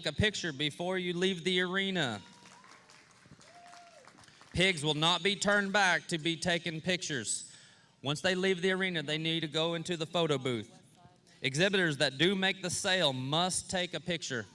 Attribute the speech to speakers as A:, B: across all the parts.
A: a picture before you leave the arena. Pigs will not be turned back to be taken pictures. Once they leave the arena, they need to go into the photo booth. Exhibitors that do make the sale must take a picture.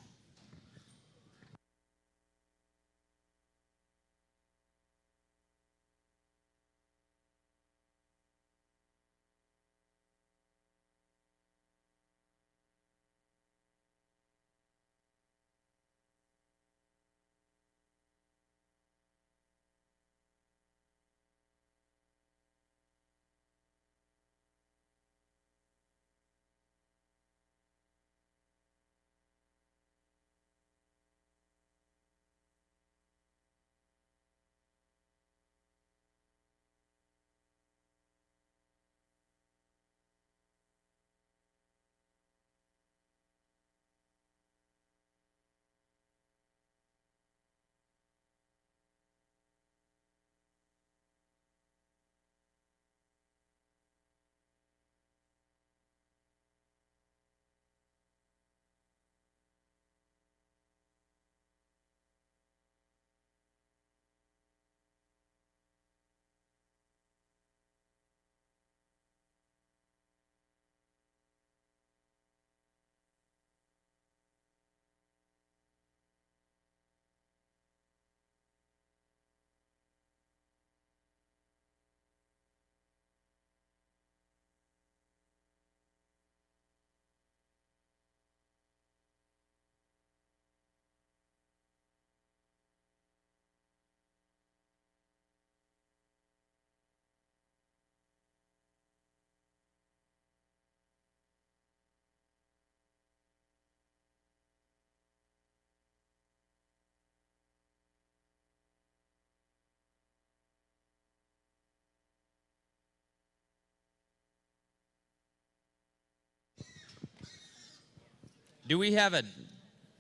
A: Do we have a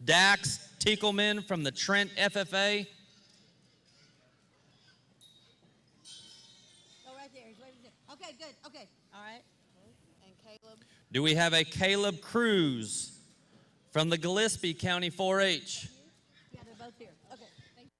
A: Dax Tiekelman from the Trent FFA?
B: Oh, right there. He's waiting there. Okay, good. Okay. All right. And Caleb.
A: Do we have a Caleb Cruz from the Gillespie County 4-H?
B: Yeah, they're both here. Okay. Thank you.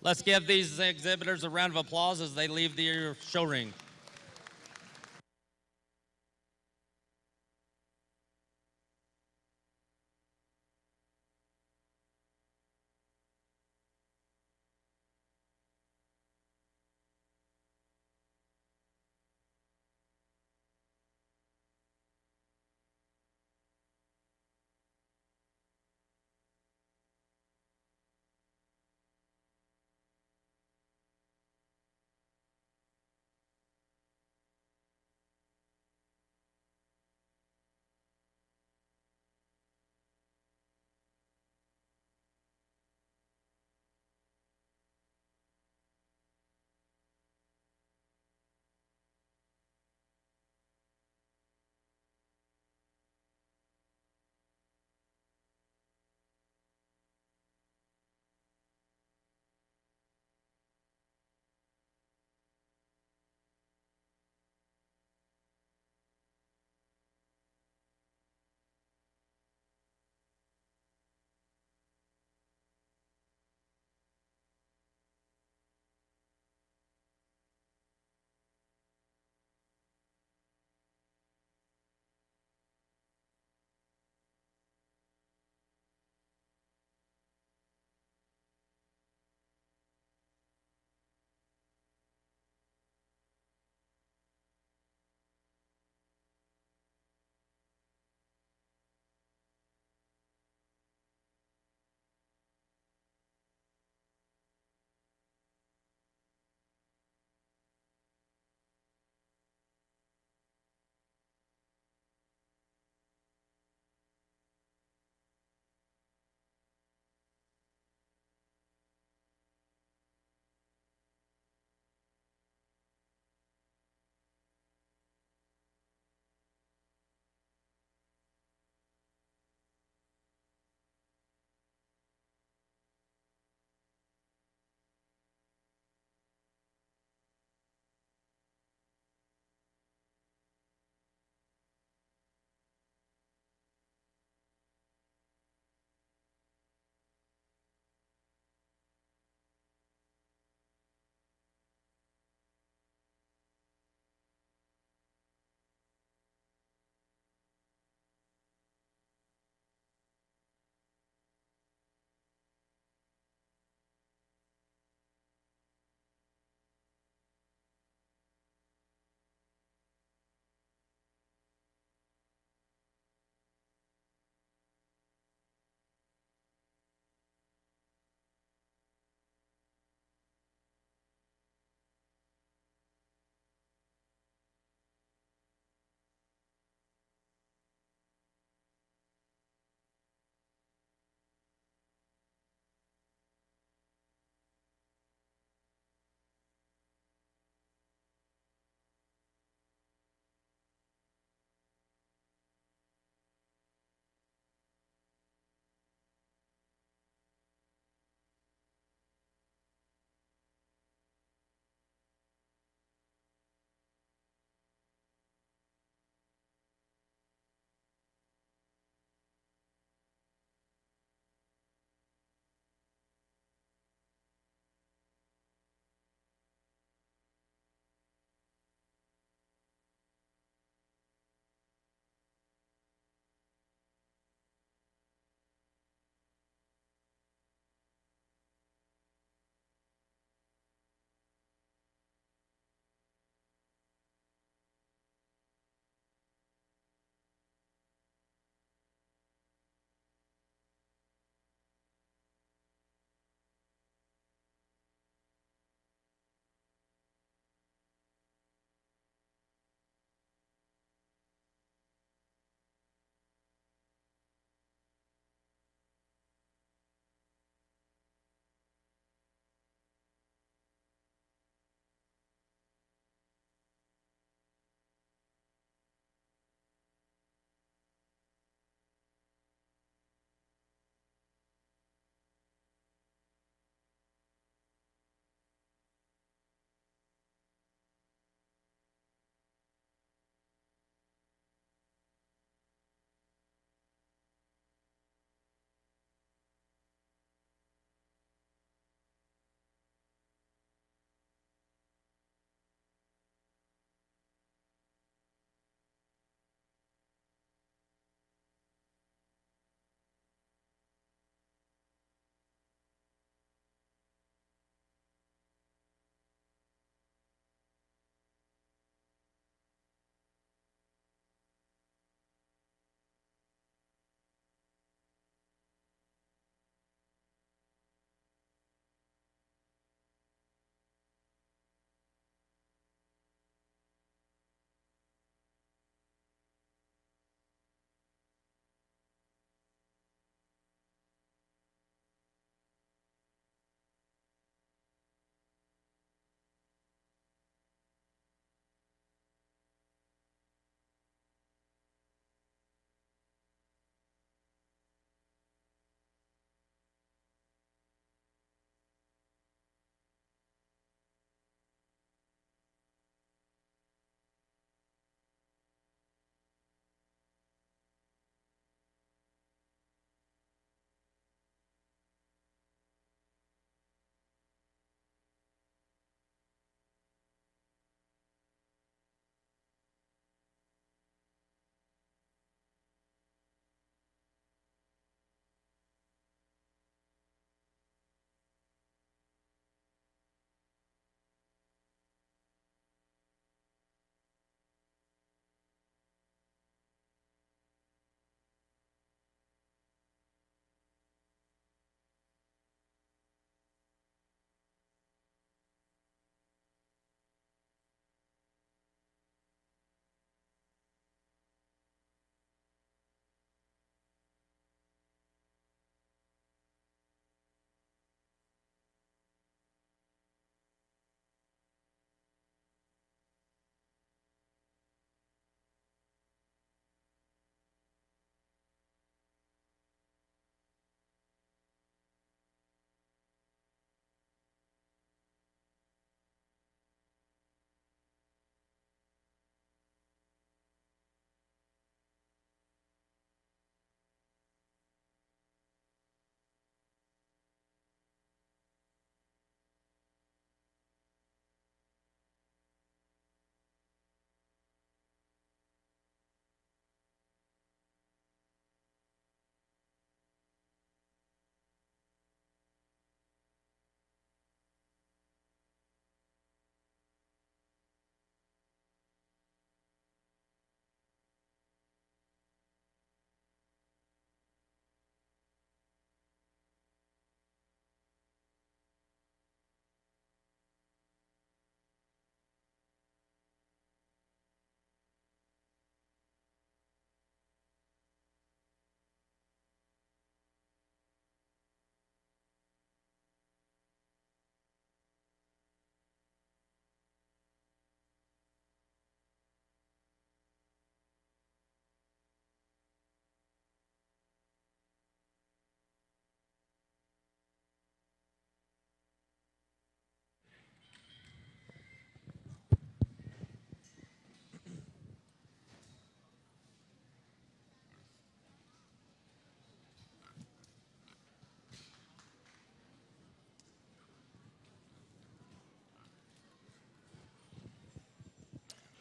A: Let's give these exhibitors a round of applause as they leave the show ring.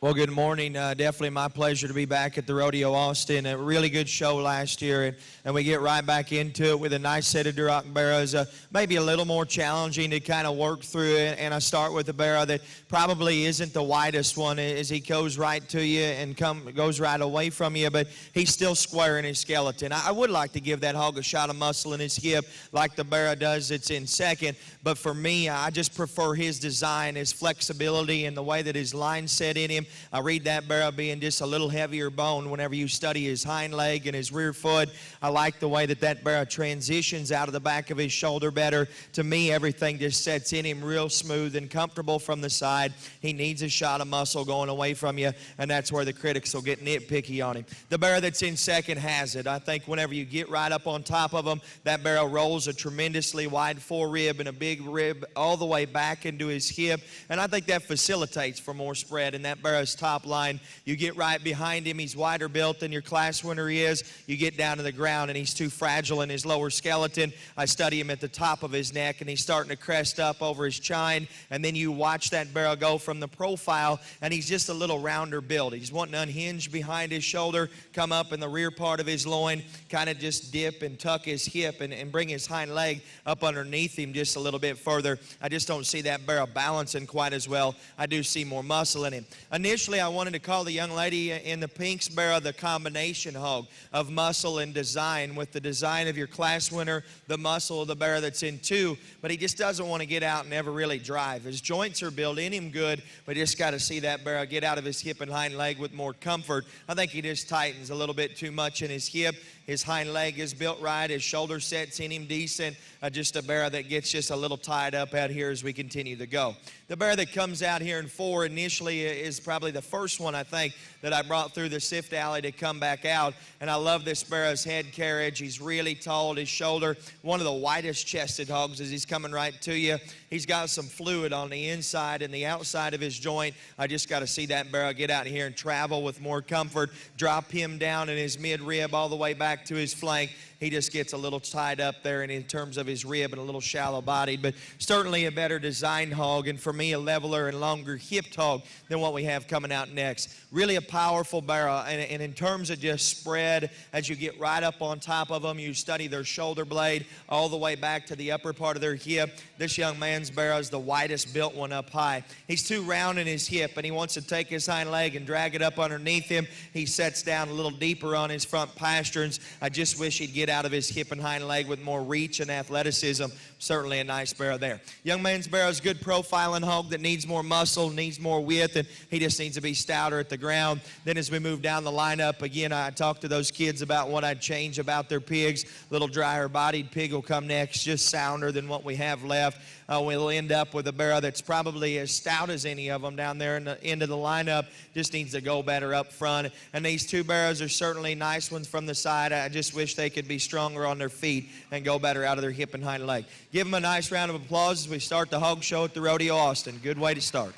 C: Well, good morning. Definitely my pleasure to be back at the Rodeo Austin. A really good show last year, and we get right back into it with a nice set of Duroc barrows. Maybe a little more challenging to kind of work through it, and I start with a barrow that probably isn't the widest one as he goes right to you and goes right away from you, but he's still square in his skeleton. I would like to give that hog a shot of muscle in his hip like the barrow does that's in second, but for me, I just prefer his design, his flexibility, and the way that his line's set in him. I read that barrow being just a little heavier bone whenever you study his hind leg and his rear foot. I like the way that barrow transitions out of the back of his shoulder better. To me, everything just sets in him real smooth and comfortable from the side. He needs a shot of muscle going away from you, and that's where the critics will get nitpicky on him. The barrow that's in second has it. I think whenever you get right up on top of him, that barrow rolls a tremendously wide forerib and a big rib all the way back into his hip, and I think that facilitates for more spread in that barrow's top line. You get right behind him, he's wider built than your class winner is. You get down to the ground and he's too fragile in his lower skeleton. I study him at the top of his neck and he's starting to crest up over his chine, and then you watch that barrow go from the profile and he's just a little rounder build. He's wanting to unhinge behind his shoulder, come up in the rear part of his loin, kind of just dip and tuck his hip and bring his hind leg up underneath him just a little bit further. I just don't see that barrow balancing quite as well. I do see more muscle in him. Initially, I wanted to call the young lady in the pinks barrow the combination hog of muscle and design, with the design of your class winner, the muscle of the barrow that's in two, but he just doesn't want to get out and ever really drive. His joints are built in him good, but just got to see that barrow get out of his hip and hind leg with more comfort. I think he just tightens a little bit too much in his hip. His hind leg is built right. His shoulder sets in him decent. Just a barrow that gets just a little tied up out here as we continue to go. The barrow that comes out here in 4 initially is probably the first one, I think, that I brought through the sift alley to come back out. And I love this barrow's head carriage. He's really tall at his shoulder. One of the widest chested hogs as he's coming right to you. He's got some fluid on the inside and the outside of his joint. I just got to see that barrow get out here and travel with more comfort. Drop him down in his mid-rib all the way back to his flank. He just gets a little tied up there in terms of his rib and a little shallow bodied, but certainly a better designed hog, and for me a leveler and longer hipped hog than what we have coming out next. Really a powerful barrow, and in terms of just spread, as you get right up on top of them, you study their shoulder blade all the way back to the upper part of their hip. This young man's barrow is the widest built one up high. He's too round in his hip, and he wants to take his hind leg and drag it up underneath him. He sets down a little deeper on his front pasterns. I just wish he'd get out of his hip and hind leg with more reach and athleticism. Certainly a nice barrow there. Young man's barrow is a good profiling hog that needs more muscle, needs more width, and he just needs to be stouter at the ground. Then as we move down the lineup, again, I talked to those kids about what I'd change about their pigs. Little drier bodied pig will come next, just sounder than what we have left. We'll end up with a barrow that's probably as stout as any of them down there in the end of the lineup. Just needs to go better up front. And these two barrows are certainly nice ones from the side. I just wish they could be stronger on their feet and go better out of their hip and hind leg. Give them a nice round of applause as we start the hog show at the Rodeo Austin. Good way to start.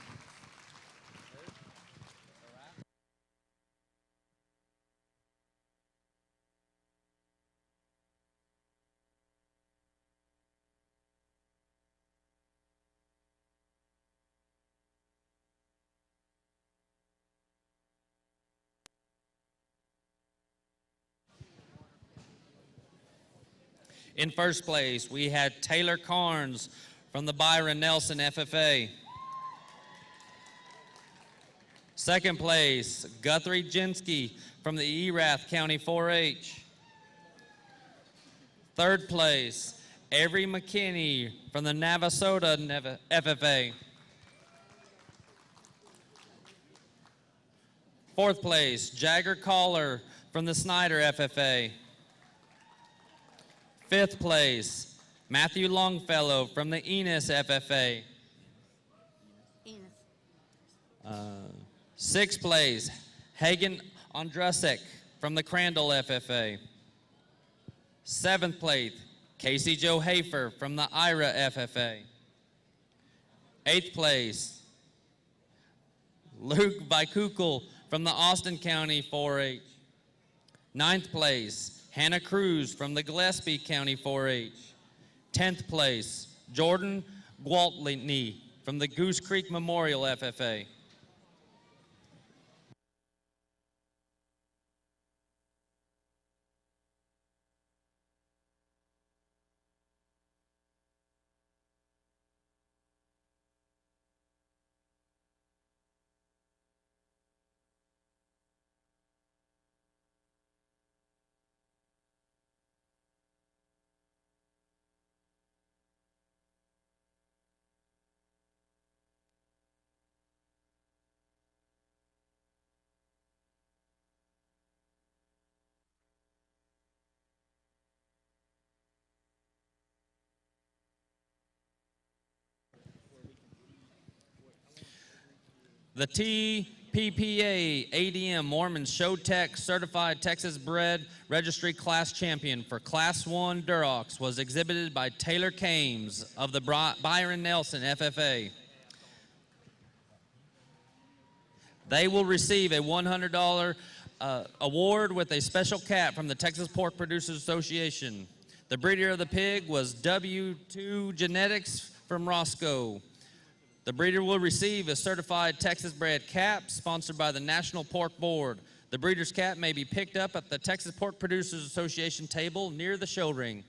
A: In first place, we had Taylor Carnes from the Byron Nelson FFA. Second place, Guthrie Jinsky from the Erath County 4-H. Third place, Avery McKinney from the Navasota FFA. Fourth place, Jagger Caller from the Snyder FFA. Fifth place, Matthew Longfellow from the Enos FFA. Sixth place, Hagen Ondrasek from the Crandall FFA. Seventh place, Casey Joe Hafer from the Ira FFA. Eighth place, Luke Vikukel from the Austin County 4-H. Ninth place, Hannah Cruz from the Gillespie County 4-H. 10th place, Jordan Gwaltney from the Goose Creek Memorial FFA. The TPPA ADM Mormon Show Tech Certified Texas Bred Registry Class Champion for Class 1 Durocs was exhibited by Taylor Kames of the Byron Nelson FFA. They will receive a $100 award with a special cap from the Texas Pork Producers Association. The breeder of the pig was W2 Genetics from Roscoe. The breeder will receive a certified Texas bred cap sponsored by the National Pork Board. The breeder's cap may be picked up at the Texas Pork Producers Association table near the show ring.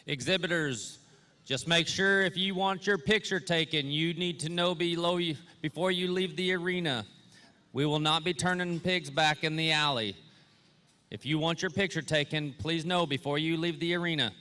A: Exhibitors, just make sure if you want your picture taken, you need to know before you leave the arena. We will not be turning pigs back in the alley. If you want your picture taken, please know before you leave the arena.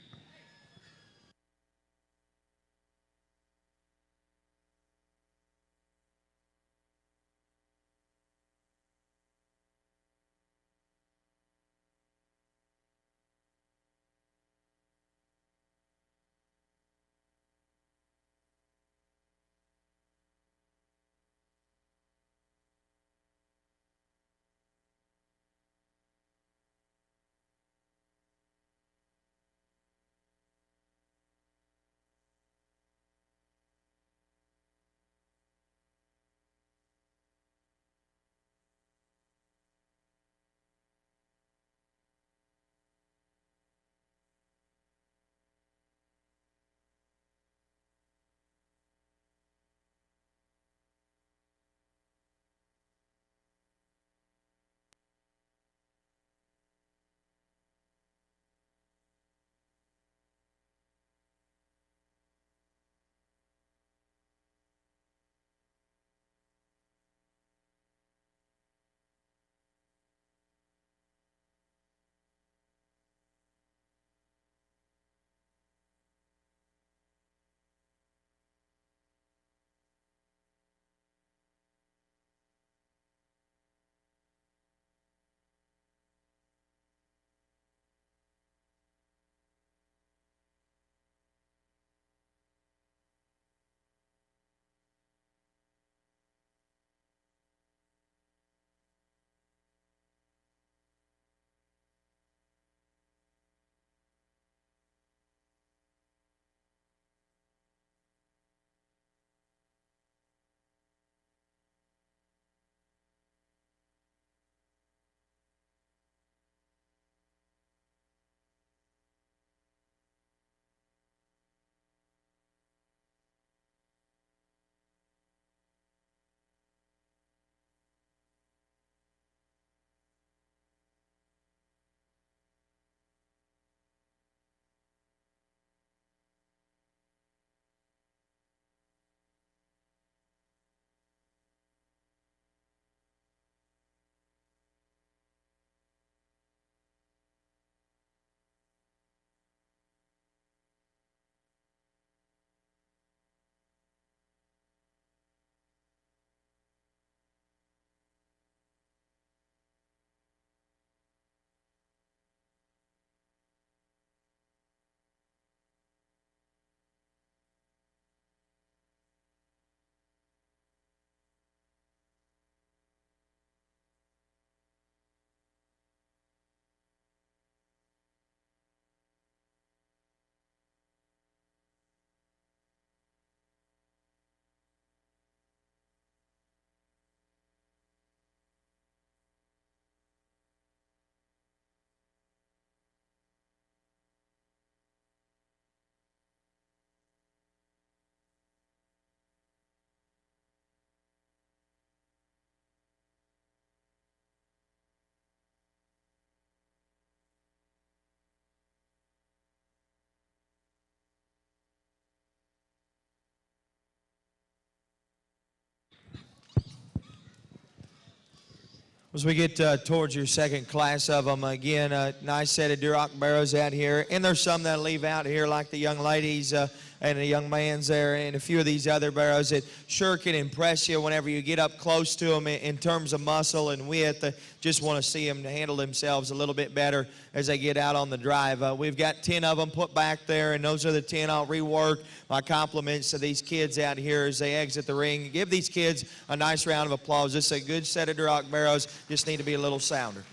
C: As we get towards your second class of them, again, a nice set of Duroc barrows out here. And there's some that leave out here like the young ladies and the young man's there and a few of these other barrows that sure can impress you whenever you get up close to them in terms of muscle and width. Just want to see them handle themselves a little bit better as they get out on the drive. We've got 10 of them put back there, and those are the 10 I'll rework. My compliments to these kids out here as they exit the ring. Give these kids a nice round of applause. This is a good set of Duroc barrows. Just need to be a little sounder.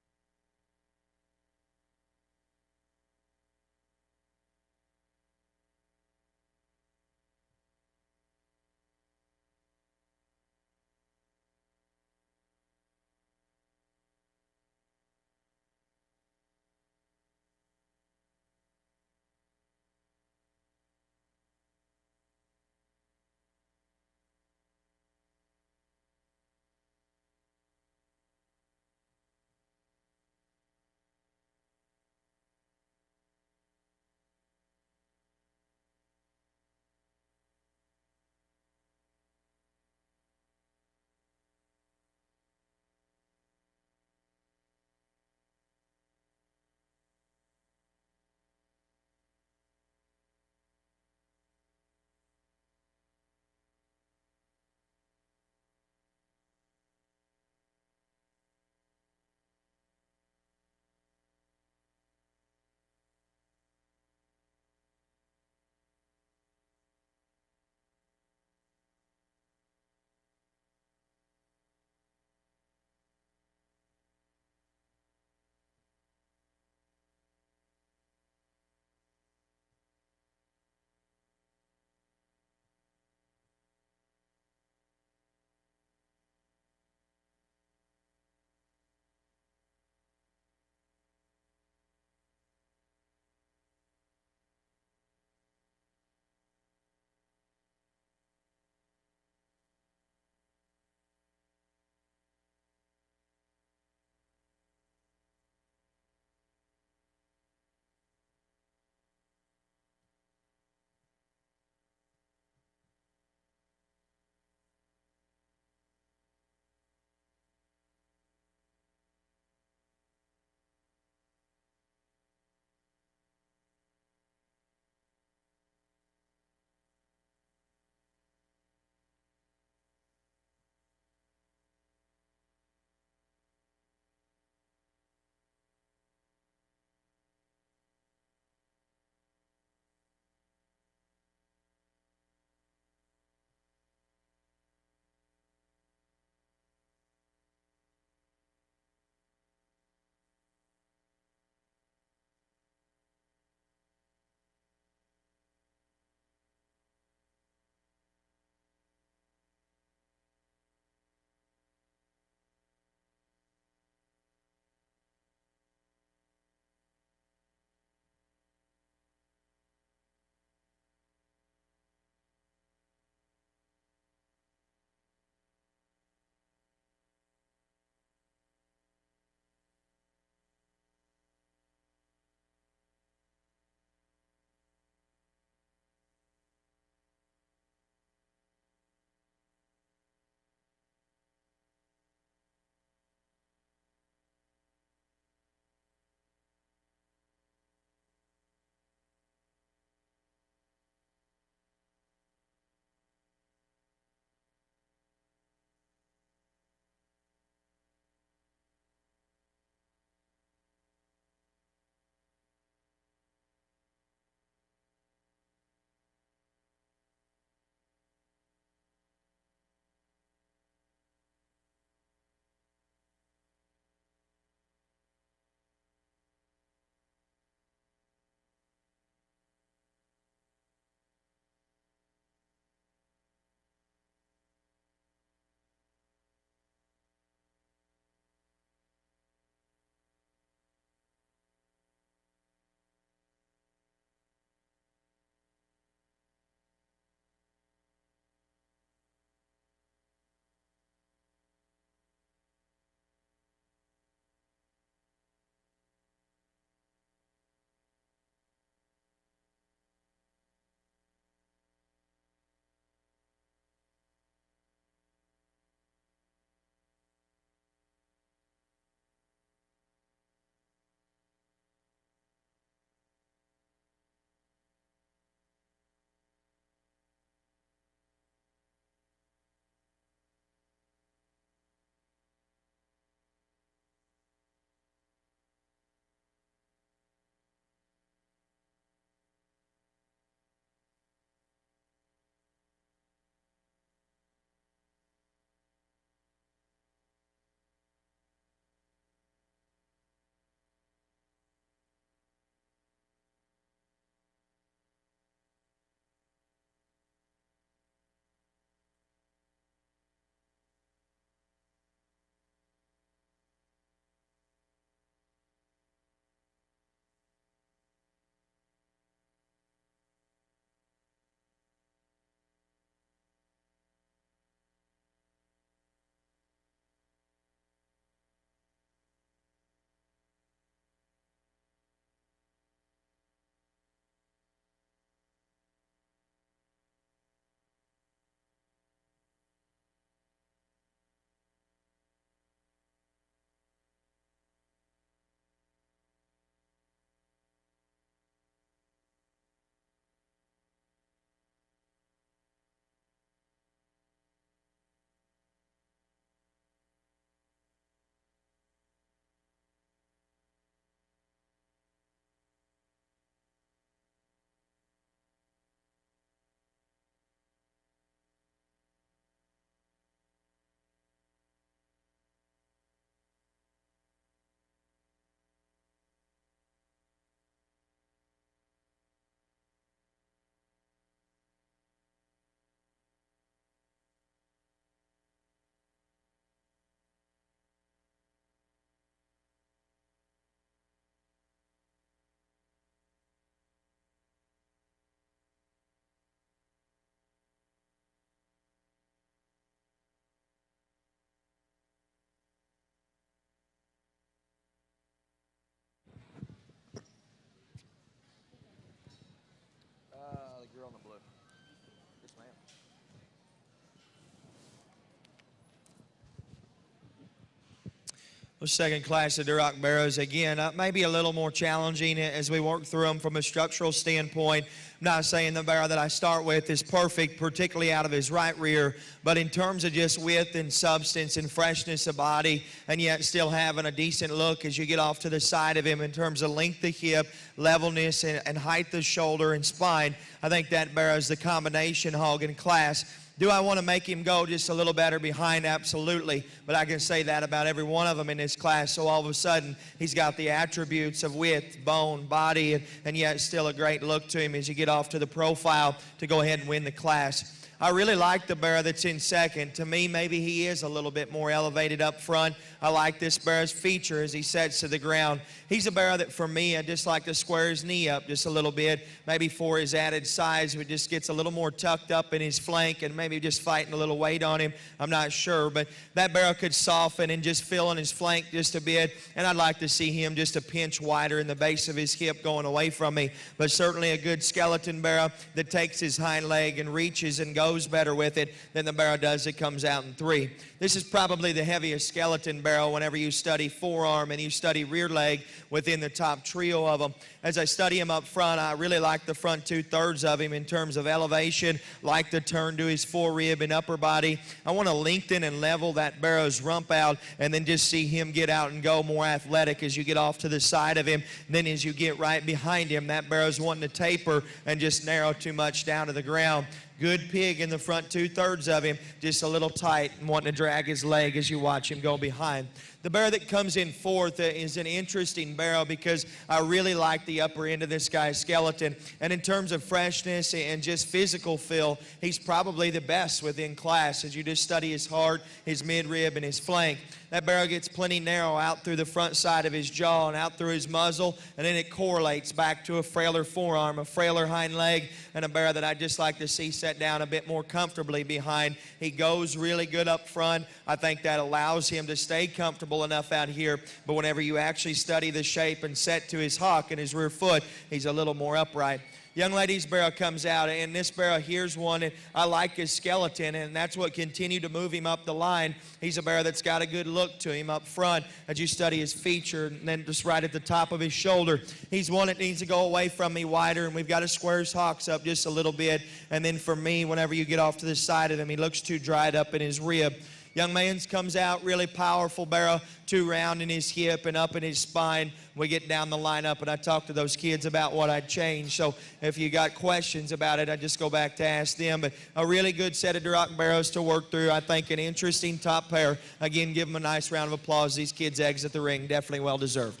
C: Well, second class of Duroc Barrows, again, maybe a little more challenging as we work through them from a structural standpoint. I'm not saying the barrow that I start with is perfect, particularly out of his right rear, but in terms of just width and substance and freshness of body, and yet still having a decent look as you get off to the side of him in terms of length of hip, levelness, and height of shoulder and spine, I think that barrow is the combination hog in class. Do I want to make him go just a little better behind? Absolutely. But I can say that about every one of them in this class. So all of a sudden, he's got the attributes of width, bone, body, and yet still a great look to him as you get off to the profile to go ahead and win the class. I really like the barrow that's in second. To me, maybe he is a little bit more elevated up front. I like this barrow's feature as he sets to the ground. He's a barrow that, for me, I just like to square his knee up just a little bit. Maybe for his added size, it just gets a little more tucked up in his flank and maybe just fighting a little weight on him. I'm not sure, but that barrow could soften and just fill in his flank just a bit, and I'd like to see him just a pinch wider in the base of his hip going away from me. But certainly a good skeleton barrow that takes his hind leg and reaches and goes better with it than the barrow does that comes out in 3. This is probably the heaviest skeleton barrow whenever you study forearm and you study rear leg within the top trio of them. As I study him up front, I really like the front 2/3 of him in terms of elevation, like the turn to his forerib and upper body. I want to lengthen and level that barrow's rump out and then just see him get out and go more athletic as you get off to the side of him. And then as you get right behind him, that barrow's wanting to taper and just narrow too much down to the ground. Good pig in the front 2/3 of him, just a little tight and wanting to drag his leg as you watch him go behind. The barrow that comes in fourth is an interesting barrow because I really like the upper end of this guy's skeleton. And in terms of freshness and just physical feel, he's probably the best within class as you just study his heart, his midrib, and his flank. That barrow gets plenty narrow out through the front side of his jaw and out through his muzzle, and then it correlates back to a frailer forearm, a frailer hind leg, and a barrow that I just like to see set down a bit more comfortably behind. He goes really good up front. I think that allows him to stay comfortable enough out here, but whenever you actually study the shape and set to his hock and his rear foot, he's a little more upright. Young lady's barrow comes out, and this barrow here's one, and I like his skeleton, and that's what continued to move him up the line. He's a barrow that's got a good look to him up front as you study his feature, and then just right at the top of his shoulder. He's one that needs to go away from me wider, and we've got to square his hocks up just a little bit. And then for me, whenever you get off to the side of him, he looks too dried up in his rib. Young man's comes out, really powerful barrow, 2 round in his hip and up in his spine. We get down the lineup, and I talk to those kids about what I'd change. So if you got questions about it, I just go back to ask them. But a really good set of Duroc barrows to work through. I think an interesting top pair. Again, give them a nice round of applause. These kids exit the ring. Definitely well deserved.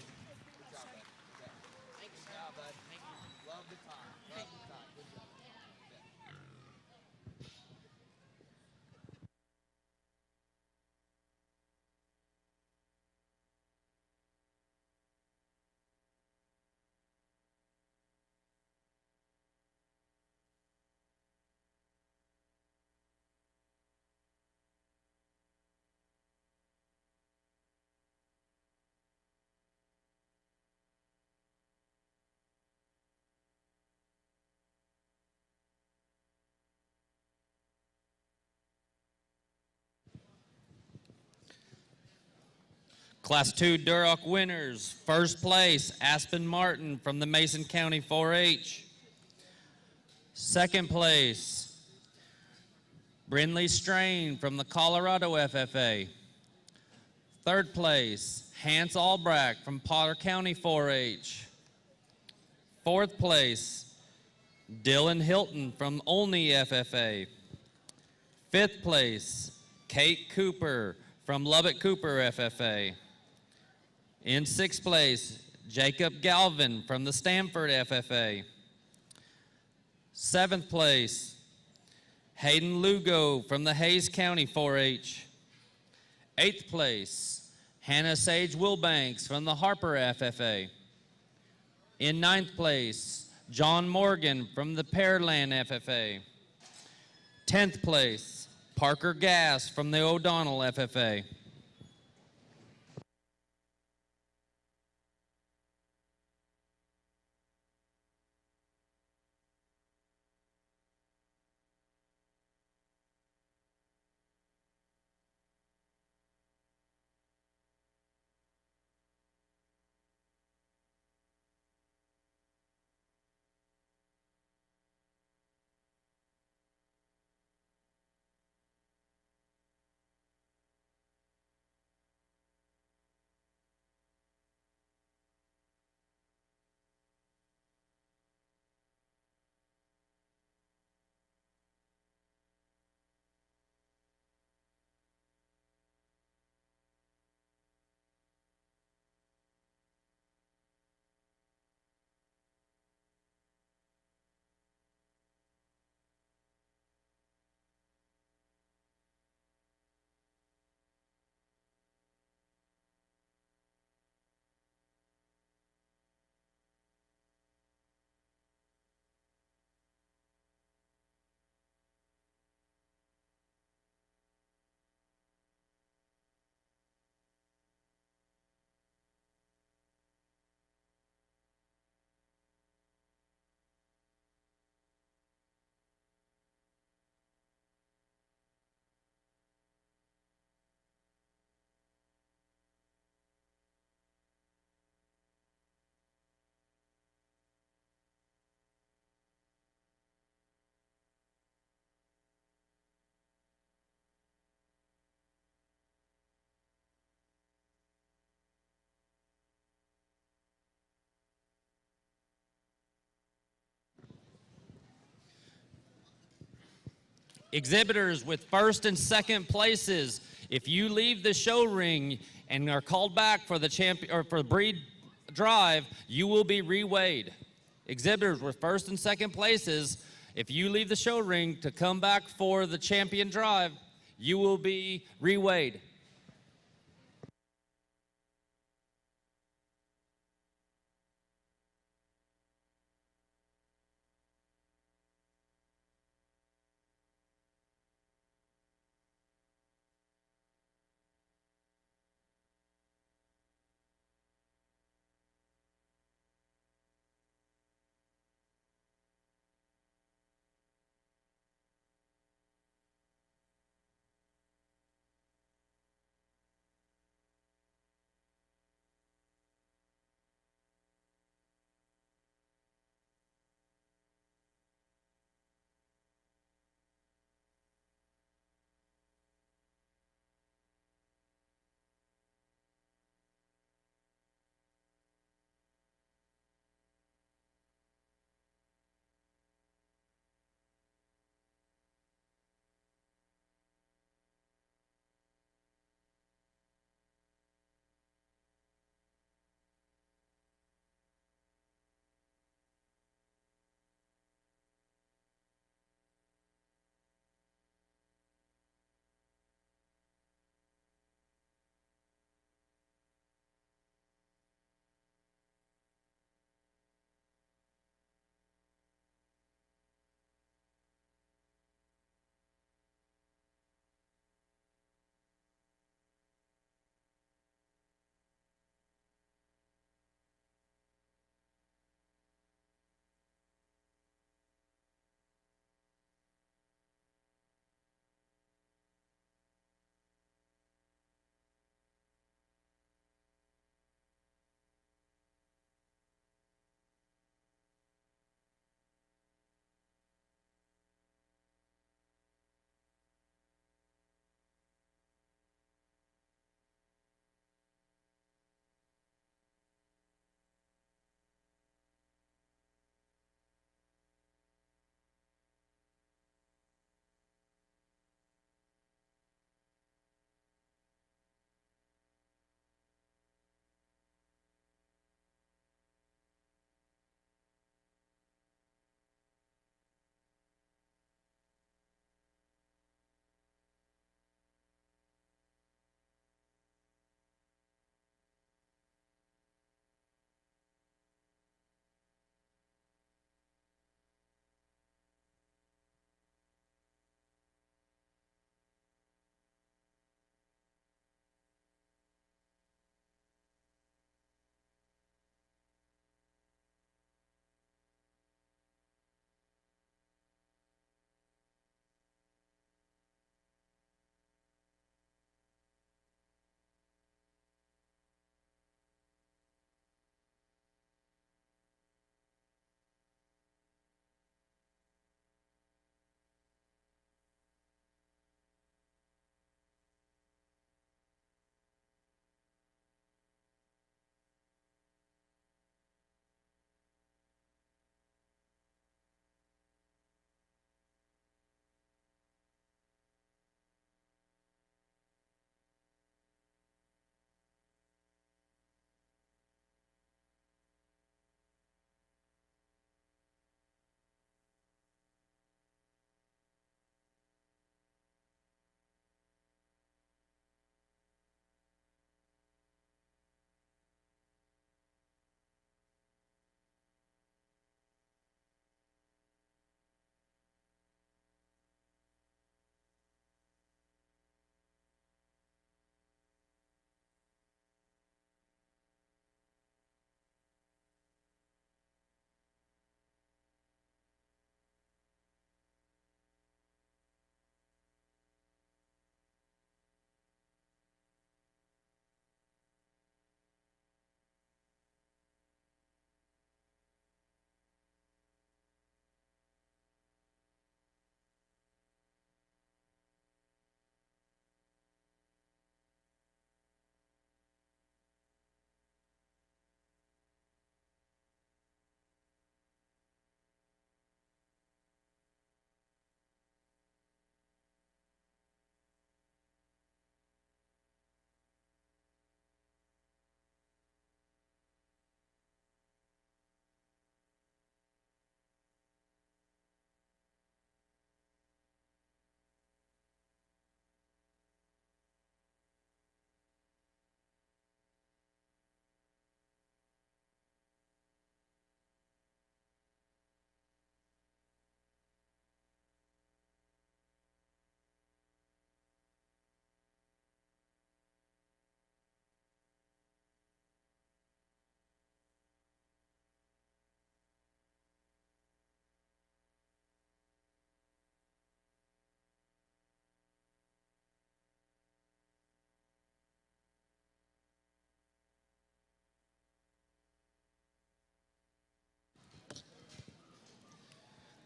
A: Class 2 Duroc winners. First place, Aspen Martin from the Mason County 4-H. Second place, Brindley Strain from the Colorado FFA. Third place, Hans Albrecht from Potter County 4-H. Fourth place, Dylan Hilton from Olney FFA. Fifth place, Kate Cooper from Lubbock Cooper FFA. In sixth place, Jacob Galvin from the Stanford FFA. Seventh place, Hayden Lugo from the Hayes County 4-H. Eighth place, Hannah Sage Wilbanks from the Harper FFA. In ninth place, John Morgan from the Pearland FFA. 10th place, Parker Gass from the O'Donnell FFA. Exhibitors with first and second places, if you leave the show ring and are called back for the champion or for breed drive, you will be reweighed. Exhibitors with first and second places, if you leave the show ring to come back for the champion drive, you will be reweighed.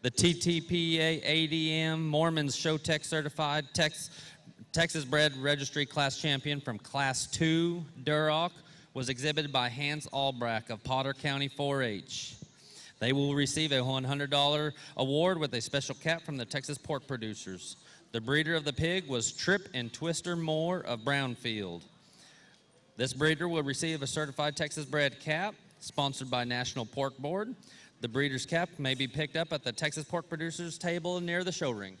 A: the TTPA ADM Mormons Showtech Certified Texas Bred Registry Class Champion from Class 2 Duroc was exhibited by Hans Albrecht of Potter County 4-H. They will receive a $100 award with a special cap from the Texas Pork Producers. The breeder of the pig was Trip and Twister Moore of Brownfield. This breeder will receive a certified Texas bred cap sponsored by National Pork Board. The breeder's cap may be picked up at the Texas Pork Producers table near the show ring.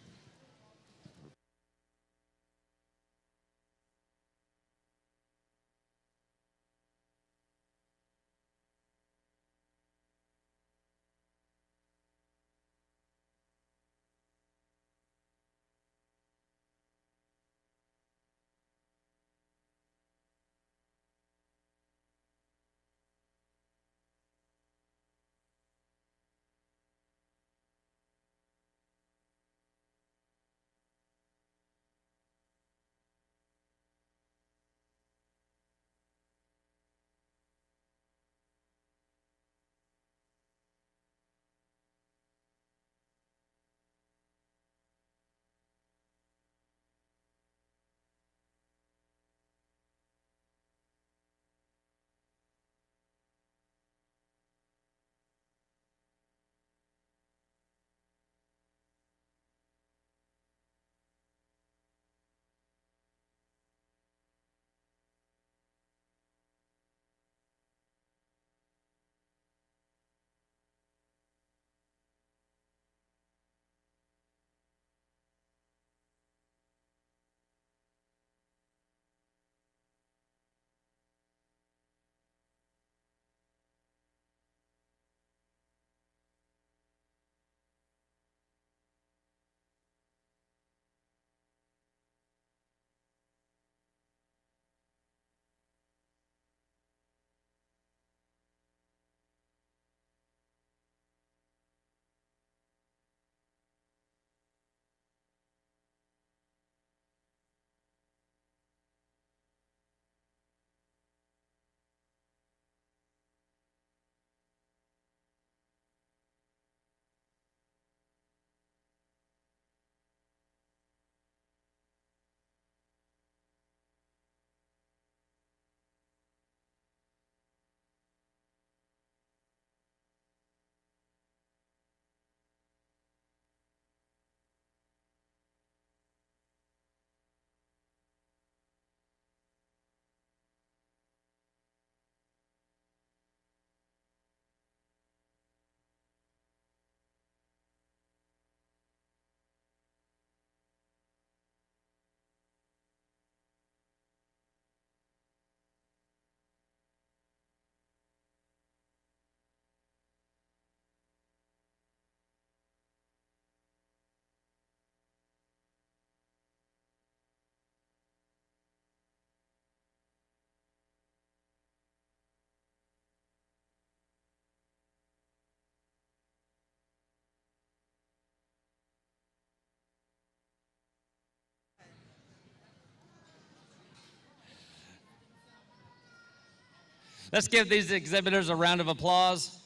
A: Let's give these exhibitors a round of applause.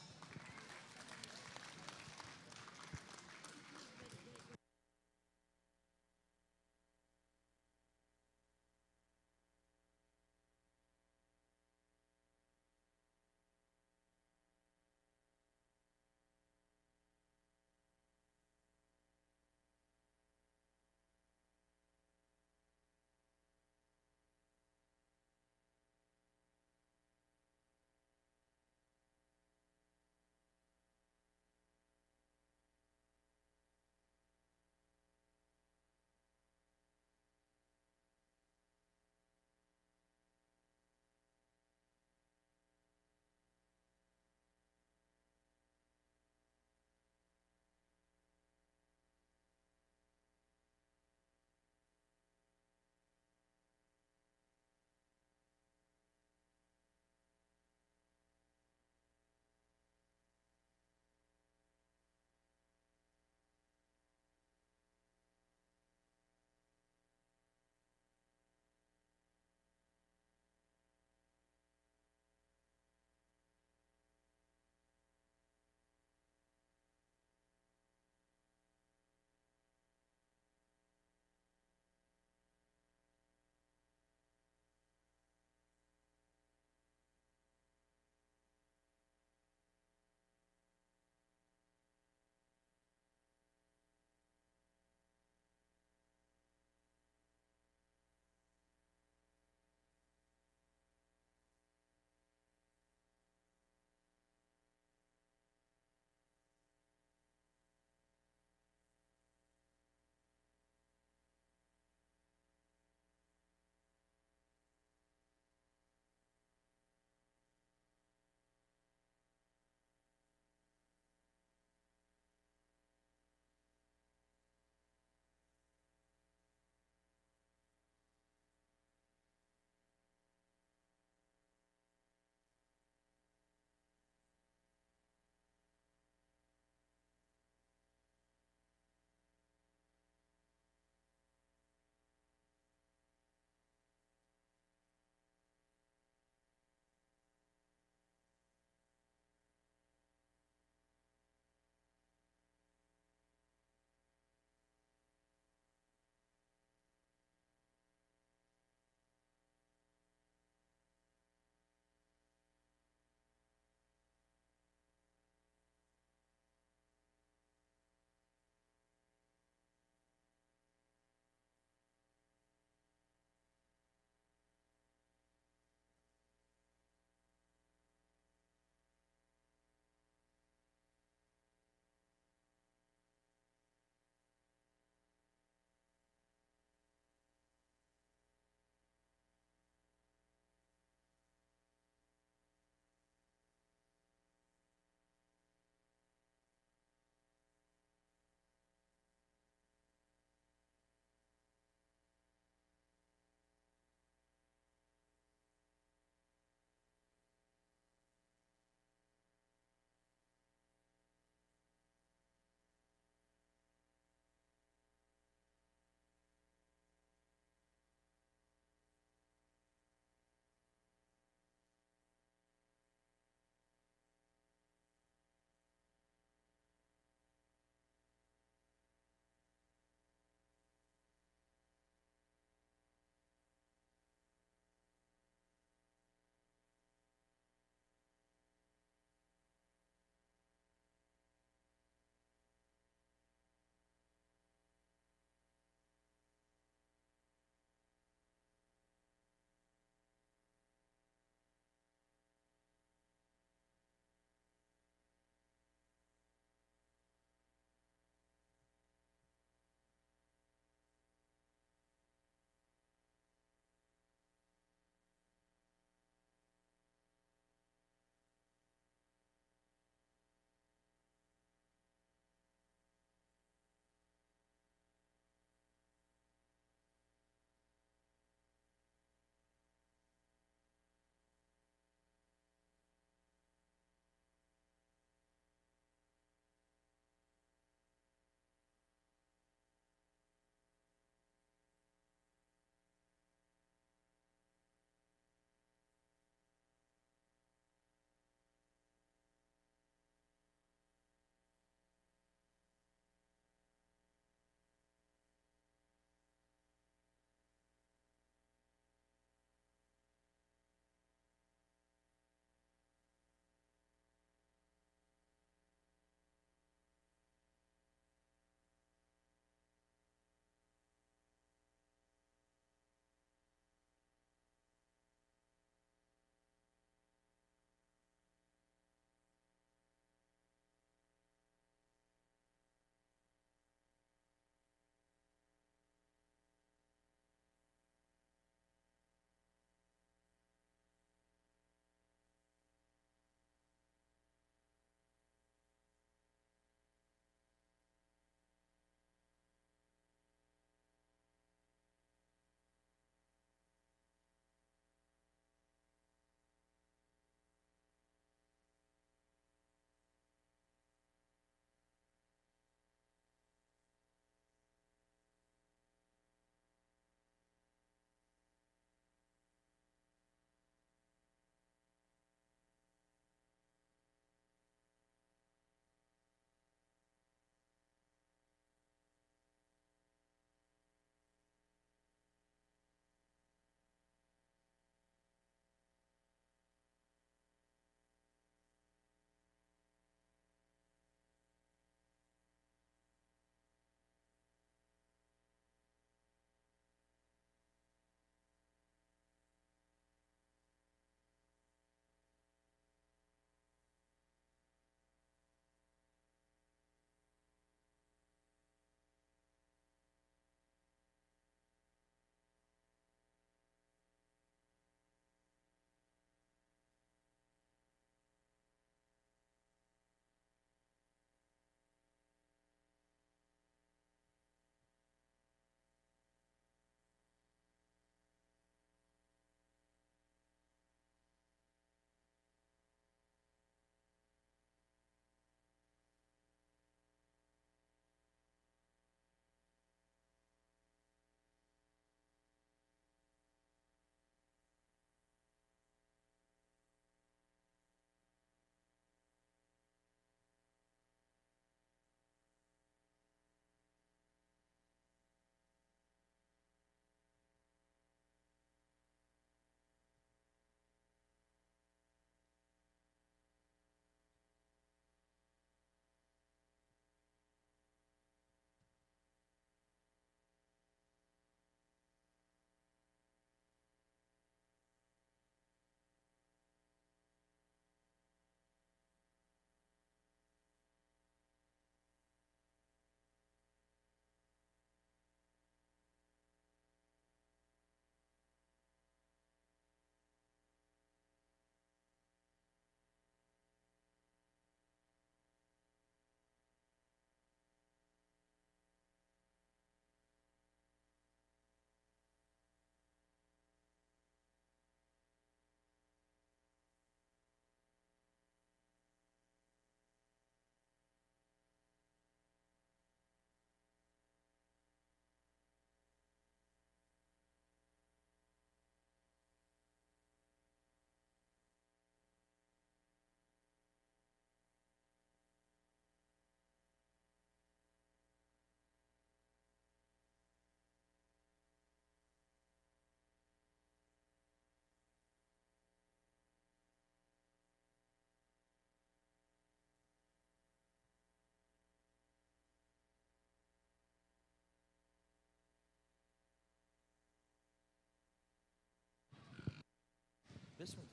C: This one.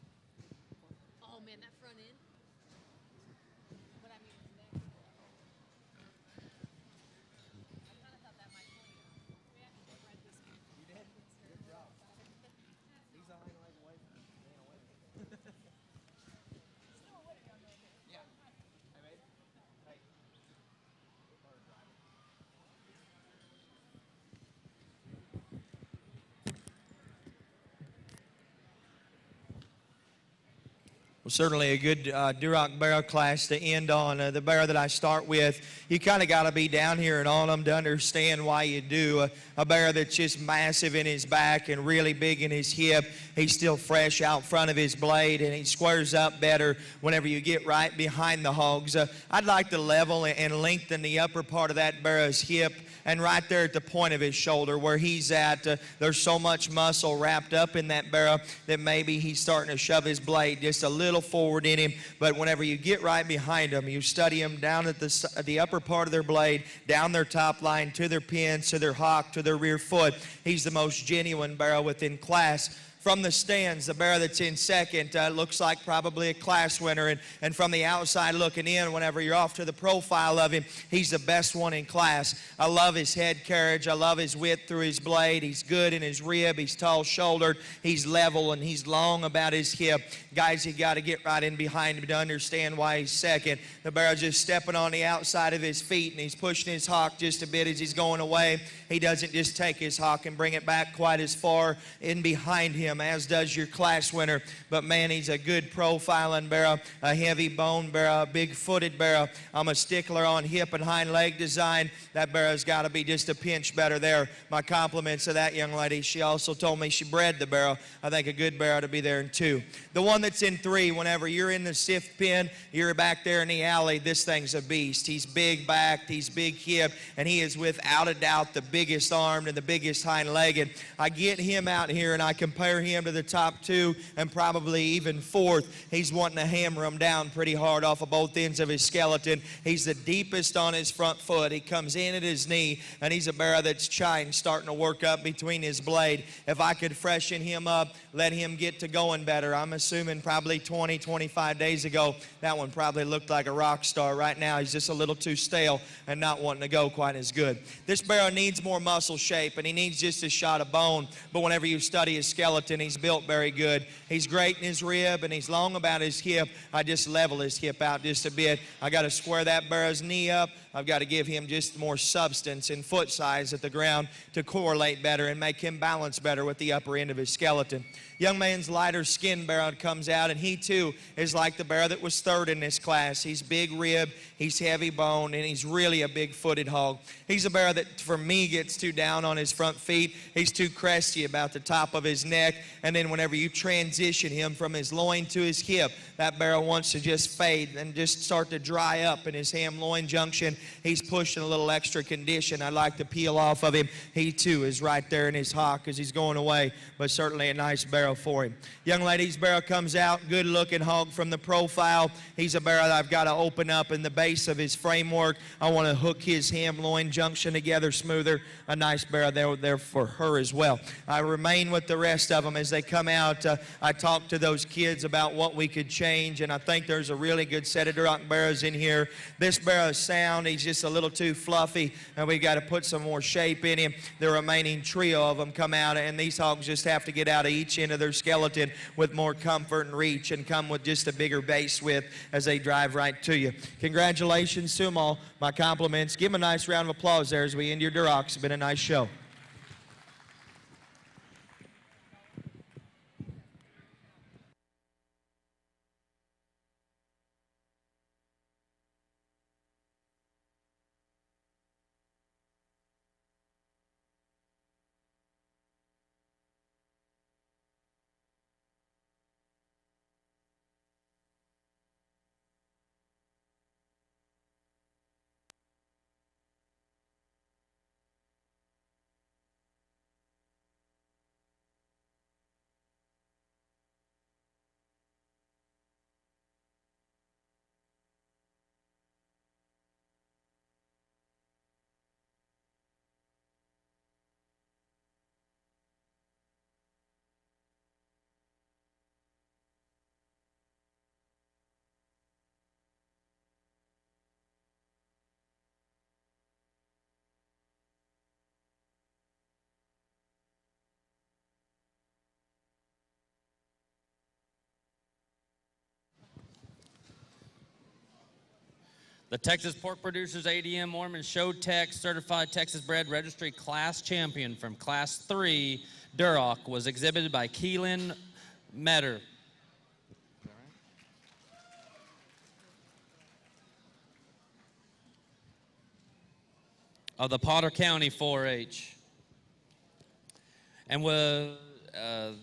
B: Oh man, that front end. What I mean is that. I kind of thought that might point you. We actually read this one.
C: You did? Good job. He's on like away from me.
B: Still a way to go, though.
C: Yeah. Hey, babe. Hey. Well, certainly a good Duroc barrel class to end on. The barrel that I start with, you kind of got to be down here and on them to understand why you do. A barrel that's just massive in his back and really big in his hip. He's still fresh out front of his blade, and he squares up better whenever you get right behind the hogs. I'd like to level and lengthen the upper part of that barrel's hip, and right there at the point of his shoulder where he's at, there's so much muscle wrapped up in that barrel that maybe he's starting to shove his blade just a little forward in him. But whenever you get right behind him, you study him down at the upper part of their blade, down their top line, to their pins, to their hock, to their rear foot. He's the most genuine barrel within class. From the stands, the barrel that's in second looks like probably a class winner. And from the outside looking in, whenever you're off to the profile of him, he's the best one in class. I love his head carriage. I love his width through his blade. He's good in his rib. He's tall-shouldered. He's level, and he's long about his hip. Guys, you got to get right in behind him to understand why he's second. The barrel's just stepping on the outside of his feet, and he's pushing his hock just a bit as he's going away. He doesn't just take his hock and bring it back quite as far in behind him as does your class winner. But man, he's a good profiling barrel, a heavy bone barrel, a big footed barrel. I'm a stickler on hip and hind leg design. That barrel's got to be just a pinch better there. My compliments to that young lady. She also told me she bred the barrel. I think a good barrel to be there in 2. The one that's in 3, whenever you're in the sift pen, you're back there in the alley, this thing's a beast. He's big backed, he's big hip, and he is without a doubt the biggest armed and the biggest hind legged. I get him out here and I compare him to the top 2 and probably even 4th. He's wanting to hammer him down pretty hard off of both ends of his skeleton. He's the deepest on his front foot. He comes in at his knee, and he's a barrel that's starting to work up between his blade. If I could freshen him up, let him get to going better. I'm assuming probably 20, 25 days ago, that one probably looked like a rock star. Right now, he's just a little too stale and not wanting to go quite as good. This barrel needs more muscle shape, and he needs just a shot of bone. But whenever you study his skeleton, he's built very good. He's great in his rib, and he's long about his hip. I just level his hip out just a bit. I got to square that barrel's knee up. I've got to give him just more substance and foot size at the ground to correlate better and make him balance better with the upper end of his skeleton. Young man's lighter skin barrel comes out, and he too is like the barrel that was 3rd in this class. He's big rib, he's heavy bone, and he's really a big footed hog. He's a barrel that for me gets too down on his front feet. He's too cresty about the top of his neck, and then whenever you transition him from his loin to his hip, that barrel wants to just fade and just start to dry up in his ham-loin junction. He's pushing a little extra condition I'd like to peel off of him. He too is right there in his hock as he's going away, but certainly a nice barrel for him. Young lady's barrel comes out, good looking hog from the profile. He's a barrel that I've got to open up in the base of his framework. I want to hook his ham-loin junction together smoother. A nice barrel there for her as well. I remain with the rest of them as they come out. I talked to those kids about what we could change, and I think there's a really good set of Duroc barrels in here. This barrel is sound. He's just a little too fluffy, and we've got to put some more shape in him. The remaining trio of them come out, and these hogs just have to get out of each end of their skeleton with more comfort and reach and come with just a bigger base width as they drive right to you. Congratulations to them all. My compliments. Give them a nice round of applause there as we end your Durocs. It's been a nice show.
A: The Texas Pork Producers ADM Mormon Show Tech Certified Texas Bred Registry Class Champion from Class 3 Duroc was exhibited by Keelan Metter. Of the Potter County 4-H. And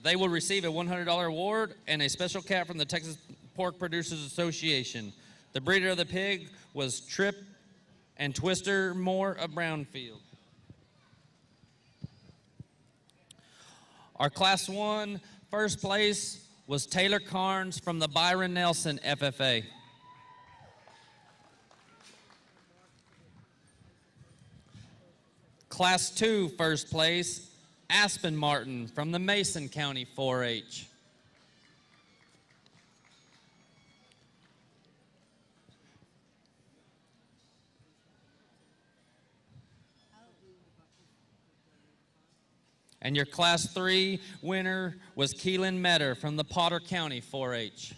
A: they will receive a $100 award and a special cap from the Texas Pork Producers Association. The breeder of the pig was Trip and Twister Moore of Brownfield. Our Class 1 first place was Taylor Carnes from the Byron Nelson FFA. Class 2 first place, Aspen Martin from the Mason County 4-H. And your Class 3 winner was Keelan Metter from the Potter County 4-H.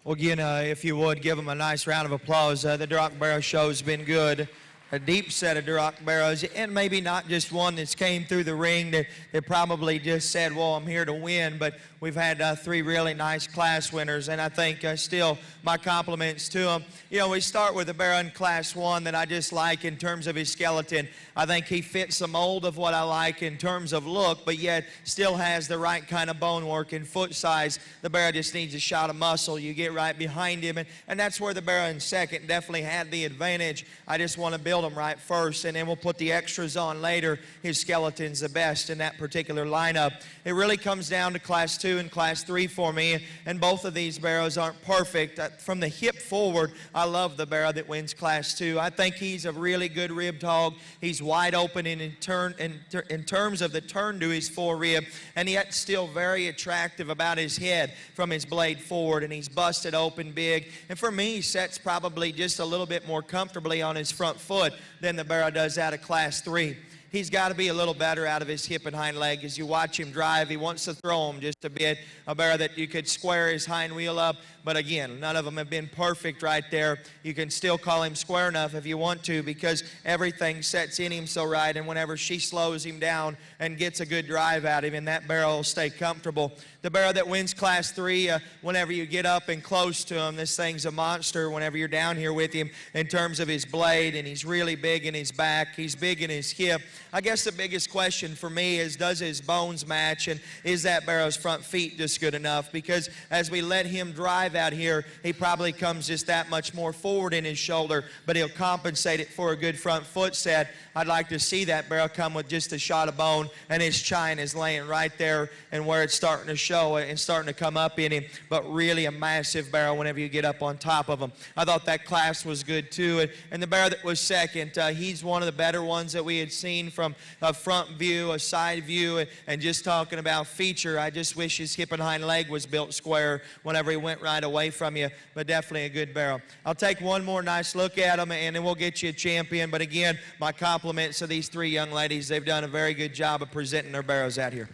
C: Well, again, if you would, give them a nice round of applause. The Duroc Barrow show's been good. A deep set of Duroc Barrows, and maybe not just one that's came through the ring that probably just said, well, I'm here to win, but we've had 3 really nice class winners, and I think still my compliments to them. You know, we start with the Barrow in Class 1 that I just like in terms of his skeleton. I think he fits the mold of what I like in terms of look, but yet still has the right kind of bone work and foot size. The Barrow just needs a shot of muscle. You get right behind him, and that's where the Barrow in second definitely had the advantage. I just want to build him right first, and then we'll put the extras on later. His skeleton's the best in that particular lineup. It really comes down to Class 2 and Class 3 for me, and both of these Barrows aren't perfect. From the hip forward, I love the Barrow that wins Class 2. I think he's a really good ribbed hog. He's wide open in terms of the turn to his forerib, and yet still very attractive about his head from his blade forward, and he's busted open big. And for me, he sets probably just a little bit more comfortably on his front foot than the Barrow does out of Class 3. He's got to be a little better out of his hip and hind leg. As you watch him drive, he wants to throw him just a bit. A Barrow that you could square his hind wheel up, but again, none of them have been perfect right there. You can still call him square enough if you want to, because everything sets in him so right, and whenever she slows him down and gets a good drive out of him, that Barrow will stay comfortable. The Barrow that wins Class 3, whenever you get up and close to him, this thing's a monster whenever you're down here with him in terms of his blade, and he's really big in his back. He's big in his hip. I guess the biggest question for me is, does his bones match, and is that Barrow's front feet just good enough? Because as we let him drive out here, he probably comes just that much more forward in his shoulder, but he'll compensate it for a good front foot set. I'd like to see that Barrow come with just a shot of bone, and his chine is laying right there and where it's starting to show and starting to come up in him, but really a massive Barrow whenever you get up on top of him. I thought that class was good too, and the Barrow that was second, he's one of the better ones that we had seen from a front view, a side view, and just talking about feature, I just wish his hip and hind leg was built square whenever he went right away from you, but definitely a good Barrow. I'll take one more nice look at him, and then we'll get you a champion, but again, my compliments to these 3 young ladies. They've done a very good job of presenting their Barrows out here.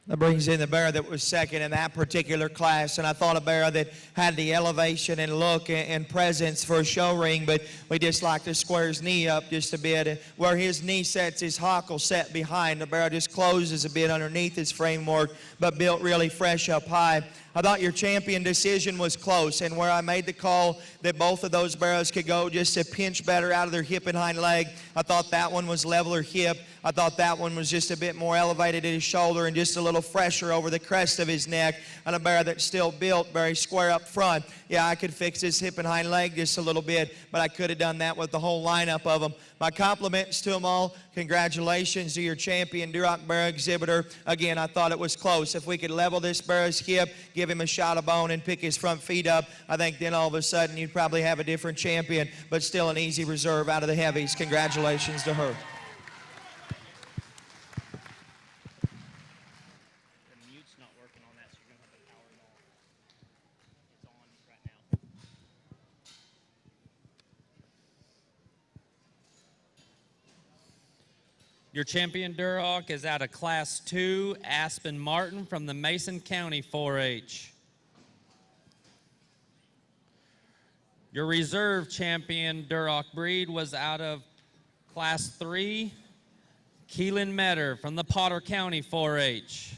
C: That brings in the Barrow that was second in that particular class, and I thought a Barrow that had the elevation and look and presence for a show ring, but we just like to square his knee up just a bit. And where his knee sets, his hock will set behind. The Barrow just closes a bit underneath his framework, but built really fresh up high. I thought your champion decision was close, and where I made the call that both of those Barrows could go just a pinch better out of their hip and hind leg, I thought that one was leveler hip. I thought that one was just a bit more elevated at his shoulder and just a little fresher over the crest of his neck, and a Barrow that's still built very square up front. Yeah, I could fix his hip and hind leg just a little bit, but I could have done that with the whole lineup of them. My compliments to them all. Congratulations to your champion Duroc Barrow exhibitor. Again, I thought it was close. If we could level this Barrow's hip, give him a shot of bone, and pick his front feet up, I think then all of a sudden you'd probably have a different champion, but still an easy reserve out of the heavies. Congratulations to her.
D: The mute's not working on that, so you're going to have to power it on. It's on right now.
A: Your champion Duroc is out of Class 2, Aspen Martin from the Mason County 4-H. Your reserve champion Duroc breed was out of Class 3, Keelan Metter from the Potter County 4-H.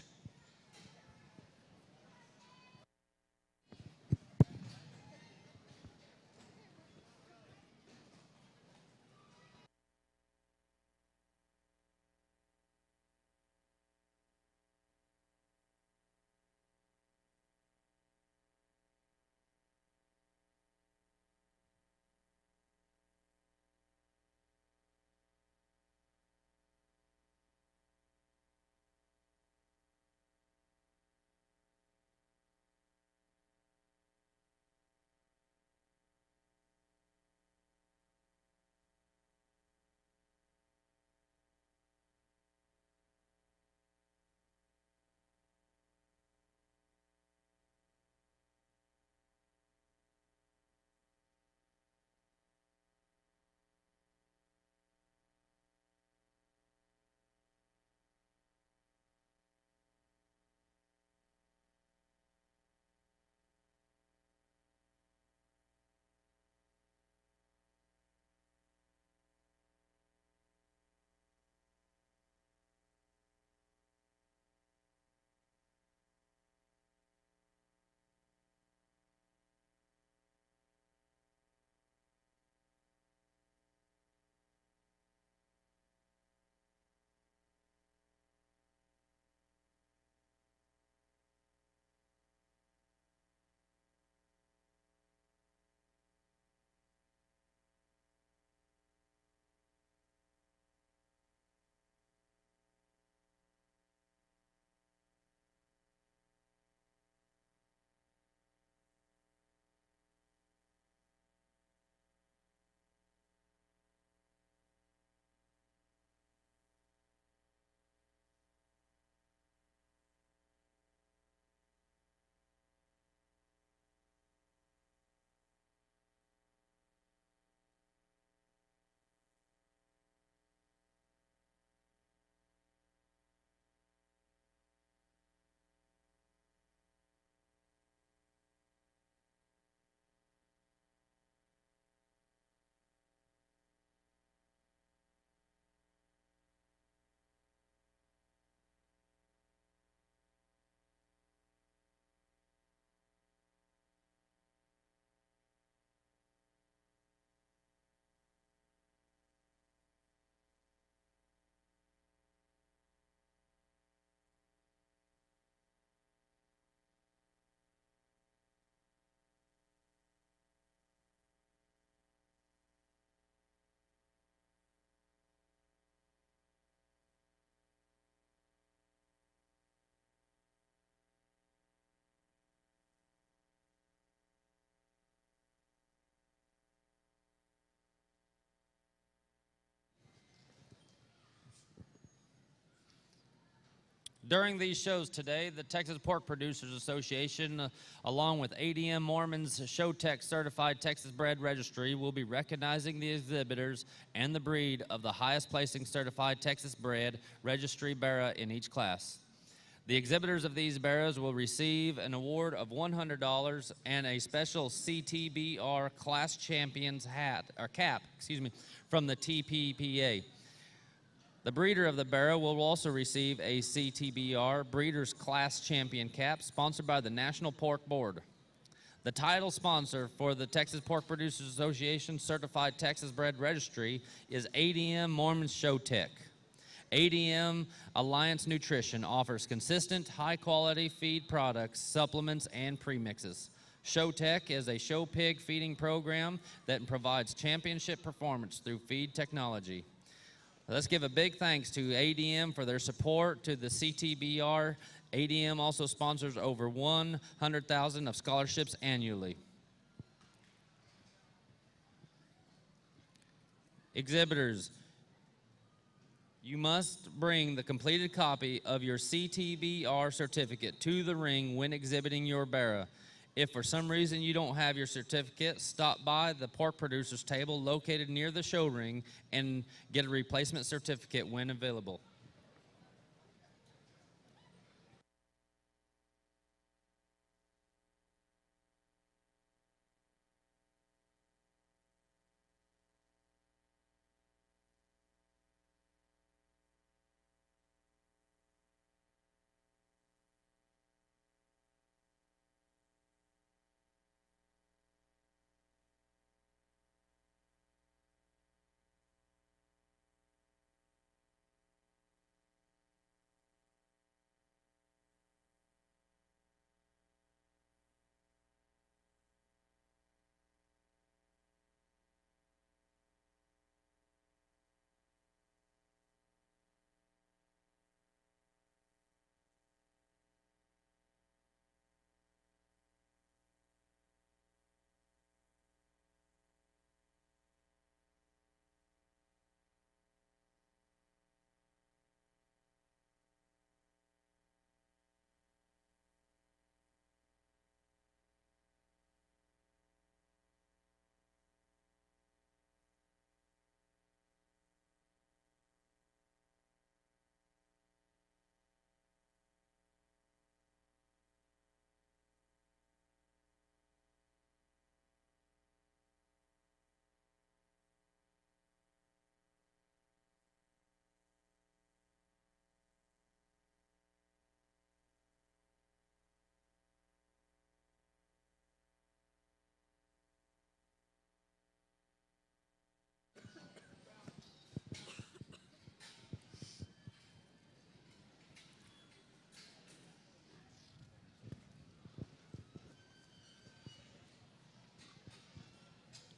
A: During these shows today, the Texas Pork Producers Association, along with ADM Mormon's Showtech Certified Texas Bred Registry, will be recognizing the exhibitors and the breed of the highest placing certified Texas bred registry Barrow in each class. The exhibitors of these barrows will receive an award of $100 and a special CTBR Class Champions cap, from the TPPA. The breeder of the barrow will also receive a CTBR Breeders' Class Champion cap sponsored by the National Pork Board. The title sponsor for the Texas Pork Producers Association Certified Texas Bred Registry is ADM Mormon Showtech. ADM Alliance Nutrition offers consistent, high-quality feed products, supplements, and premixes. Showtech is a show pig feeding program that provides championship performance through feed technology. Let's give a big thanks to ADM for their support to the CTBR. ADM also sponsors over 100,000 of scholarships annually. Exhibitors, you must bring the completed copy of your CTBR certificate to the ring when exhibiting your barrow. If for some reason you don't have your certificate, stop by the pork producers table located near the show ring and get a replacement certificate when available.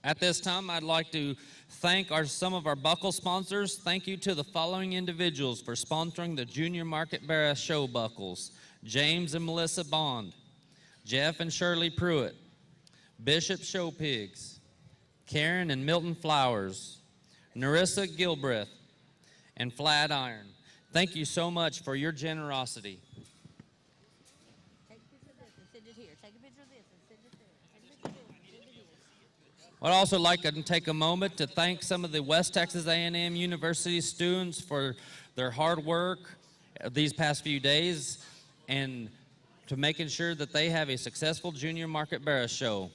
A: At this time, I'd like to thank some of our buckle sponsors. Thank you to the following individuals for sponsoring the Junior Market Barrow Show buckles: James and Melissa Bond, Jeff and Shirley Pruitt, Bishop Show Pigs, Karen and Milton Flowers, Narissa Gilbreth, and Flatiron. Thank you so much for your generosity.
B: Take a picture of this and send it here. Take a picture of this and send it there. Take a picture of this and send it here.
A: I'd also like to take a moment to thank some of the West Texas A&M University students for their hard work these past few days and to making sure that they have a successful Junior Market Barrow Show.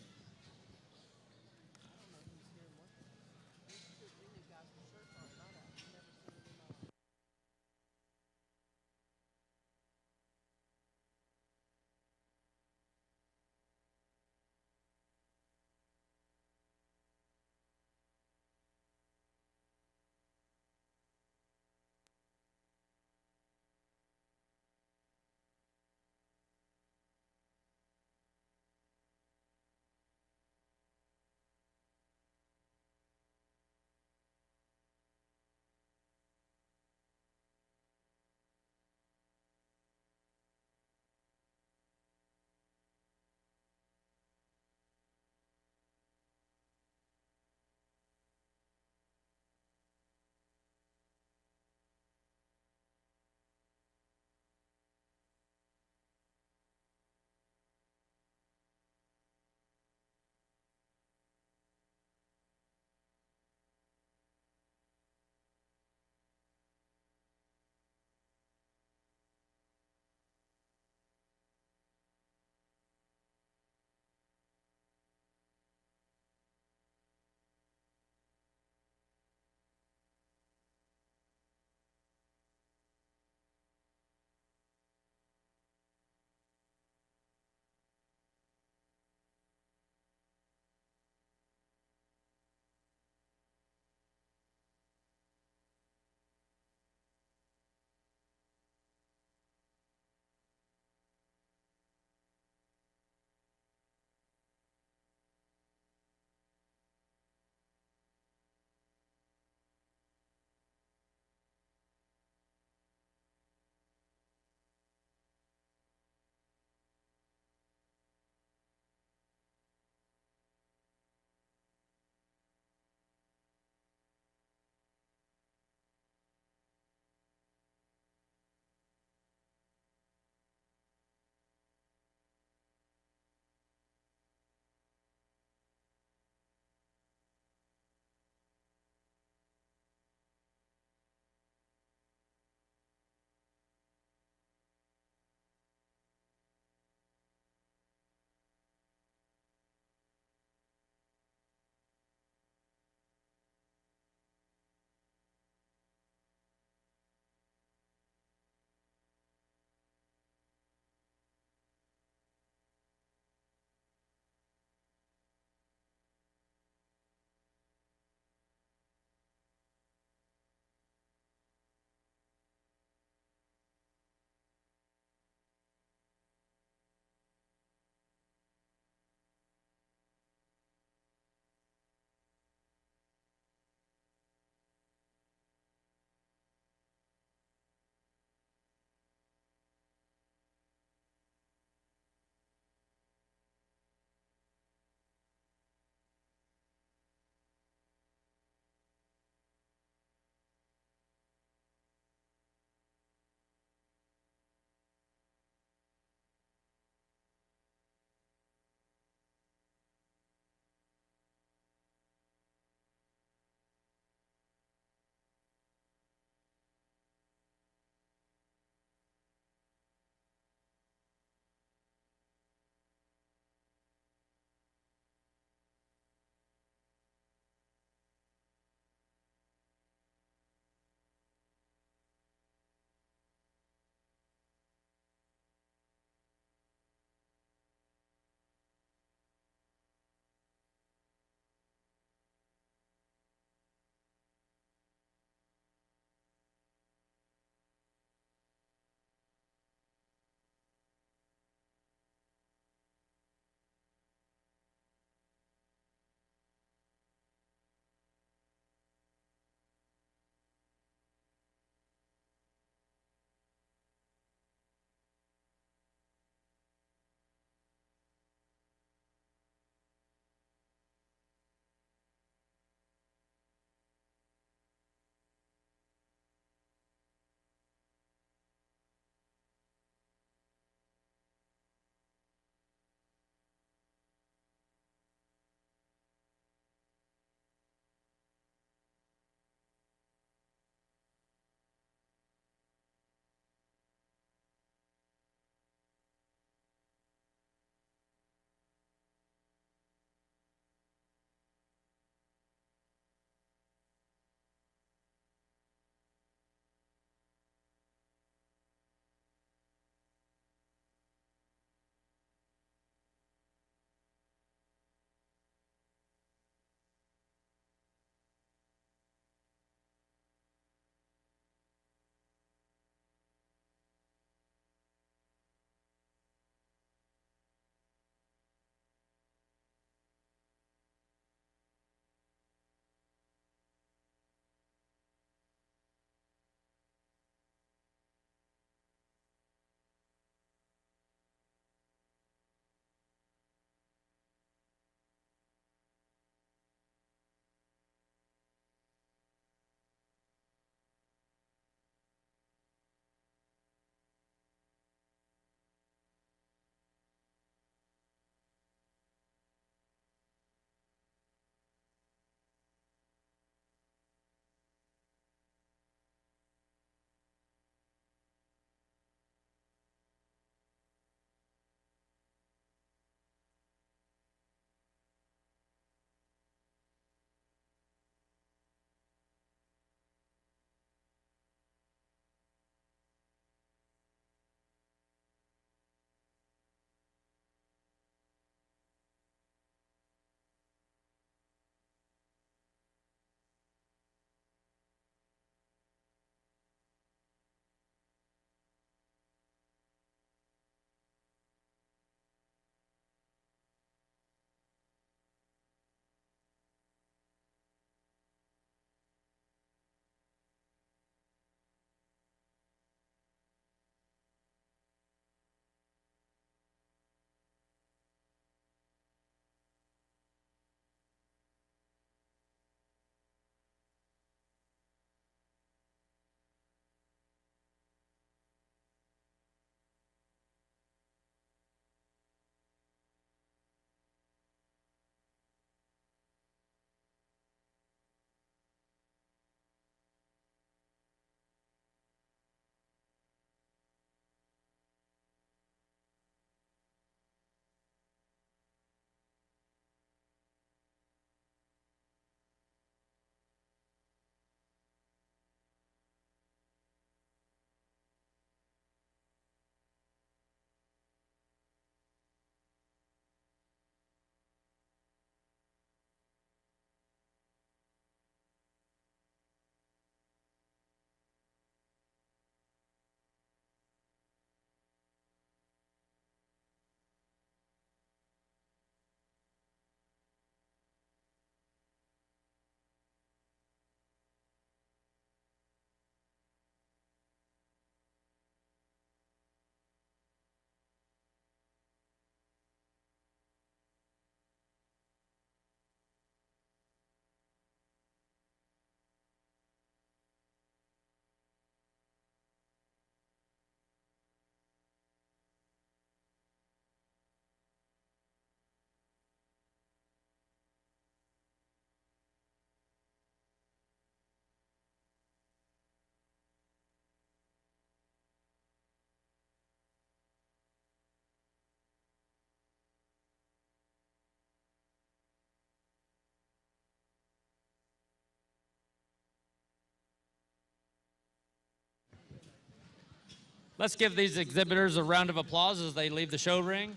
A: Let's give these exhibitors a round of applause as they leave the show ring.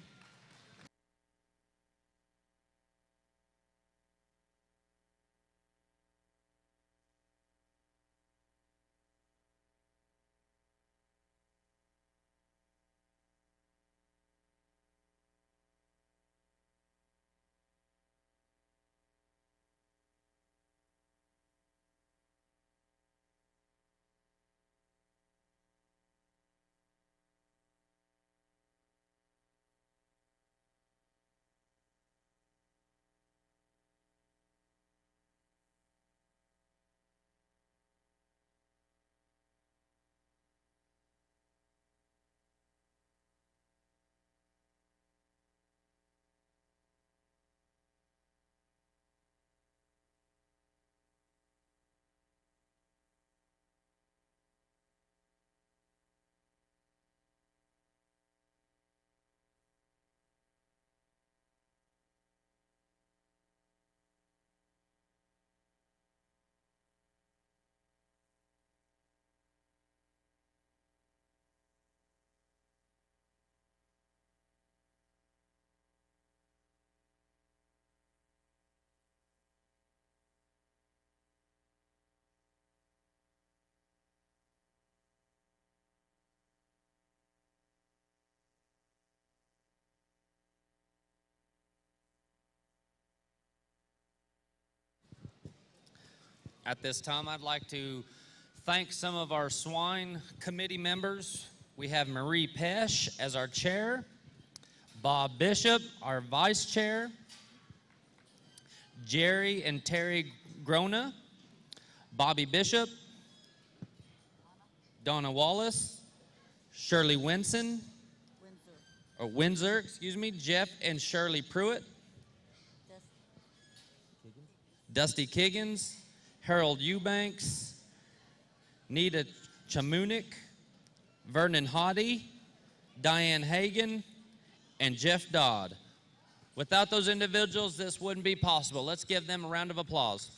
A: At this time, I'd like to thank some of our swine committee members. We have Marie Pesch as our chair, Bob Bishop, our vice chair, Jerry and Terry Grona, Bobby Bishop, Donna Wallace, Shirley Windsor, Jeff and Shirley Pruitt, Dusty Kiggins, Harold Eubanks, Nita Chamunik, Vernon Hoddy, Diane Hagan, and Jeff Dodd. Without those individuals, this wouldn't be possible. Let's give them a round of applause.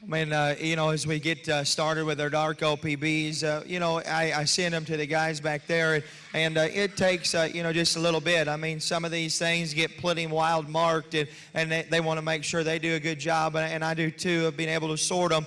C: As we get started with our dark OPBs, I send them to the guys back there, and it takes, just a little bit. I mean, some of these things get plenty wild marked, and they want to make sure they do a good job, and I do too, of being able to sort them.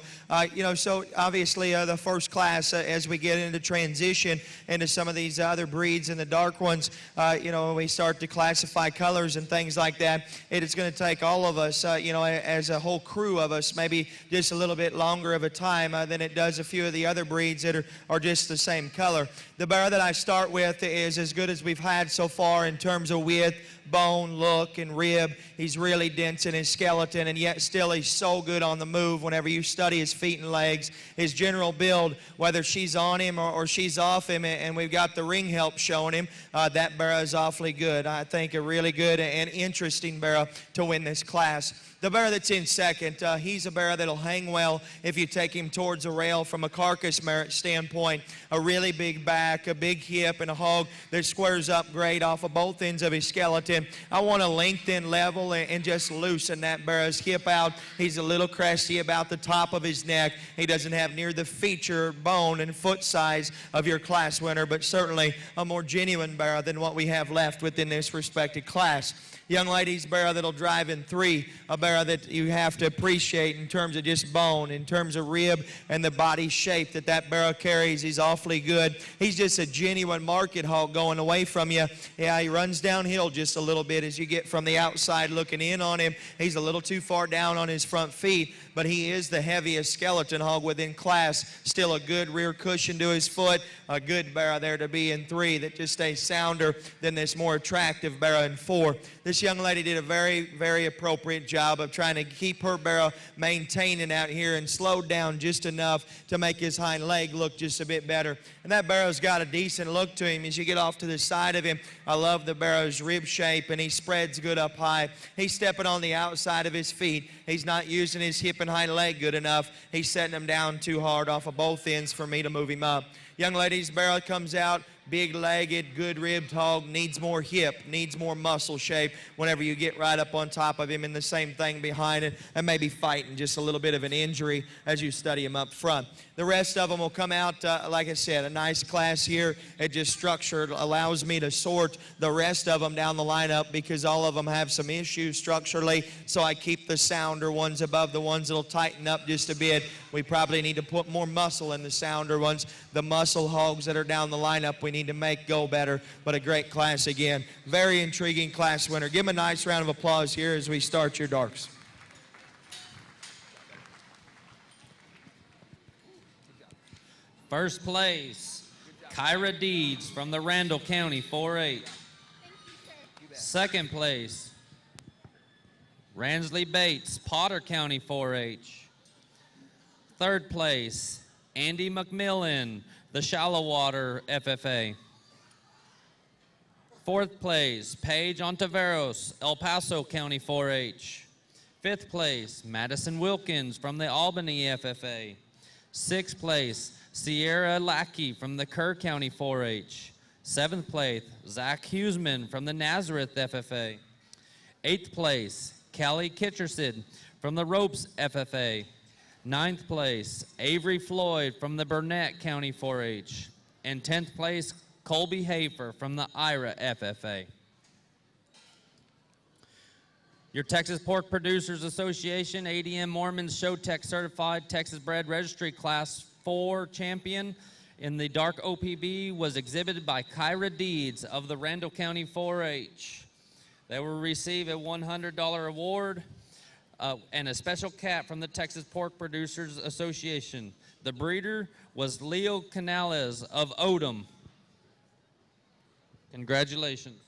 C: So obviously the first class, as we get into transition into some of these other breeds and the dark ones, when we start to classify colors and things like that, it is going to take all of us, as a whole crew of us, maybe just a little bit longer of a time than it does a few of the other breeds that are just the same color. The Barrow that I start with is as good as we've had so far in terms of width, bone, look, and rib. He's really dense in his skeleton, and yet still he's so good on the move whenever you study his feet and legs. His general build, whether she's on him or she's off him, and we've got the ring help showing him, that Barrow is awfully good. I think a really good and interesting Barrow to win this class. The Barrow that's in second, he's a Barrow that'll hang well if you take him towards a rail from a carcass merit standpoint. A really big back, a big hip, and a hog that squares up great off of both ends of his skeleton. I want to lengthen, level, and just loosen that Barrow's hip out. He's a little cresty about the top of his neck. He doesn't have near the feature, bone, and foot size of your class winner, but certainly a more genuine Barrow than what we have left within this respected class. Young ladies, Barrow that'll drive in 3, a Barrow that you have to appreciate in terms of just bone, in terms of rib, and the body shape that Barrow carries. He's awfully good. He's just a genuine market hog going away from you. Yeah, he runs downhill just a little bit as you get from the outside looking in on him. He's a little too far down on his front feet, but he is the heaviest skeleton hog within class. Still a good rear cushion to his foot. A good Barrow there to be in 3 that just stays sounder than this more attractive Barrow in 4. This young lady did a very, very appropriate job of trying to keep her Barrow maintaining out here and slowed down just enough to make his hind leg look just a bit better. And that Barrow's got a decent look to him as you get off to the side of him. I love the Barrow's rib shape, and he spreads good up high. He's stepping on the outside of his feet. He's not using his hip and hind leg good enough. He's setting him down too hard off of both ends for me to move him up. Young ladies, Barrow comes out big-legged, good-ribbed hog, needs more hip, needs more muscle shape whenever you get right up on top of him, and the same thing behind it, and maybe fighting just a little bit of an injury as you study him up front. The rest of them will come out, like I said, a nice class here. It just structured allows me to sort the rest of them down the lineup because all of them have some issues structurally, so I keep the sounder ones above the ones that'll tighten up just a bit. We probably need to put more muscle in the sounder ones. The muscle hogs that are down the lineup we need to make go better, but a great class again. Very intriguing class winner. Give him a nice round of applause here as we start your darks.
A: First place, Kyra Deeds from the Randall County 4-8. Second place, Ransley Bates, Potter County 4-H. Third place, Andy McMillan, the Shallow Water FFA. Fourth place, Paige Ontiveros, El Paso County 4-H. Fifth place, Madison Wilkins from the Albany FFA. Sixth place, Sierra Lackey from the Kerr County 4-H. Seventh place, Zach Huseman from the Nazareth FFA. Eighth place, Callie Kitchersid from the Ropes FFA. Ninth place, Avery Floyd from the Burnett County 4-H. And 10th place, Colby Hafer from the IRA FFA. Your Texas Pork Producers Association, ADM Mormons Showtech Certified Texas Bred Registry Class 4 champion in the dark OPB was exhibited by Kyra Deeds of the Randall County 4-H. They will receive a $100 award and a special cap from the Texas Pork Producers Association. The breeder was Leo Canales of Odom. Congratulations.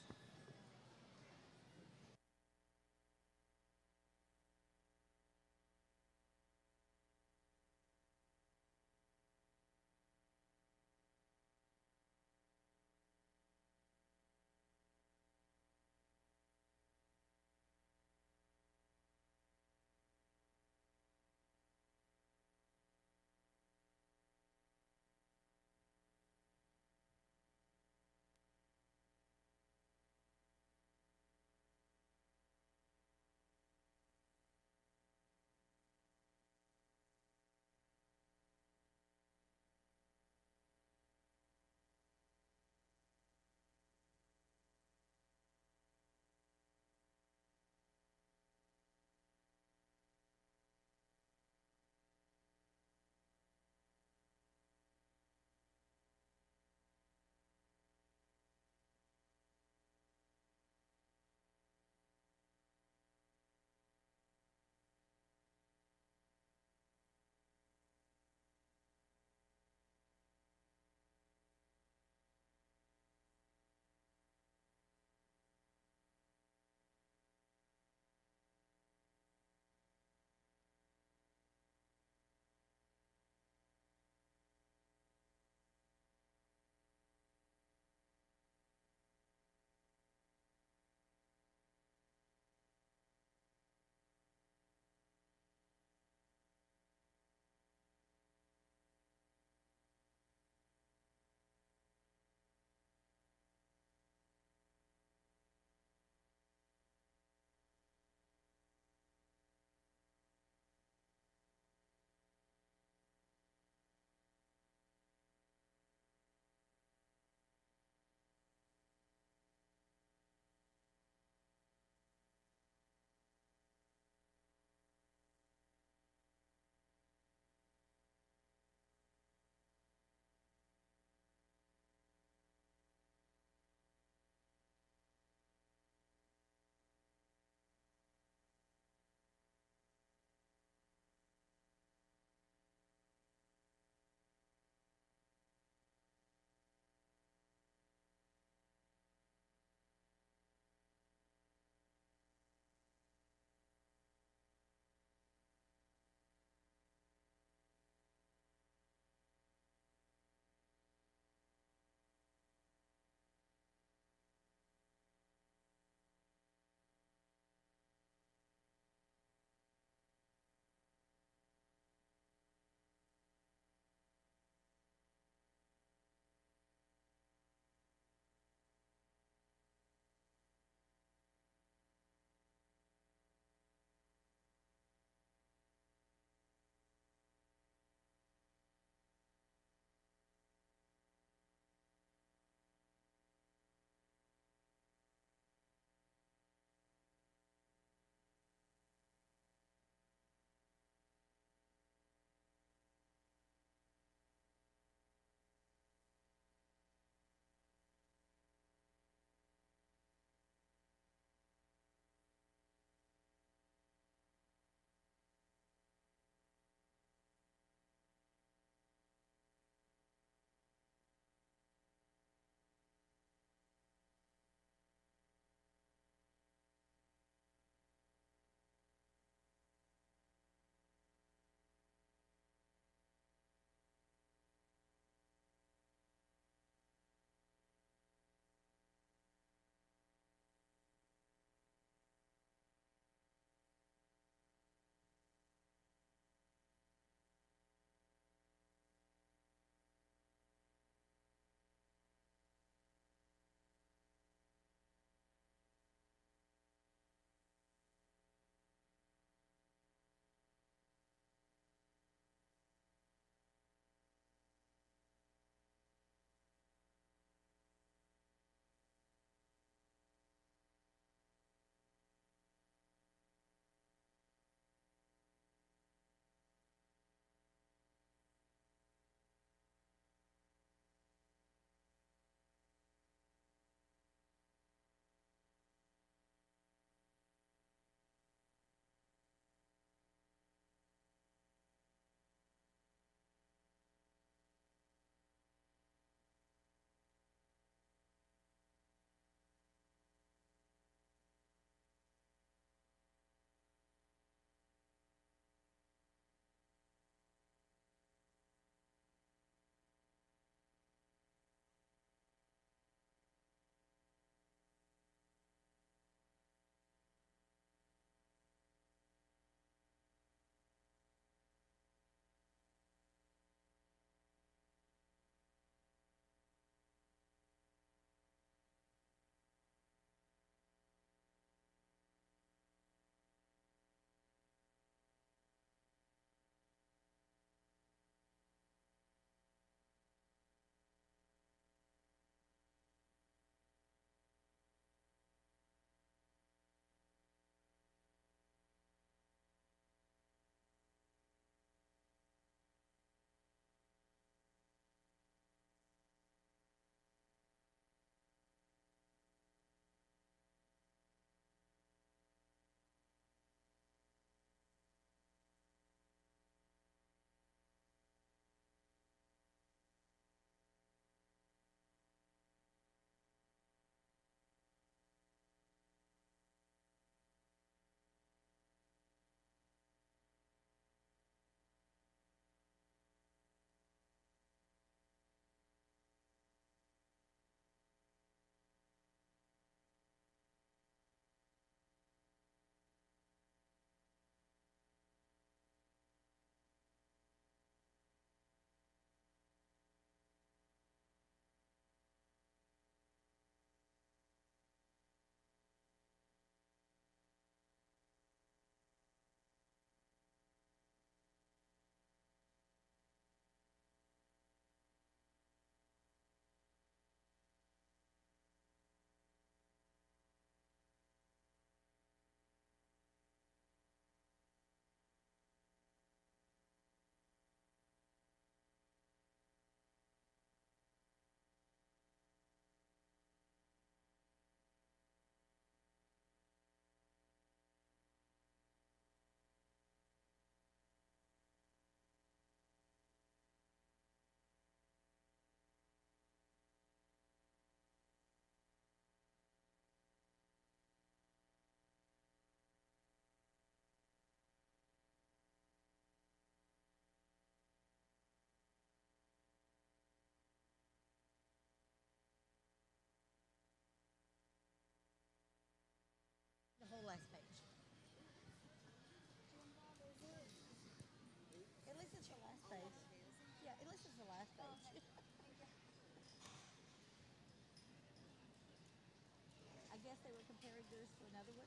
B: they were comparing yours to another one.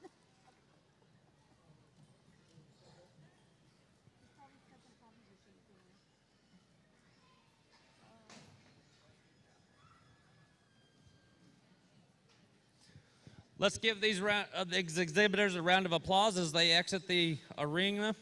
B: Just probably stuff in copy machine somewhere.
A: Let's give these exhibitors a round of applause as they exit the arena.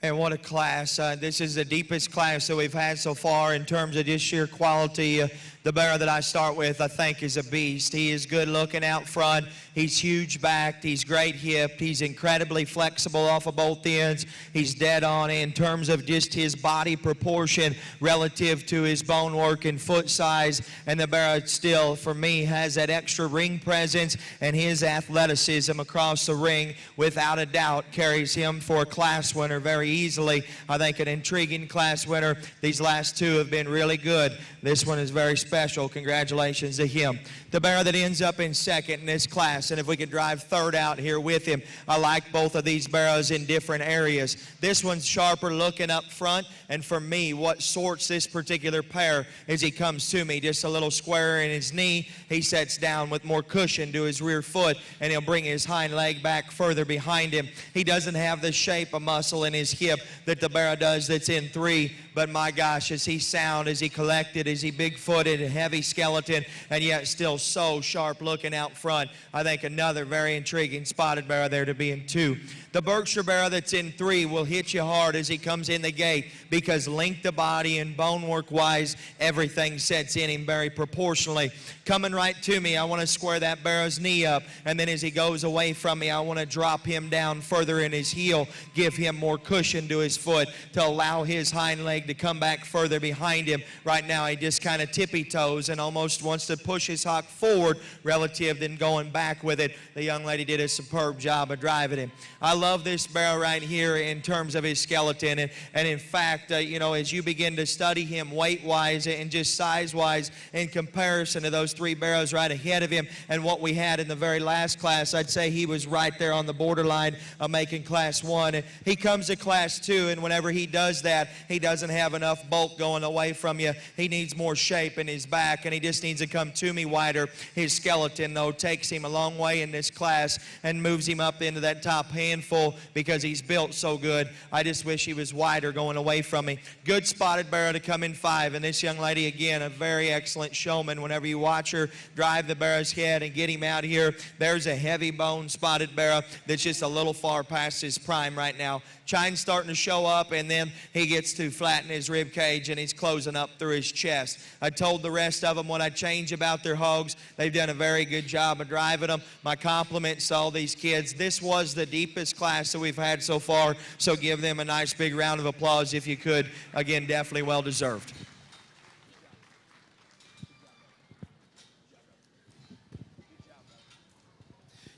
C: And what a class. This is the deepest class that we've had so far in terms of just sheer quality. The Barrow that I start with, I think, is a beast. He is good looking out front. He's huge backed. He's great hipped. He's incredibly flexible off of both ends. He's dead on in terms of just his body proportion relative to his bone work and foot size. And the Barrow still, for me, has that extra ring presence, and his athleticism across the ring, without a doubt, carries him for a class winner very easily. I think an intriguing class winner. These last two have been really good. This one is very special. Congratulations to him. The Barrow that ends up in second in this class, and if we could drive third out here with him, I like both of these Barrows in different areas. This one's sharper looking up front, and for me, what sorts this particular pair is he comes to me just a little squarer in his knee. He sets down with more cushion to his rear foot, and he'll bring his hind leg back further behind him. He doesn't have the shape of muscle in his hip that the Barrow does that's in 3, but my gosh, is he sound, is he collected, is he big-footed, heavy skeleton, and yet still so sharp looking out front. I think another very intriguing spotted Barrow there to be in 2. The Berkshire Barrow that's in 3 will hit you hard as he comes in the gate, because length of body and bone work wise, everything sets in him very proportionally. Coming right to me, I want to square that Barrow's knee up, and then as he goes away from me, I want to drop him down further in his heel, give him more cushion to his foot to allow his hind leg to come back further behind him. Right now he just kind of tippy toes and almost wants to push his hock forward relative than going back with it. The young lady did a superb job of driving him. I love this Barrow right here in terms of his skeleton, and in fact, you know, as you begin to study him weight-wise and just size-wise in comparison to those 3 Barrows right ahead of him and what we had in the very last class, I'd say he was right there on the borderline of making Class 1. And he comes to Class 2, and whenever he does that, he doesn't have enough bulk going away from you. He needs more shape in his back, and he just needs to come to me wider. His skeleton, though, takes him a long way in this class and moves him up into that top handful because he's built so good. I just wish he was wider going away from me. Good spotted Barrow to come in 5, and this young lady, again, a very excellent showman. Whenever you watch her drive the Barrow's head and get him out here, there's a heavy bone spotted Barrow that's just a little far past his prime right now. Chine's starting to show up, and then he gets to flatten his rib cage, and he's closing up through his chest. I told the rest of them what I'd change about their hogs. They've done a very good job of driving them. My compliments to all these kids. This was the deepest class that we've had so far, so give them a nice big round of applause if you could. Again, definitely well deserved.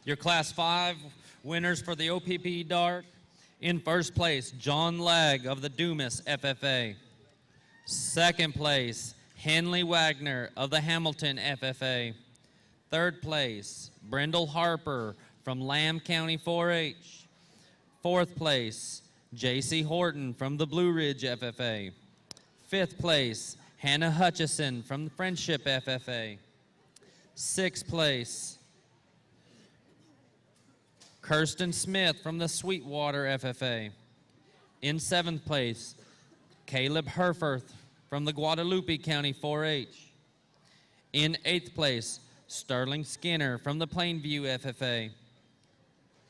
A: Your Class 5 winners for the OPP Dart. In first place, John Legg of the Dumas FFA. Second place, Henley Wagner of the Hamilton FFA. Third place, Brendel Harper from Lamb County 4-H. Fourth place, J.C. Horton from the Blue Ridge FFA. Fifth place, Hannah Hutchison from the Friendship FFA. Sixth place, Kirsten Smith from the Sweetwater FFA. In seventh place, Caleb Herforth from the Guadalupe County 4-H. In eighth place, Sterling Skinner from the Plainview FFA.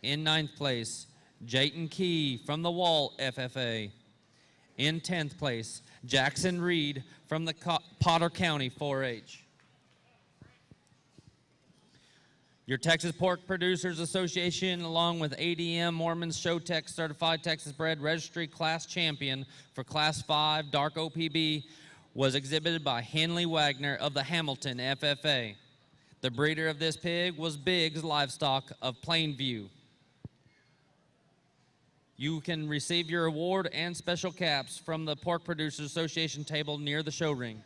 A: In ninth place, Jayton Key from the Walt FFA. In 10th place, Jackson Reed from the Potter County 4-H. Your Texas Pork Producers Association, along with ADM Mormons Showtech Certified Texas Bred Registry Class Champion for Class 5 Dark OPB, was exhibited by Henley Wagner of the Hamilton FFA. The breeder of this pig was Biggs Livestock of Plainview. You can receive your award and special caps from the Pork Producers Association table near the show ring.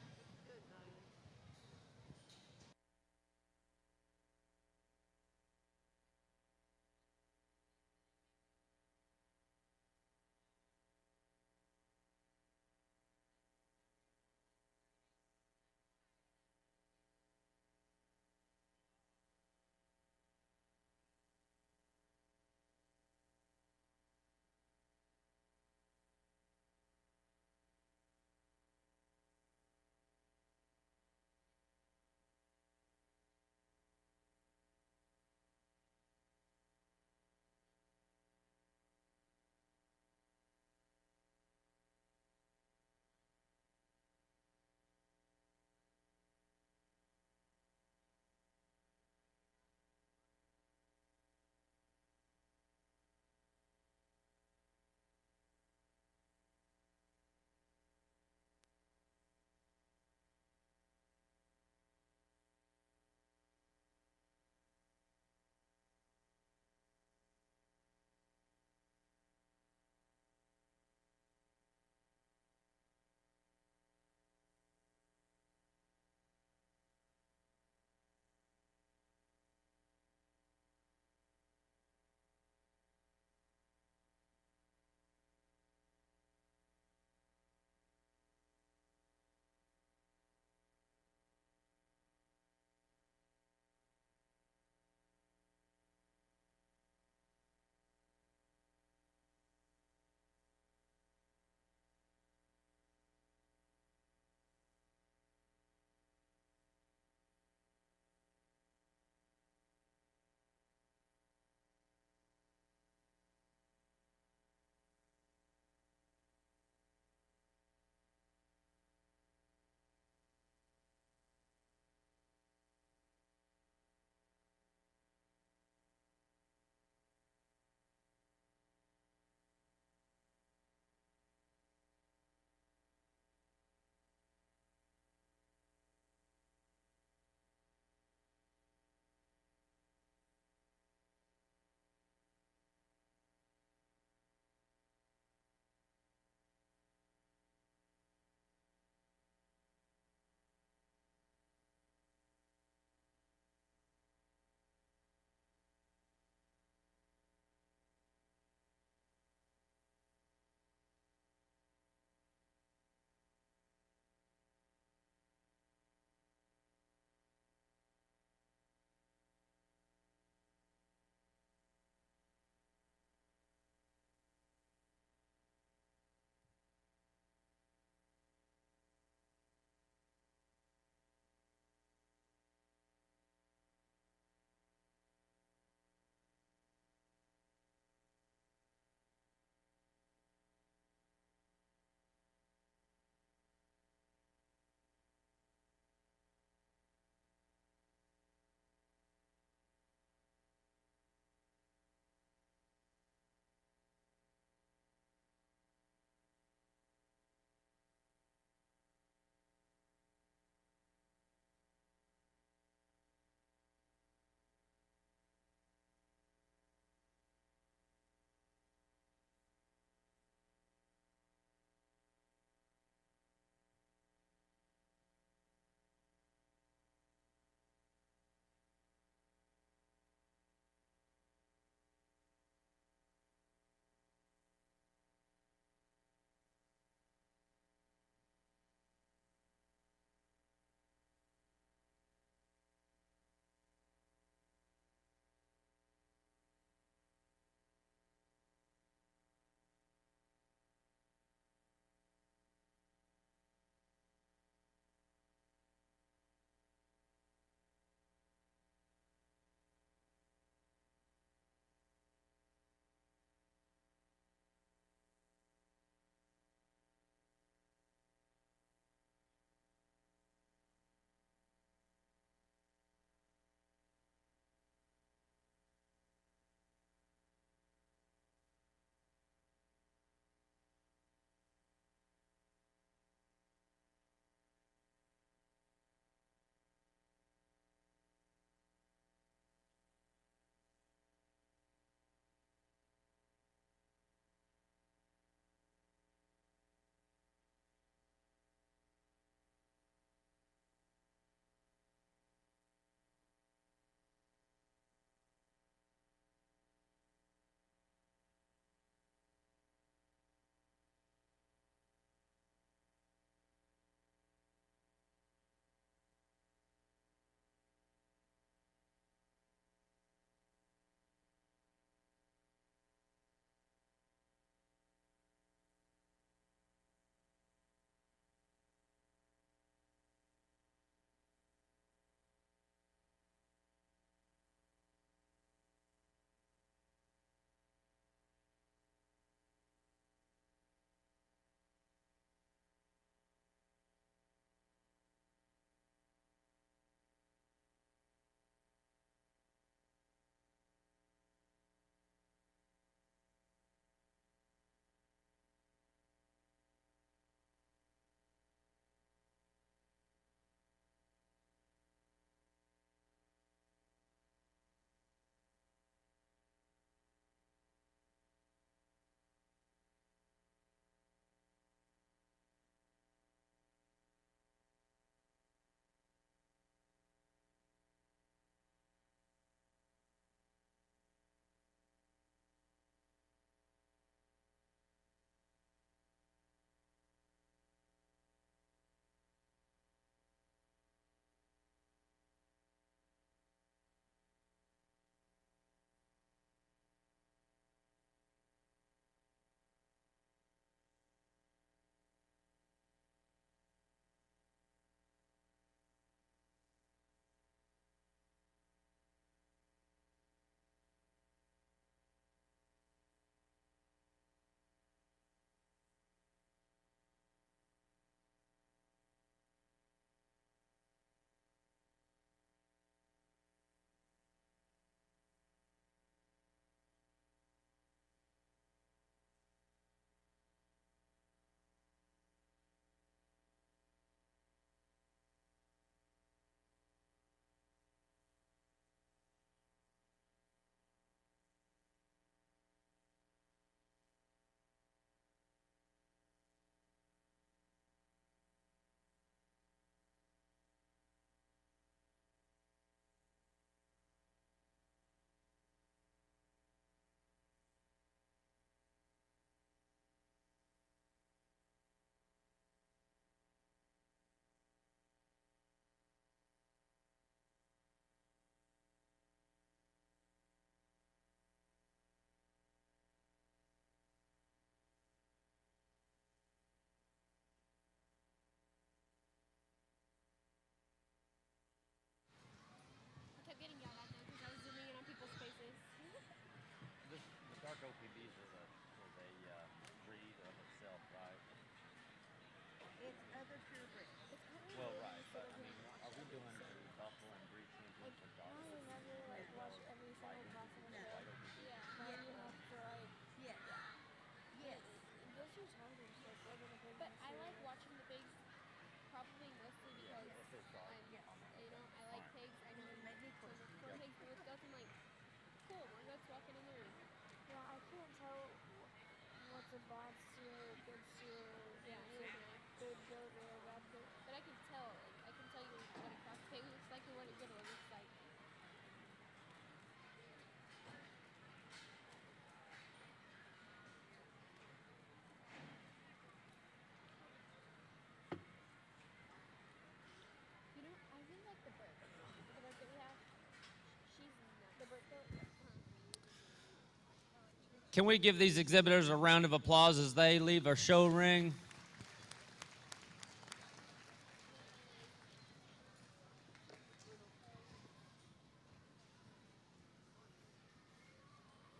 E: It's a bad seal, good seal,
B: Yeah,
E: good,
B: exactly.
E: good goat or a bad goat.
B: But I can tell, like, I can tell you what a cracked pig looks like and what a good one looks like. You know, I really like the bird. The bird that we have. She's nuts.
E: The bird goat.
A: Can we give these exhibitors a round of applause as they leave our show ring?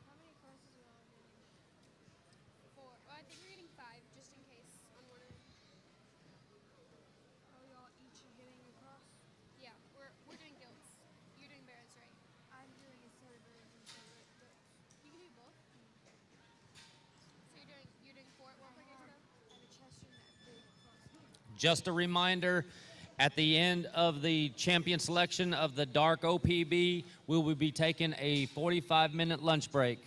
E: How many crosses are all getting?
F: 4. Well, I think we're getting 5 just in case on one of them.
E: Oh, y'all each are getting a cross?
F: Yeah, we're doing gilts. You're doing barrows, right?
E: I'm doing a set of birds and set of goats.
F: You can do both. So you're doing 4 at one per case though?
E: I have a chest and that big cross.
A: Just a reminder, at the end of the champion selection of the dark OPB, we will be taking a 45-minute lunch break.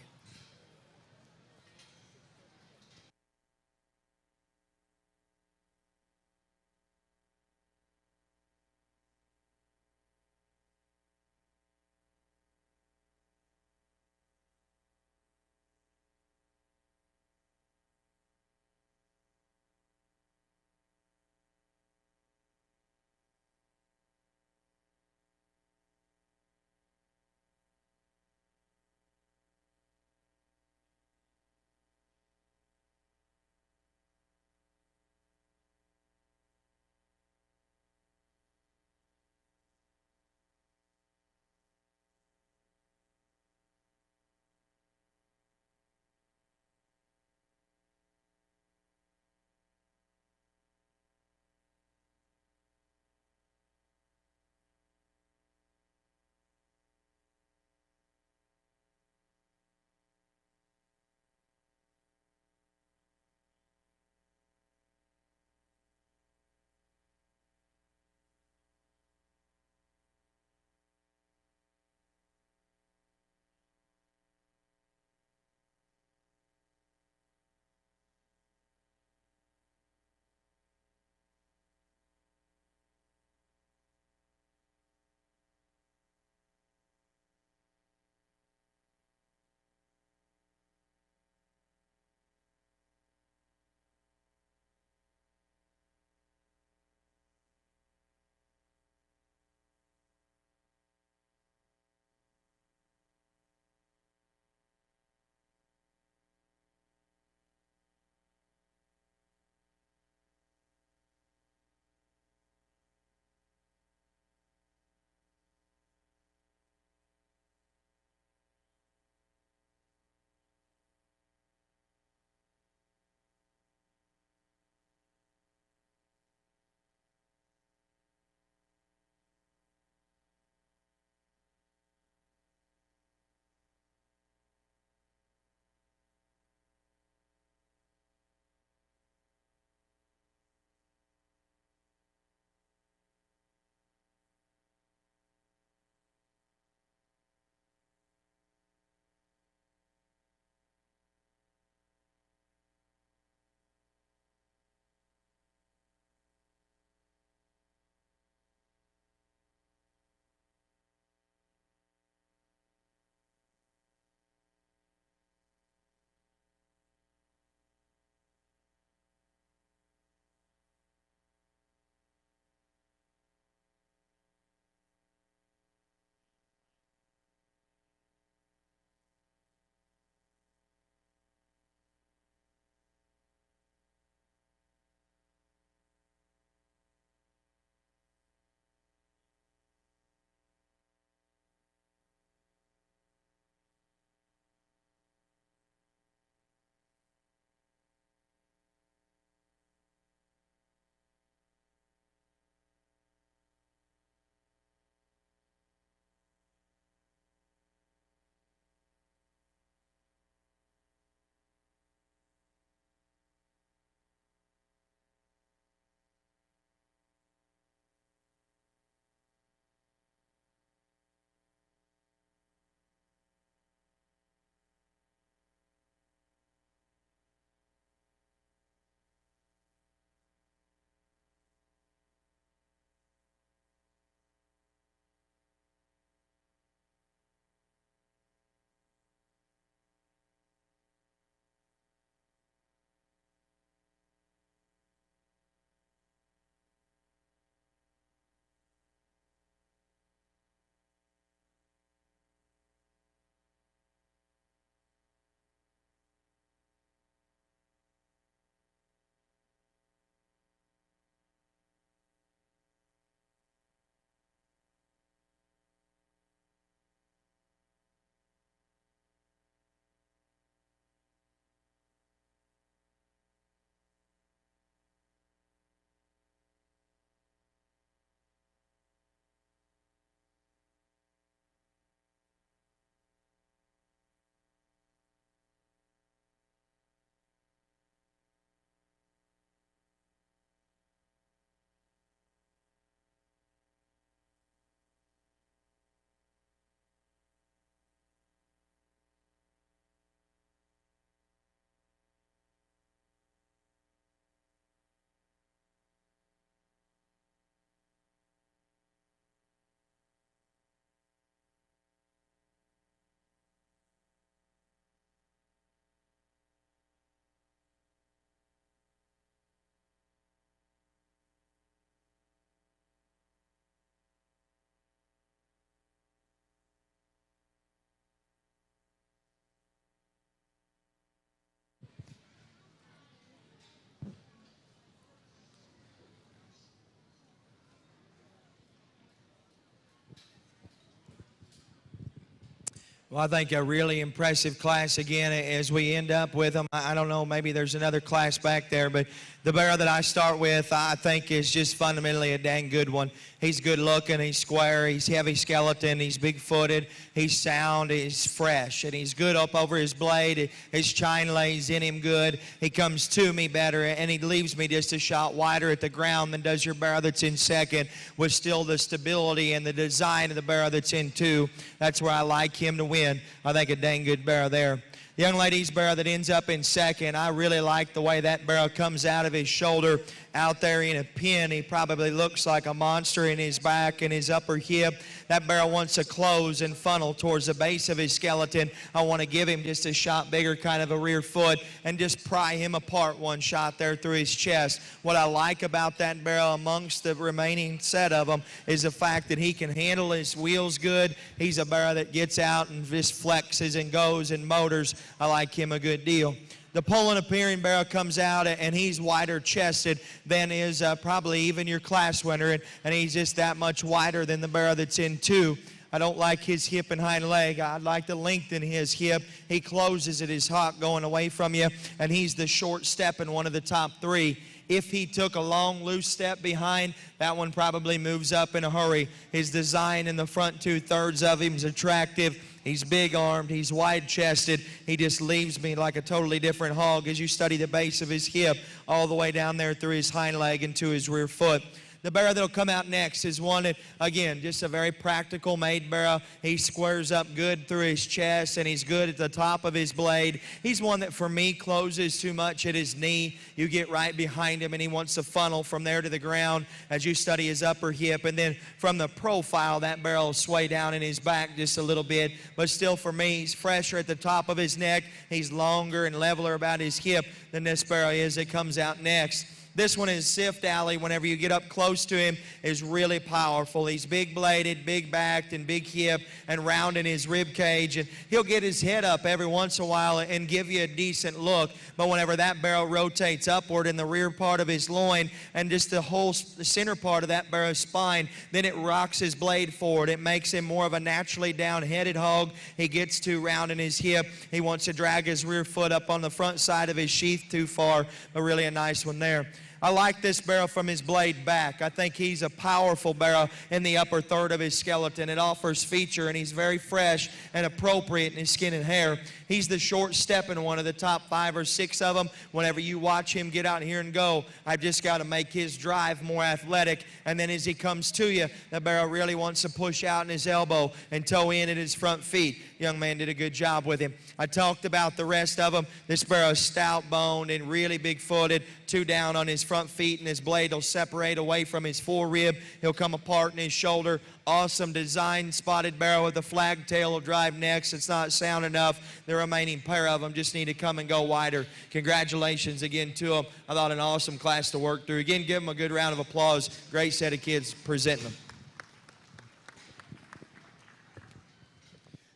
C: Well, I think a really impressive class again as we end up with them. I don't know, maybe there's another class back there, but the barrow that I start with, I think is just fundamentally a dang good one. He's good looking, he's square, he's heavy skeleton, he's big footed, he's sound, he's fresh, and he's good up over his blade. His chine lays in him good. He comes to me better, and he leaves me just a shot wider at the ground than does your barrow that's in second, with still the stability and the design of the barrow that's in two. That's where I like him to win. I think a dang good barrow there. The young lady's barrow that ends up in second, I really like the way that barrow comes out of his shoulder out there in a pin. He probably looks like a monster in his back and his upper hip. That barrow wants to close and funnel towards the base of his skeleton. I want to give him just a shot bigger, kind of a rear foot, and just pry him apart one shot there through his chest. What I like about that barrow amongst the remaining set of them is the fact that he can handle his wheels good. He's a barrow that gets out and just flexes and goes and motors. I like him a good deal. The Poland appearing barrow comes out, and he's wider chested than is probably even your class winner, and he's just that much wider than the barrow that's in two. I don't like his hip and hind leg. I'd like to lengthen his hip. He closes at his hock going away from you, and he's the short step in one of the top three. If he took a long, loose step behind, that one probably moves up in a hurry. His design in the front 2/3 of him is attractive. He's big-armed. He's wide-chested. He just leaves me like a totally different hog as you study the base of his hip all the way down there through his hind leg and to his rear foot. The barrow that'll come out next is one that, again, just a very practical made barrow. He squares up good through his chest, and he's good at the top of his blade. He's one that, for me, closes too much at his knee. You get right behind him, and he wants to funnel from there to the ground as you study his upper hip. And then from the profile, that barrel will sway down in his back just a little bit. But still, for me, he's fresher at the top of his neck. He's longer and leveler about his hip than this barrow is that comes out next. This one is Sift Alley. Whenever you get up close to him, is really powerful. He's big-bladed, big-backed, and big hip, and round in his rib cage. And he'll get his head up every once in a while and give you a decent look. But whenever that barrel rotates upward in the rear part of his loin and just the whole center part of that barrow's spine, then it rocks his blade forward. It makes him more of a naturally down-headed hog. He gets too round in his hip. He wants to drag his rear foot up on the front side of his sheath too far, but really a nice one there. I like this barrow from his blade back. I think he's a powerful barrow in the upper third of his skeleton. It offers feature, and he's very fresh and appropriate in his skin and hair. He's the short step in one of the top 5 or 6 of them. Whenever you watch him get out here and go, I've just got to make his drive more athletic. And then as he comes to you, the barrow really wants to push out in his elbow and toe in at his front feet. Young man did a good job with him. I talked about the rest of them. This barrow's stout-boned and really big-footed, 2 down on his front feet, and his blade will separate away from his forerib. He'll come apart in his shoulder. Awesome design, spotted barrow with a flag tail will drive next. It's not sound enough. The remaining pair of them just need to come and go wider. Congratulations again to them. I thought an awesome class to work through. Again, give them a good round of applause. Great set of kids presenting them.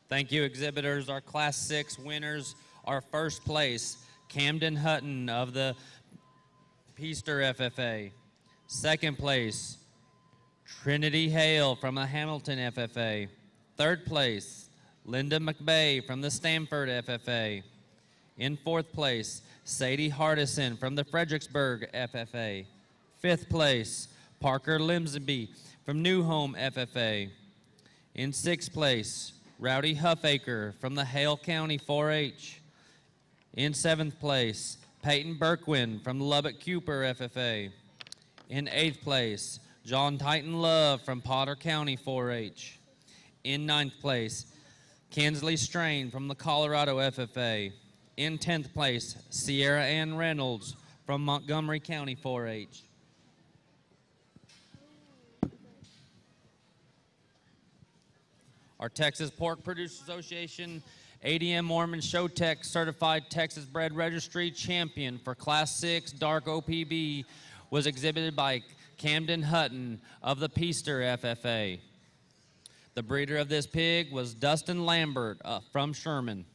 A: Thank you, exhibitors. Our Class 6 winners are first place, Camden Hutton of the Peaster FFA. Second place, Trinity Hale from the Hamilton FFA. Third place, Linda McVeigh from the Stanford FFA. In fourth place, Sadie Hardison from the Fredericksburg FFA. Fifth place, Parker Limsby from New Home FFA. In sixth place, Rowdy Huffaker from the Hale County 4-H. In seventh place, Peyton Berkwin from the Lubbock Cooper FFA. In eighth place, John Titan Love from Potter County 4-H. In ninth place, Kinsley Strain from the Colorado FFA. In 10th place, Sierra Ann Reynolds from Montgomery County 4-H. Our Texas Pork Producers Association ADM Mormon Showtech Certified Texas Bred Registry Champion for Class 6 Dark OPB was exhibited by Camden Hutton of the Peaster FFA. The breeder of this pig was Dustin Lambert from Sherman.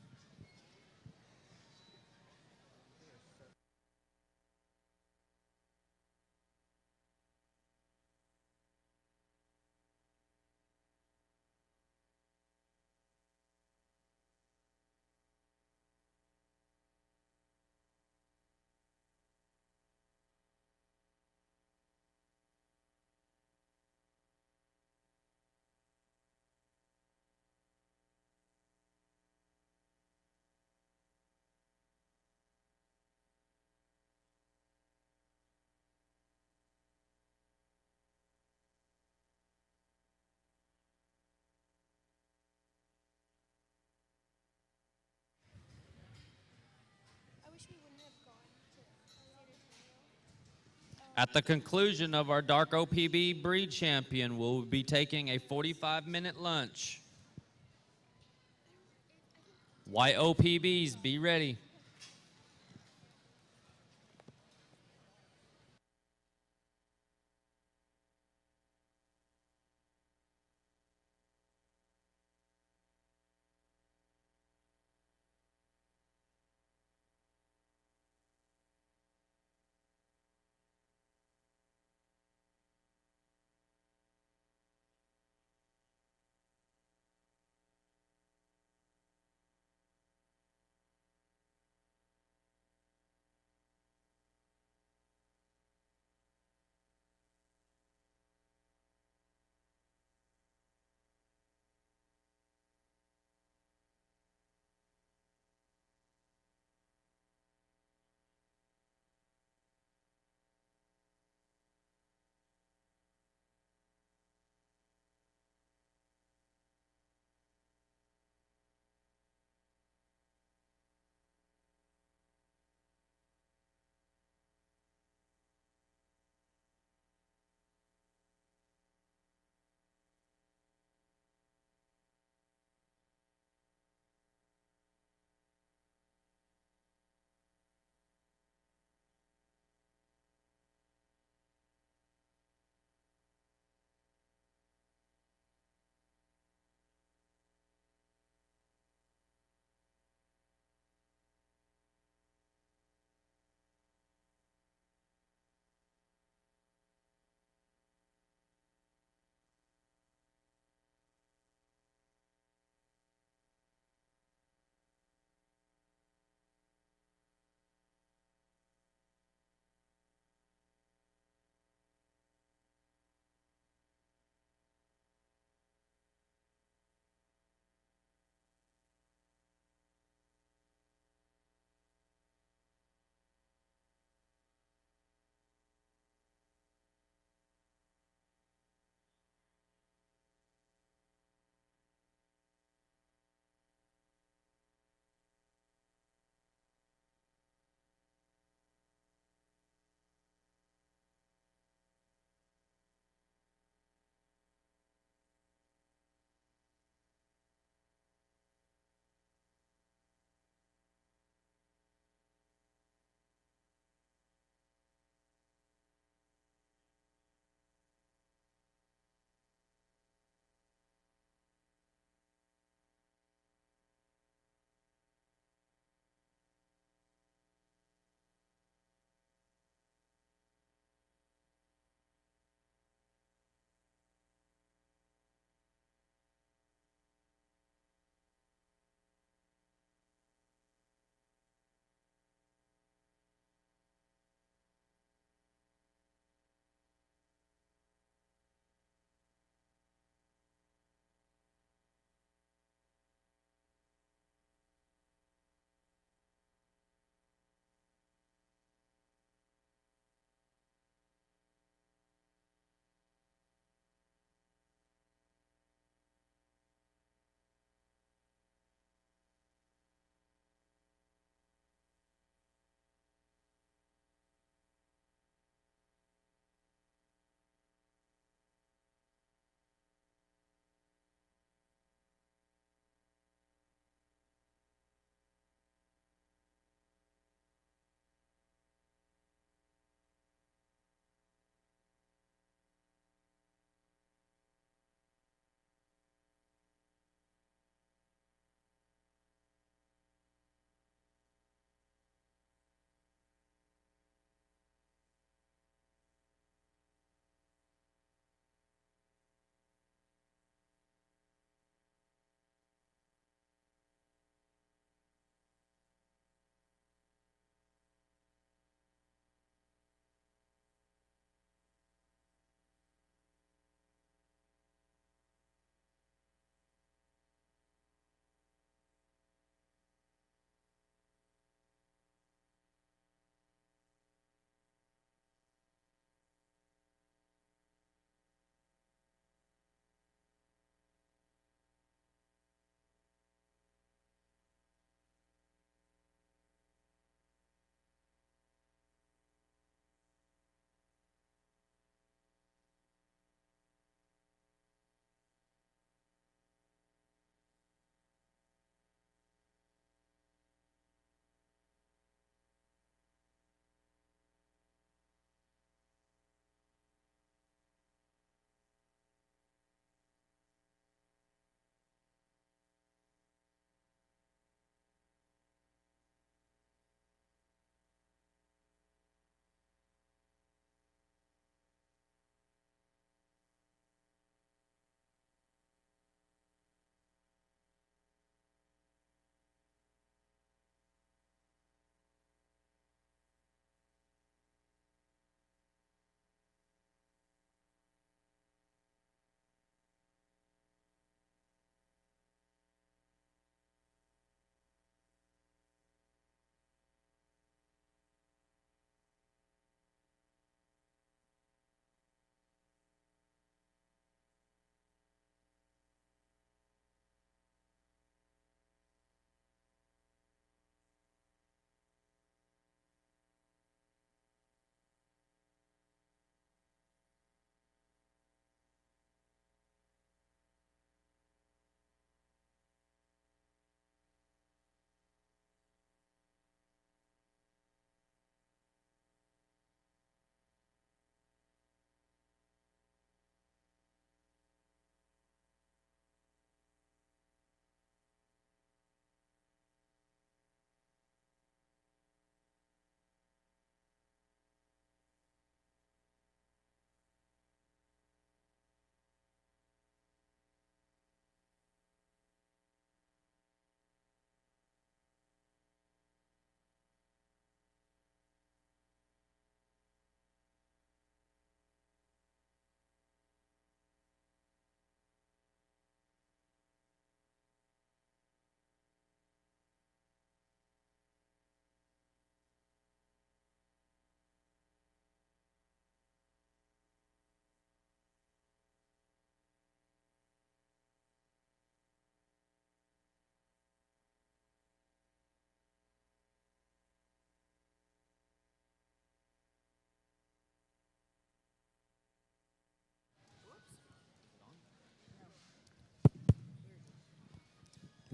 A: At the conclusion of our dark OPB breed champion, we'll be taking a 45-minute lunch. White OPBs, be ready.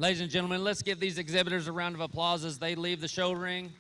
A: Ladies and gentlemen, let's give these exhibitors a round of applause as they leave the show ring.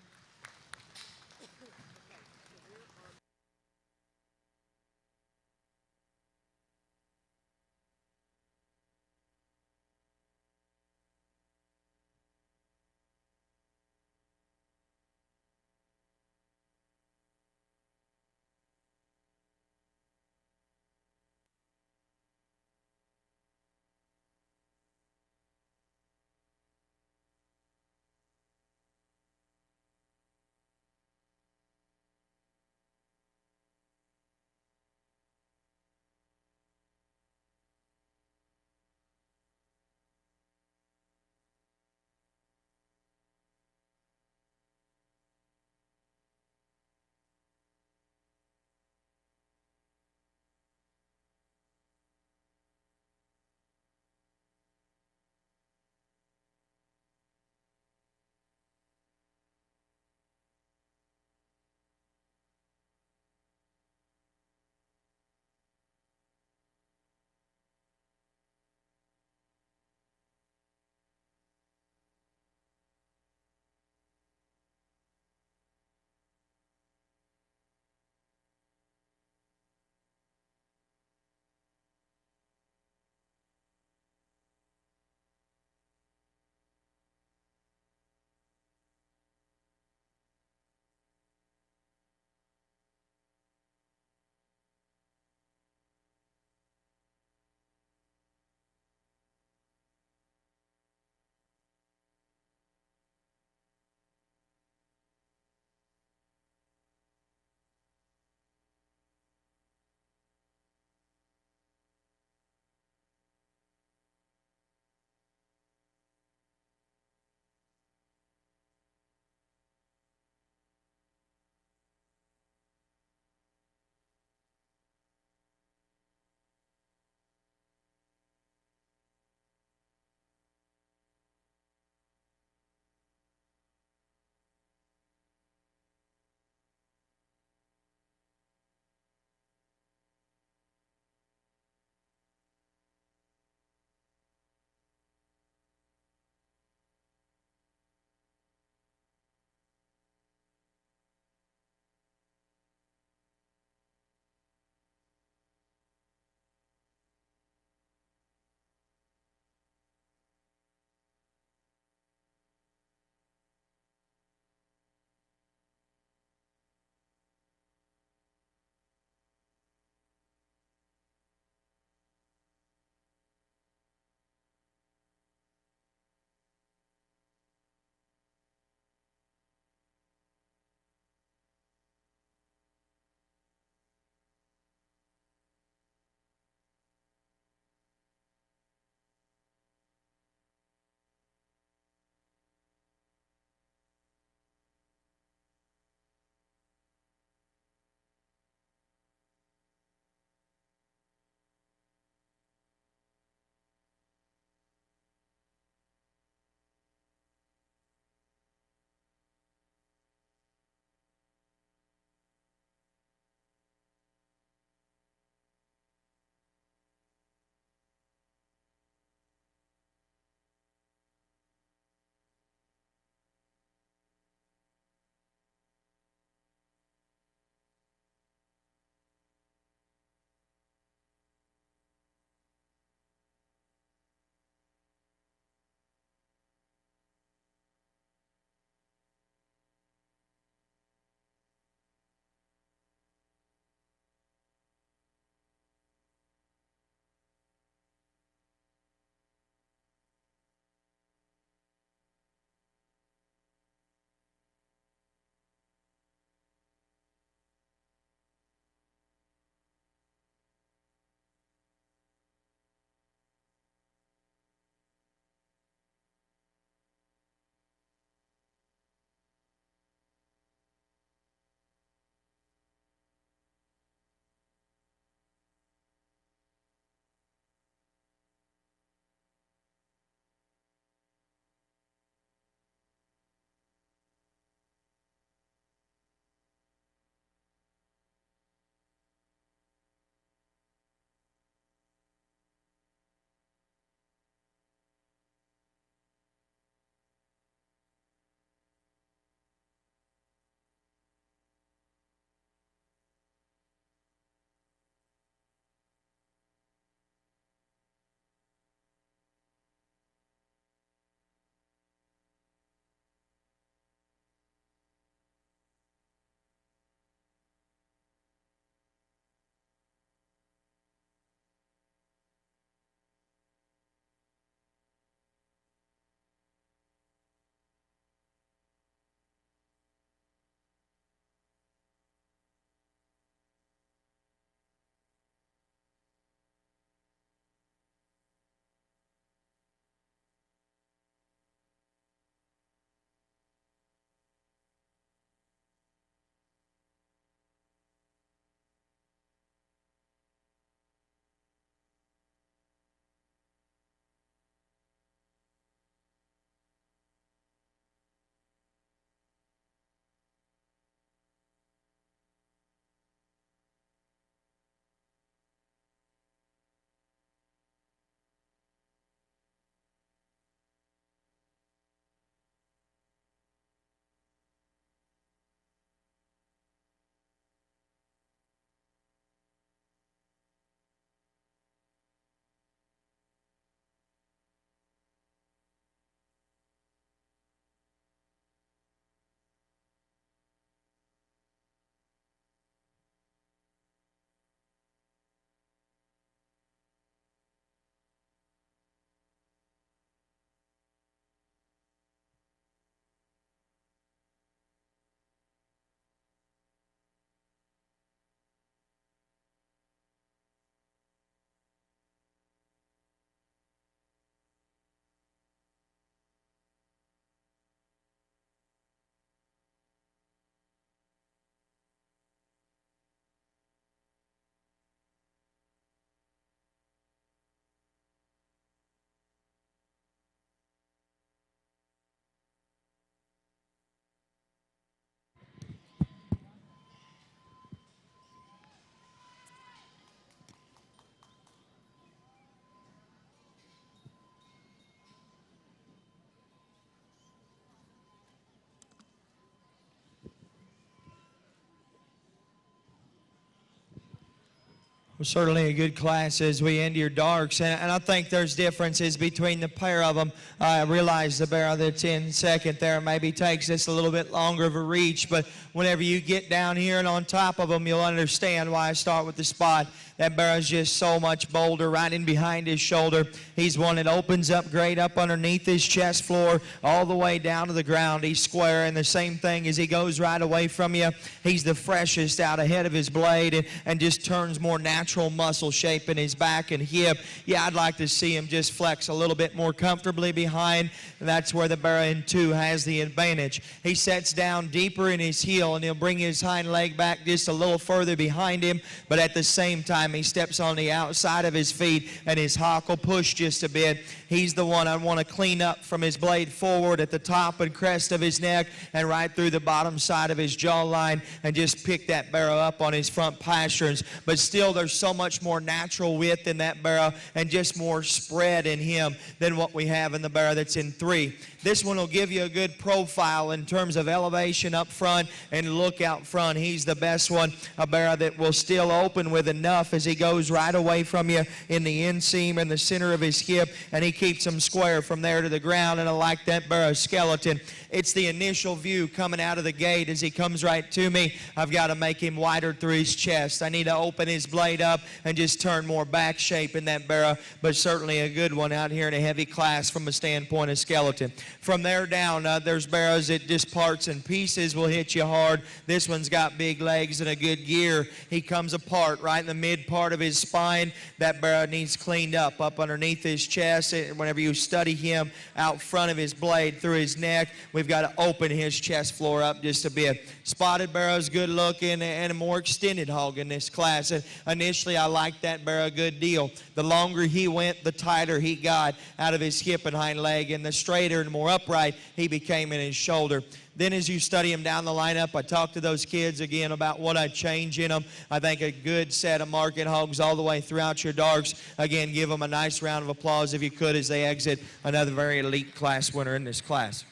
C: Well, certainly a good class as we end your darks, and I think there's differences between the pair of them. I realize the Barrow that's in second there maybe takes just a little bit longer of a reach, but whenever you get down here and on top of them, you'll understand why I start with the spot. That Barrow's just so much bolder right in behind his shoulder. He's one that opens up great up underneath his chest floor all the way down to the ground. He's square, and the same thing as he goes right away from you. He's the freshest out ahead of his blade and just turns more natural muscle shape in his back and hip. Yeah, I'd like to see him just flex a little bit more comfortably behind, and that's where the Barrow in 2 has the advantage. He sets down deeper in his heel, and he'll bring his hind leg back just a little further behind him, but at the same time, he steps on the outside of his feet, and his hock will push just a bit. He's the one I want to clean up from his blade forward at the top and crest of his neck and right through the bottom side of his jawline and just pick that Barrow up on his front pasterns. But still, there's so much more natural width in that Barrow and just more spread in him than what we have in the Barrow that's in 3. This one will give you a good profile in terms of elevation up front and look out front. He's the best one, a Barrow that will still open with enough as he goes right away from you in the inseam and the center of his hip, and he keeps him square from there to the ground, and I like that Barrow skeleton. It's the initial view coming out of the gate as he comes right to me. I've got to make him wider through his chest. I need to open his blade up and just turn more back shape in that Barrow, but certainly a good one out here in a heavy class from a standpoint of skeleton. From there down, there's Barrows that just parts and pieces will hit you hard. This one's got big legs and a good gear. He comes apart right in the mid part of his spine. That Barrow needs cleaned up underneath his chest. Whenever you study him out front of his blade through his neck, we've got to open his chest floor up just a bit. Spotted Barrow's good looking and a more extended hog in this class. And initially, I liked that Barrow a good deal. The longer he went, the tighter he got out of his hip and hind leg, and the straighter and more upright he became in his shoulder. Then as you study him down the lineup, I talked to those kids again about what I'd change in them. I think a good set of market hogs all the way throughout your darks. Again, give them a nice round of applause if you could as they exit another very elite class winner in this class.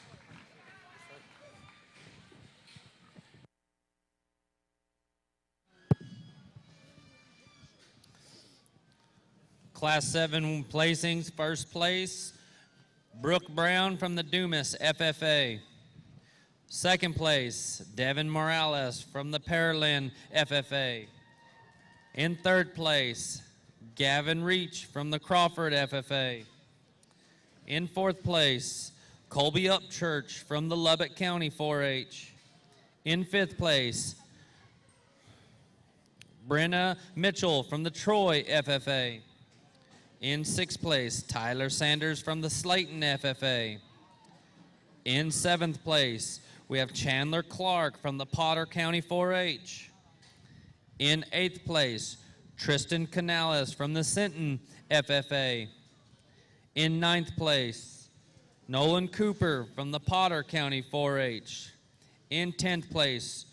A: Class 7 placings, first place, Brooke Brown from the Dumas FFA. Second place, Devin Morales from the Pearland FFA. In third place, Gavin Reach from the Crawford FFA. In fourth place, Colby Upchurch from the Lubbock County 4-H. In fifth place, Brenna Mitchell from the Troy FFA. In sixth place, Tyler Sanders from the Slayton FFA. In seventh place, we have Chandler Clark from the Potter County 4-H. In eighth place, Tristan Canales from the Sinton FFA. In ninth place, Nolan Cooper from the Potter County 4-H. In 10th place,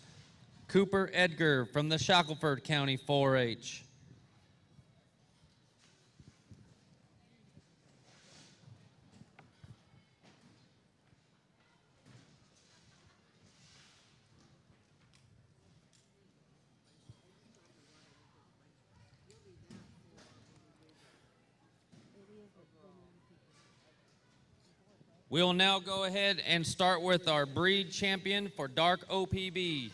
A: Cooper Edgar from the Shackelford County 4-H. We will now go ahead and start with our breed champion for dark OPB.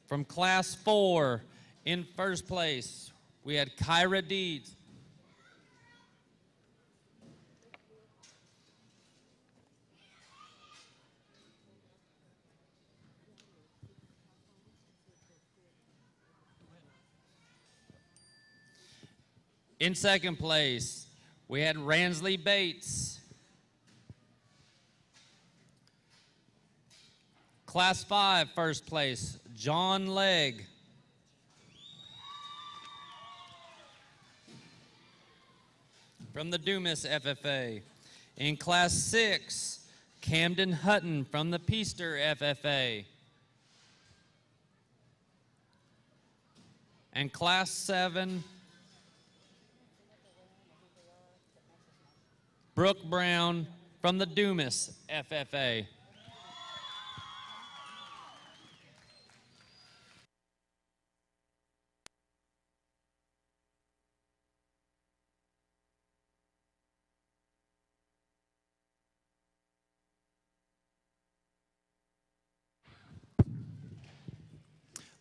A: From class 4, in first place, we had Kyra Deeds. In second place, we had Ransley Bates. Class 5, first place, John Legg. From the Dumas FFA. In Class 6, Camden Hutton from the Peaster FFA. And Class 7, Brooke Brown from the Dumas FFA.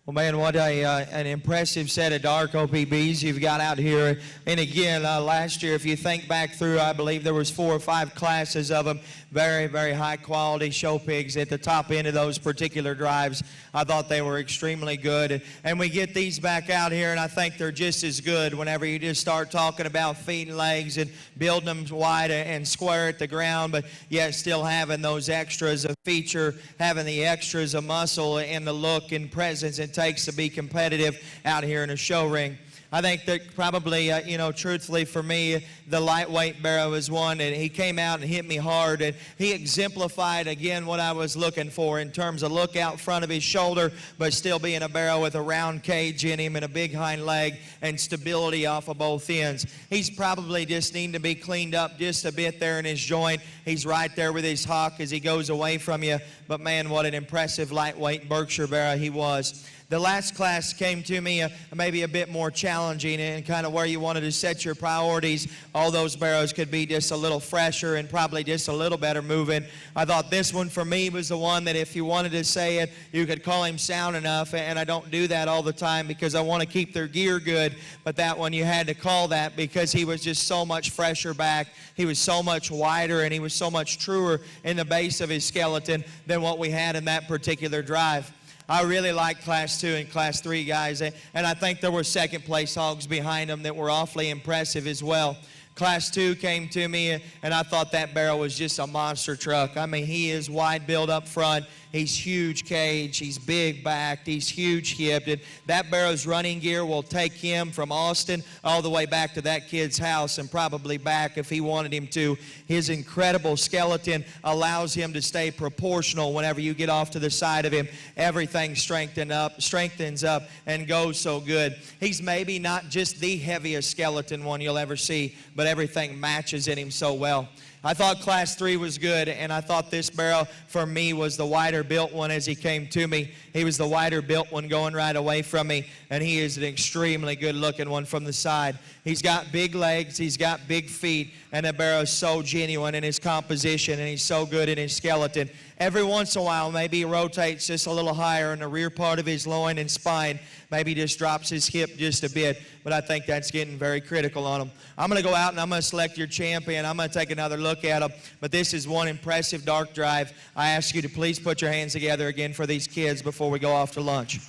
C: Well, man, what an impressive set of dark OPBs you've got out here. And again, last year, if you think back through, I believe there was 4 or 5 classes of them. Very, very high quality show pigs at the top end of those particular drives. I thought they were extremely good. And we get these back out here, and I think they're just as good whenever you just start talking about feet and legs and building them wide and square at the ground, but yet still having those extras of feature, having the extras of muscle and the look and presence it takes to be competitive out here in a show ring. I think that probably, truthfully for me, the lightweight Barrow is one, and he came out and hit me hard, and he exemplified, again, what I was looking for in terms of look out front of his shoulder, but still being a Barrow with a round cage in him and a big hind leg and stability off of both ends. He's probably just needing to be cleaned up just a bit there in his joint. He's right there with his hock as he goes away from you, but man, what an impressive lightweight Berkshire Barrow he was. The last class came to me maybe a bit more challenging and kind of where you wanted to set your priorities. All those Barrows could be just a little fresher and probably just a little better moving. I thought this one for me was the one that if you wanted to say it, you could call him sound enough, and I don't do that all the time because I want to keep their gear good, but that one you had to call that because he was just so much fresher back. He was so much wider and he was so much truer in the base of his skeleton than what we had in that particular drive. I really like Class 2 and Class 3 guys, and I think there were second place hogs behind them that were awfully impressive as well. Class 2 came to me, and I thought that Barrow was just a monster truck. I mean, he is wide build up front. He's huge cage. He's big backed. He's huge hipped. And that Barrow's running gear will take him from Austin all the way back to that kid's house and probably back if he wanted him to. His incredible skeleton allows him to stay proportional whenever you get off to the side of him. Everything strengthens up and goes so good. He's maybe not just the heaviest skeleton one you'll ever see, but everything matches in him so well. I thought Class 3 was good, and I thought this Barrow, for me, was the wider built one as he came to me. He was the wider built one going right away from me, and he is an extremely good looking one from the side. He's got big legs, he's got big feet, and the Barrow's so genuine in his composition, and he's so good in his skeleton. Every once in a while, maybe he rotates just a little higher in the rear part of his loin and spine. Maybe he just drops his hip just a bit, but I think that's getting very critical on him. I'm going to go out and I'm going to select your champion. I'm going to take another look at him, but this is one impressive dark drive. I ask you to please put your hands together again for these kids before we go off to lunch.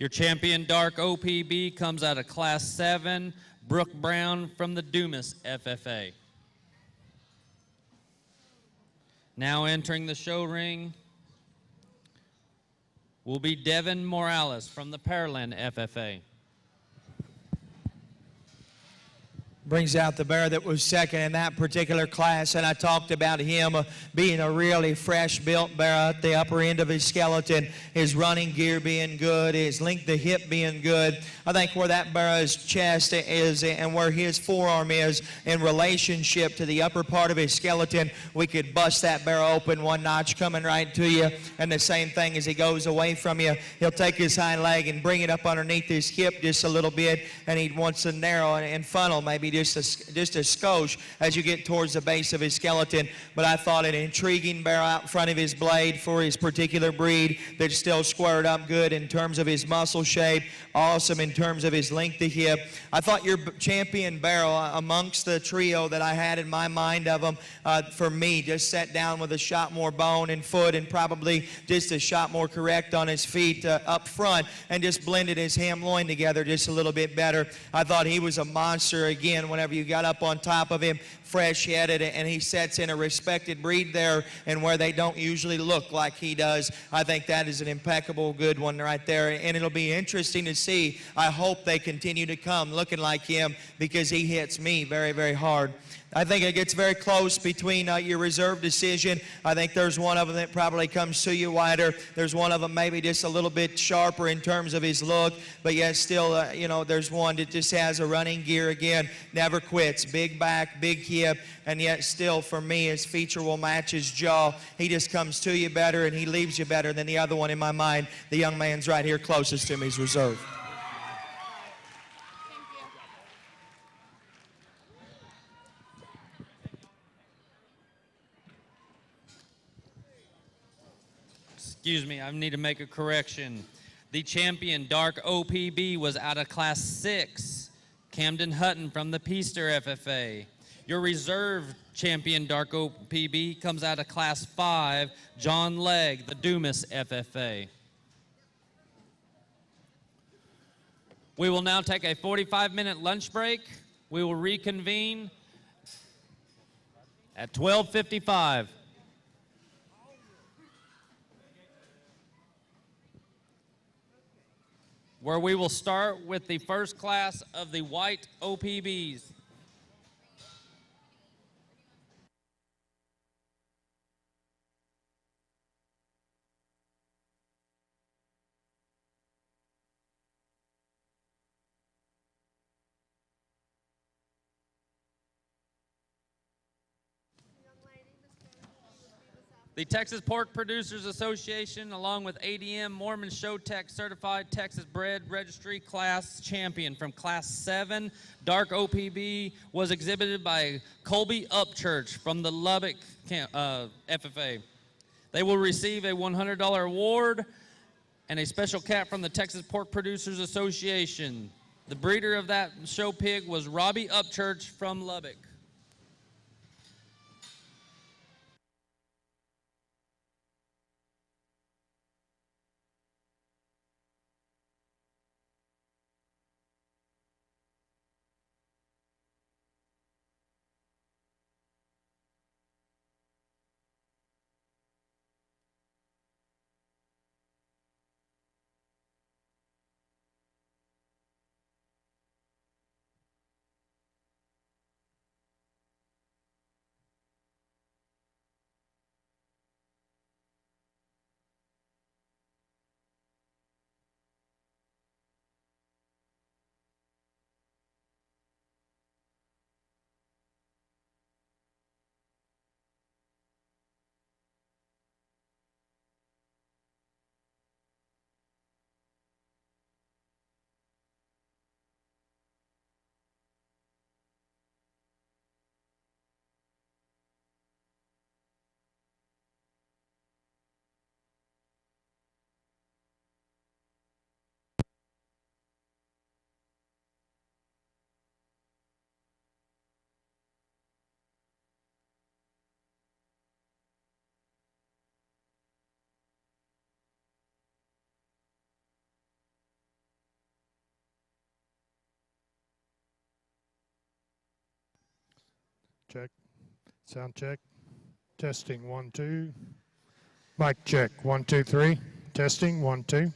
A: Your champion dark OPB comes out of Class 7, Brooke Brown from the Dumas FFA. Now entering the show ring will be Devin Morales from the Pearland FFA.
C: brings out the bear that was second in that particular class, and I talked about him being a really fresh built bear at the upper end of his skeleton, his running gear being good, his length of hip being good. I think where that bear's chest is and where his forearm is in relationship to the upper part of his skeleton, we could bust that bear open one notch coming right to you. And the same thing as he goes away from you, he'll take his hind leg and bring it up underneath his hip just a little bit, and he wants to narrow and funnel maybe just a skosh as you get towards the base of his skeleton. But I thought an intriguing bear out in front of his blade for his particular breed that's still squared up good in terms of his muscle shape, awesome in terms of his length of hip. I thought your champion Barrow, amongst the trio that I had in my mind of them, for me, just sat down with a shot more bone and foot and probably just a shot more correct on his feet up front, and just blended his ham loin together just a little bit better. I thought he was a monster again whenever you got up on top of him, fresh-headed, and he sets in a respected breed there, and where they don't usually look like he does. I think that is an impeccable good one right there, and it'll be interesting to see. I hope they continue to come looking like him, because he hits me very, very hard. I think it gets very close between your reserve decision. I think there's one of them that probably comes to you wider. There's one of them maybe just a little bit sharper in terms of his look, but yet still, there's one that just has a running gear again, never quits, big back, big hip, and yet still, for me, his feature will match his jaw. He just comes to you better, and he leaves you better than the other one in my mind. The young man's right here closest to me. He's reserved.
A: Excuse me, I need to make a correction. The champion Dark OPB was out of Class 6, Camden Hutton from the Peaster FFA. Your reserve champion Dark OPB comes out of Class 5, John Legg, the Dumas FFA. We will now take a 45-minute lunch break. We will reconvene at 12:55. Where we will start with the first class of the white OPBs. The Texas Pork Producers Association, along with ADM Mormon Showtech Certified Texas Bred Registry Class Champion from Class 7, Dark OPB, was exhibited by Colby Upchurch from the Lubbock FFA. They will receive a $100 award and a special cap from the Texas Pork Producers Association. The breeder of that show pig was Robbie Upchurch from Lubbock.
G: Check. Sound check. Testing 1, 2. Mic check 1, 2, 3. Testing 1, 2.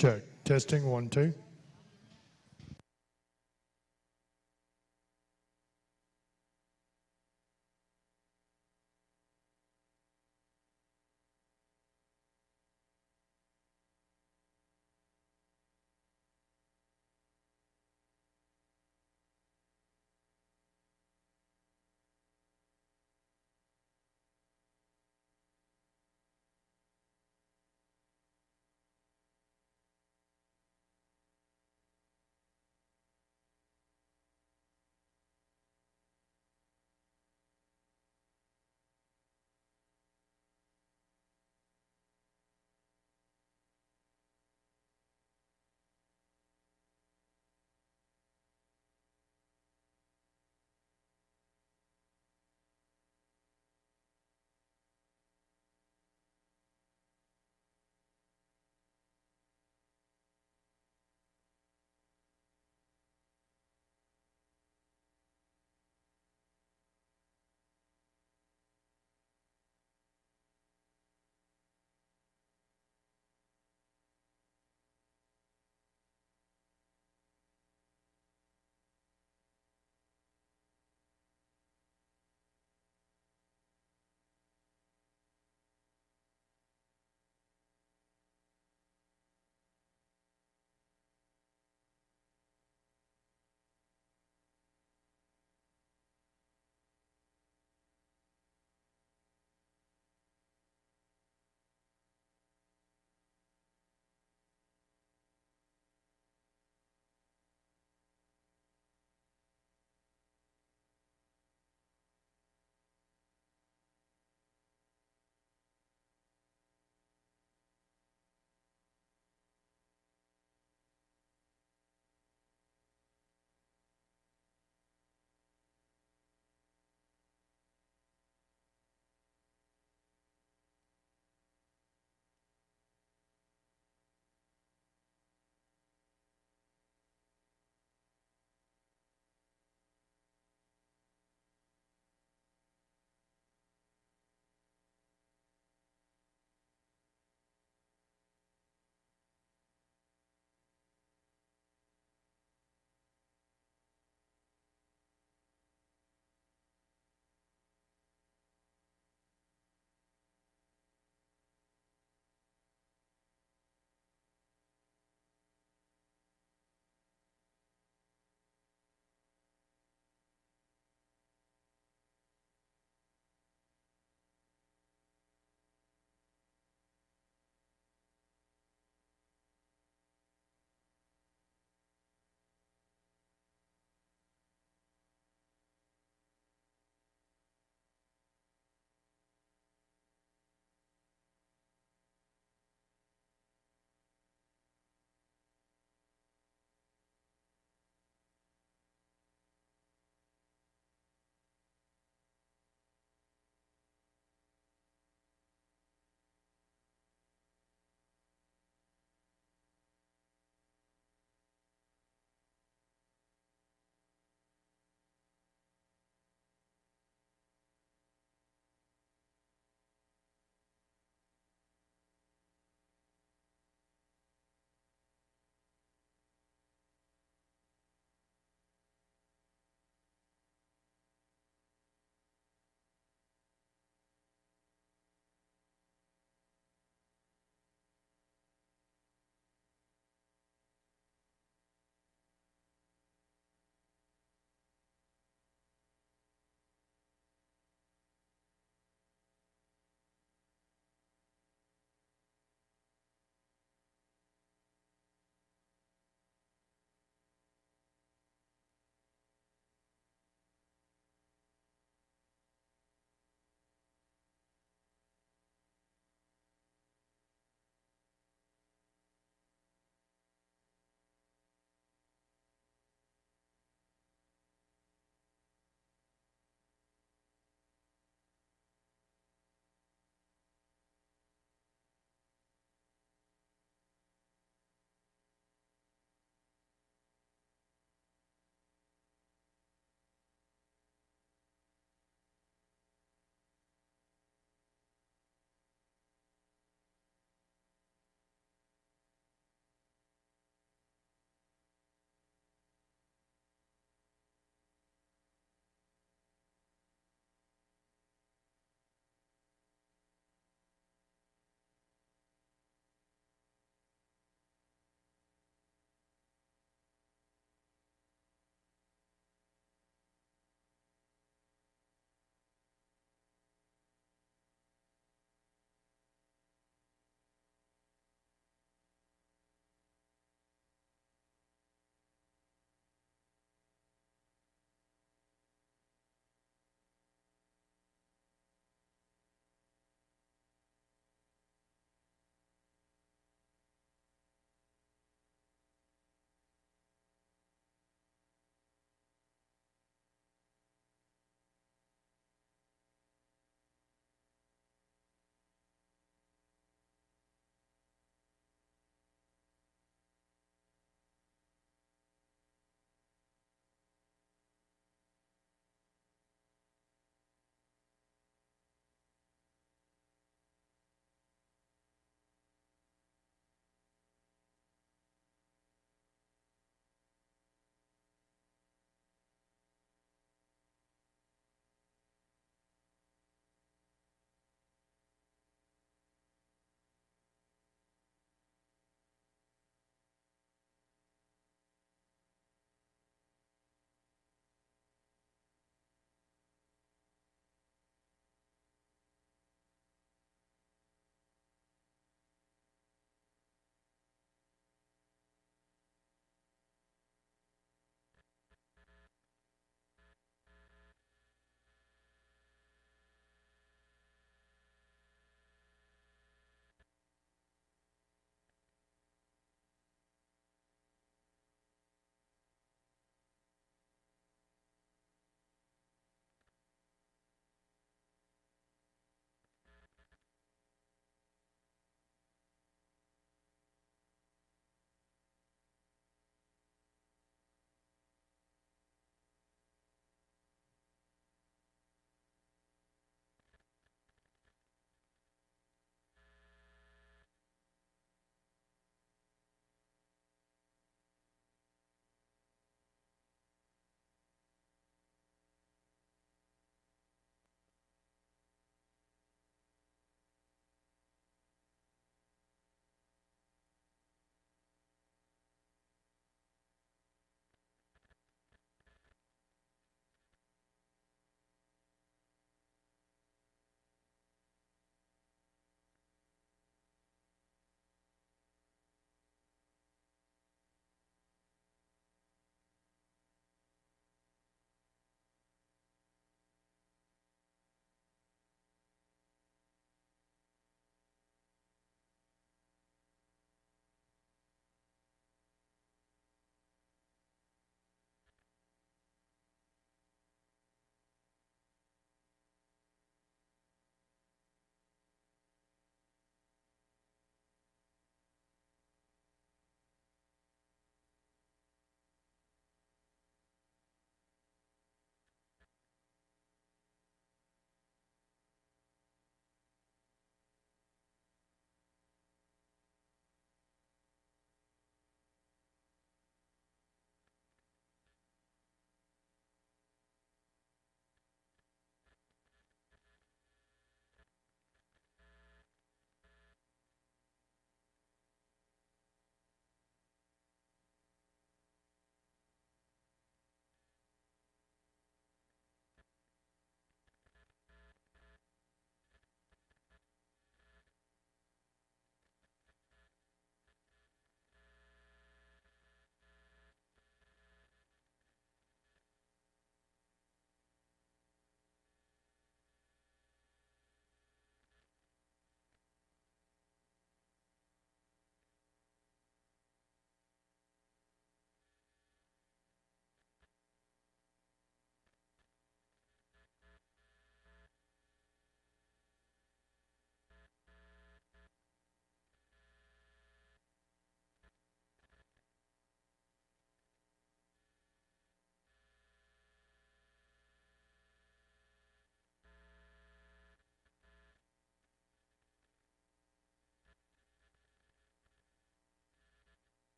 G: Check. Testing 1 2.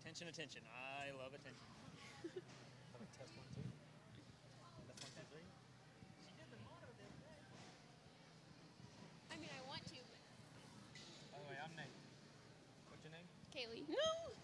D: Attention, attention. I love attention. Test 1, 2. Test 1, 2, 3. She did the motto the other day.
F: I mean, I want to, but
A: By the way, I'm Nate. What's your name?
F: Kaylee.
A: No.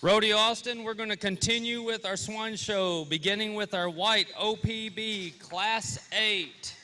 A: Rodeo Austin, we're going to continue with our swan show, beginning with our white OPB Class 8.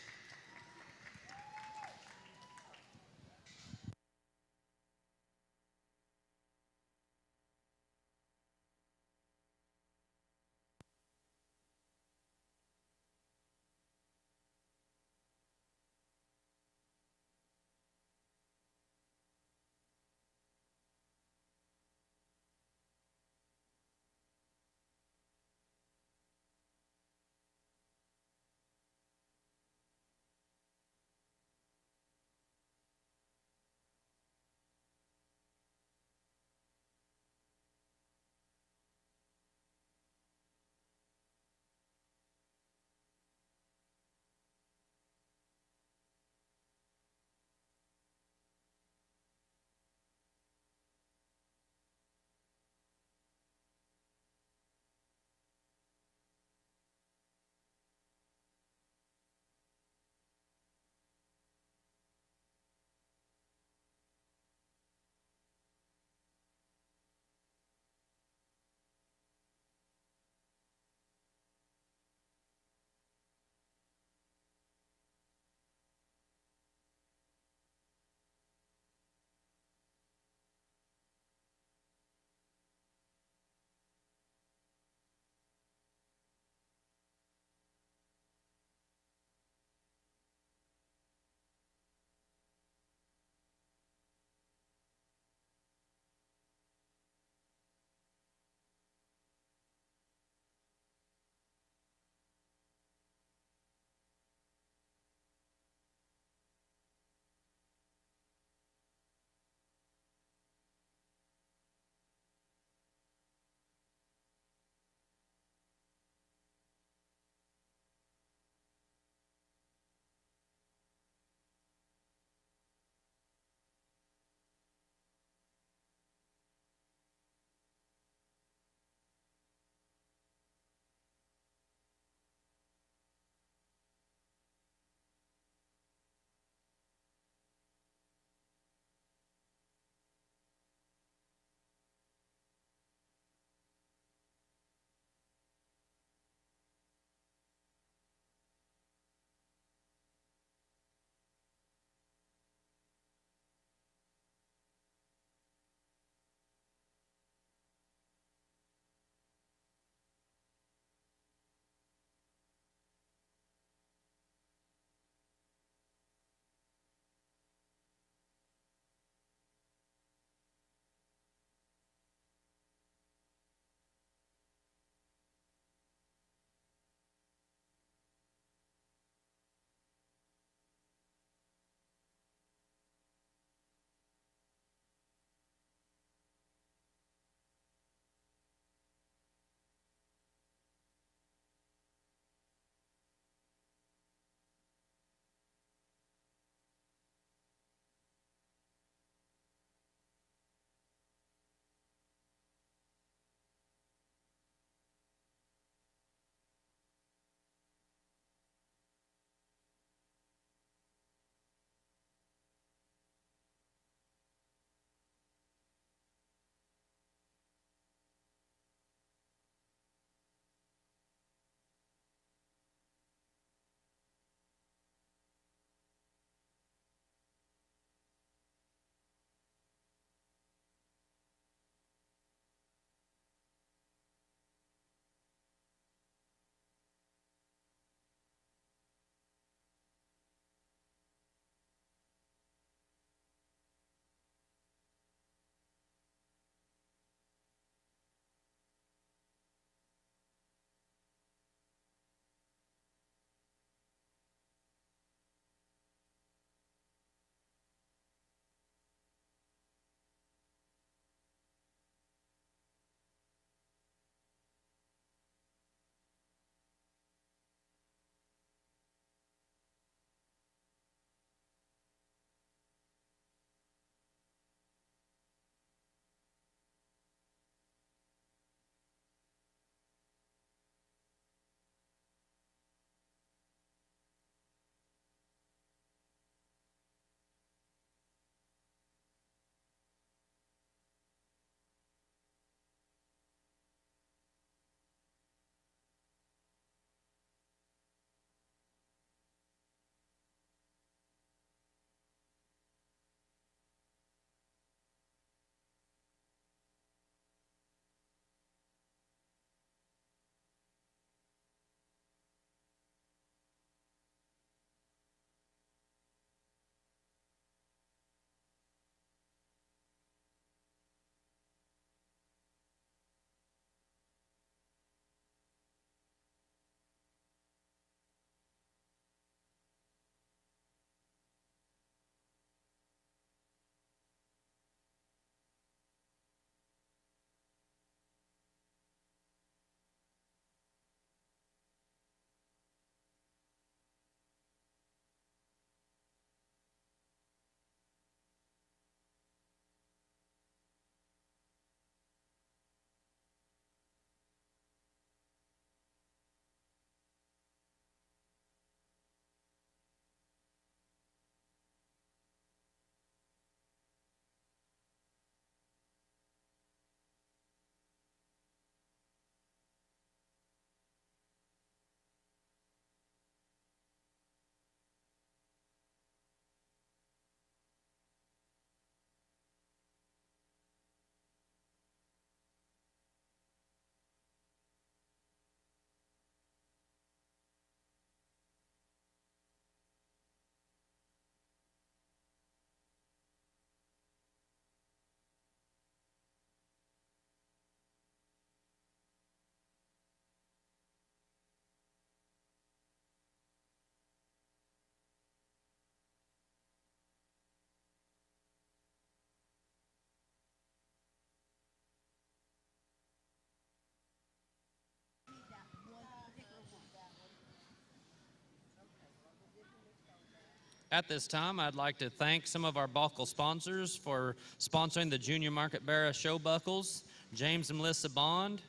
A: At this time, I'd like to thank some of our buckle sponsors for sponsoring the Junior Market Barrow Show Buckles: James and Melissa Bond,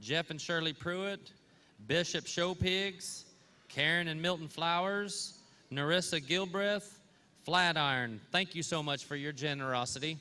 A: Jeff and Shirley Pruitt, Bishop Show Pigs, Karen and Milton Flowers, Narissa Gilbreth, Flatiron. Thank you so much for your generosity.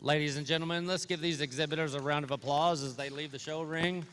A: Ladies and gentlemen, let's give these exhibitors a round of applause as they leave the show ring.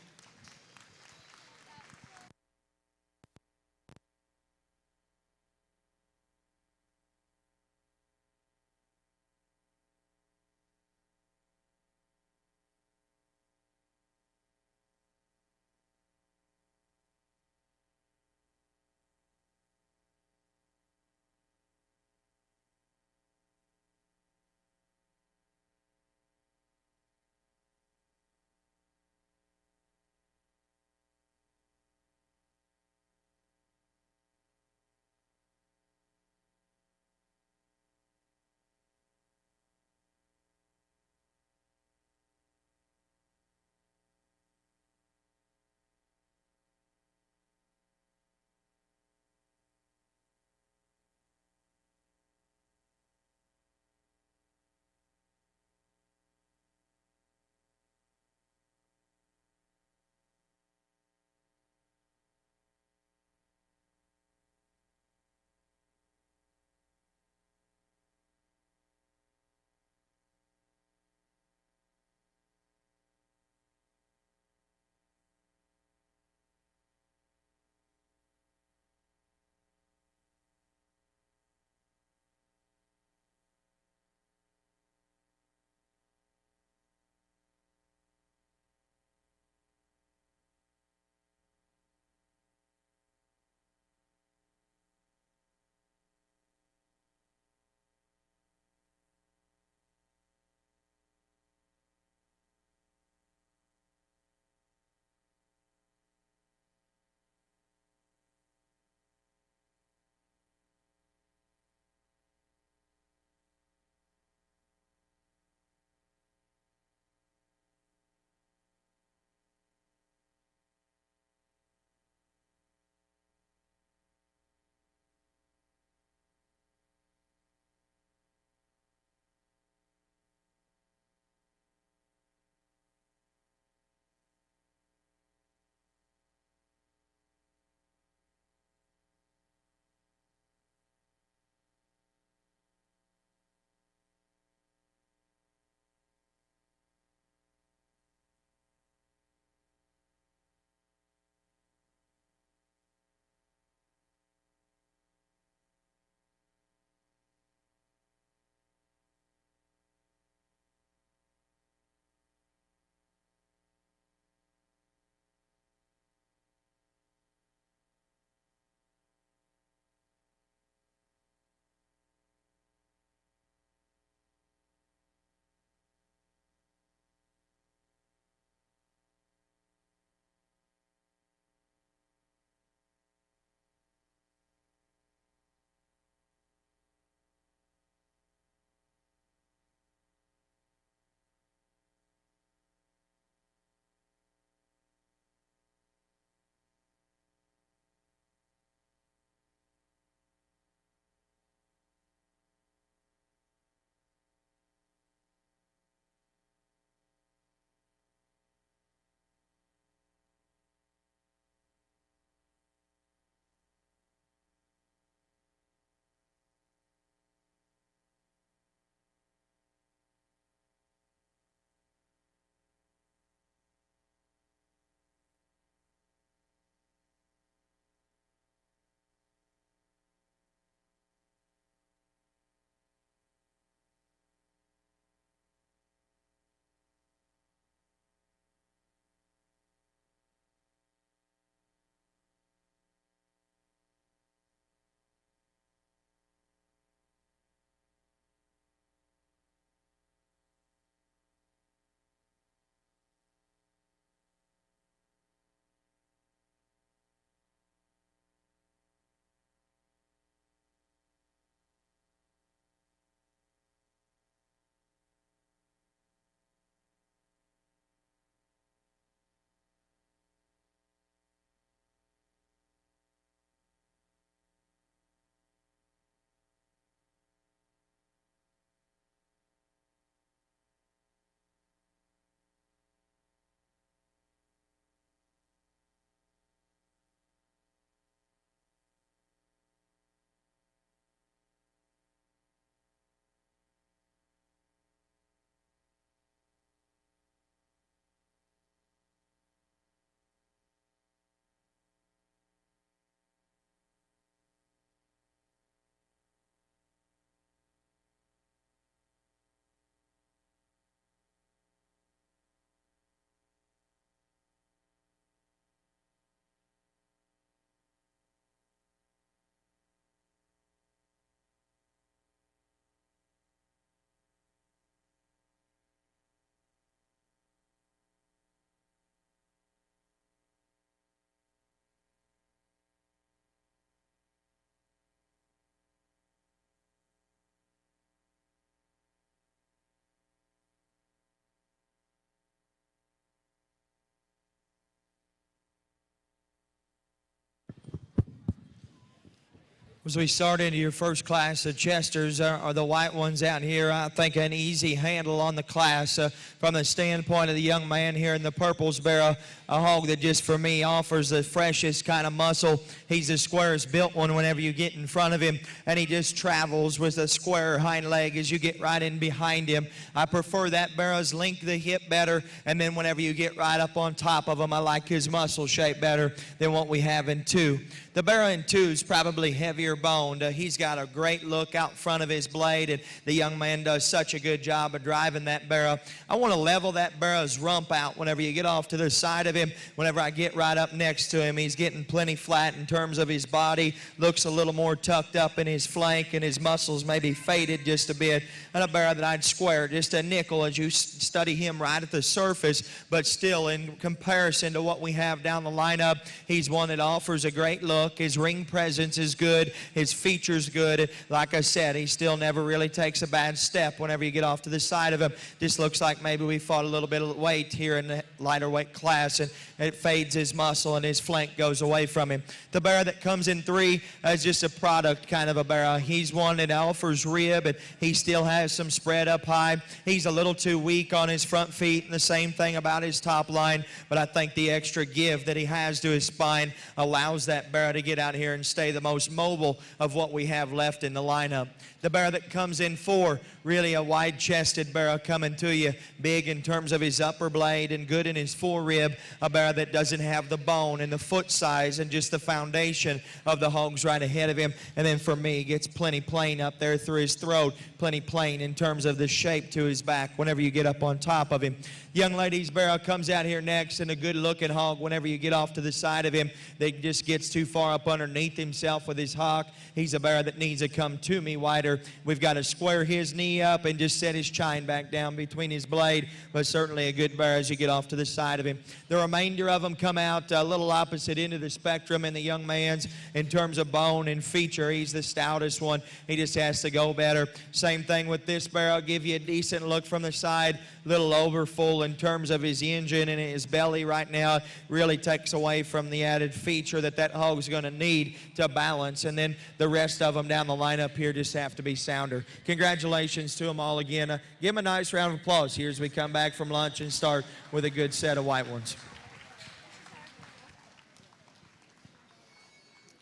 C: As we start into your first class of Chesters, are the white ones out here, I think an easy handle on the class. From the standpoint of the young man here in the purples, Barrow, a hog that just for me offers the freshest kind of muscle. He's the squarest built one whenever you get in front of him, and he just travels with a square hind leg as you get right in behind him. I prefer that Barrow's length of the hip better, and then whenever you get right up on top of him, I like his muscle shape better than what we have in 2. The Barrow in 2 is probably heavier boned. He's got a great look out front of his blade, and the young man does such a good job of driving that Barrow. I want to level that Barrow's rump out whenever you get off to the side of him. Whenever I get right up next to him, he's getting plenty flat in terms of his body, looks a little more tucked up in his flank, and his muscles maybe faded just a bit. And a Barrow that I'd square just a nickel as you study him right at the surface, but still in comparison to what we have down the lineup, he's one that offers a great look. His ring presence is good. His features good. Like I said, he still never really takes a bad step whenever you get off to the side of him. Just looks like maybe we fought a little bit of weight here in the lighter weight class, and it fades his muscle and his flank goes away from him. The Barrow that comes in 3 is just a product kind of a Barrow. He's one that offers rib, and he still has some spread up high. He's a little too weak on his front feet, and the same thing about his top line, but I think the extra give that he has to his spine allows that Barrow to get out here and stay the most mobile of what we have left in the lineup. The Barrow that comes in 4, really a wide-chested Barrow coming to you, big in terms of his upper blade and good in his forerib, a Barrow that doesn't have the bone and the foot size and just the foundation of the hogs right ahead of him. And then for me, gets plenty plain up there through his throat, plenty plain in terms of the shape to his back whenever you get up on top of him. Young lady's Barrow comes out here next, and a good-looking hog whenever you get off to the side of him that just gets too far up underneath himself with his hock. He's a Barrow that needs to come to me wider. We've got to square his knee up and just set his chine back down between his blade, but certainly a good Barrow as you get off to the side of him. The remainder of them come out a little opposite end of the spectrum in the young man's in terms of bone and feature. He's the stoutest one. He just has to go better. Same thing with this Barrow. Give you a decent look from the side, little overfull in terms of his engine and his belly right now. Really takes away from the added feature that hog's going to need to balance. And then the rest of them down the lineup here just have to be sounder. Congratulations to them all again. Give them a nice round of applause here as we come back from lunch and start with a good set of white ones.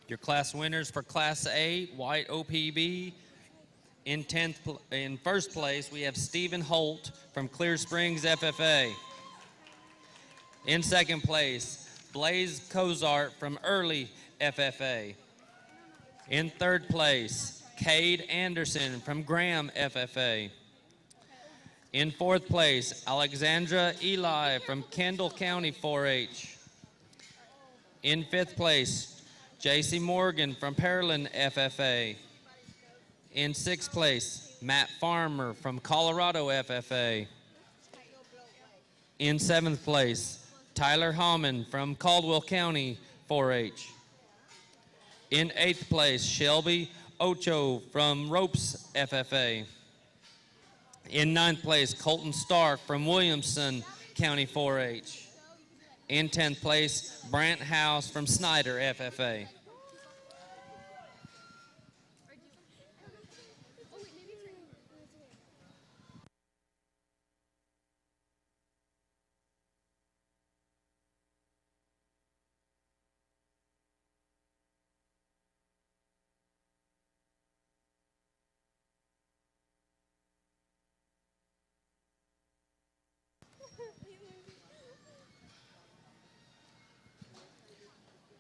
A: Your class winners for Class A, white OPB. In first place, we have Stephen Holt from Clear Springs FFA. In second place, Blaze Cozart from Early FFA. In third place, Cade Anderson from Graham FFA. In fourth place, Alexandra Eli from Kendall County 4-H. In fifth place, J.C. Morgan from Pearland FFA. In sixth place, Matt Farmer from Colorado FFA. In seventh place, Tyler Hallman from Caldwell County 4-H. In eighth place, Shelby Ocho from Ropes FFA. In ninth place, Colton Stark from Williamson County 4-H. In 10th place, Brant House from Snyder FFA.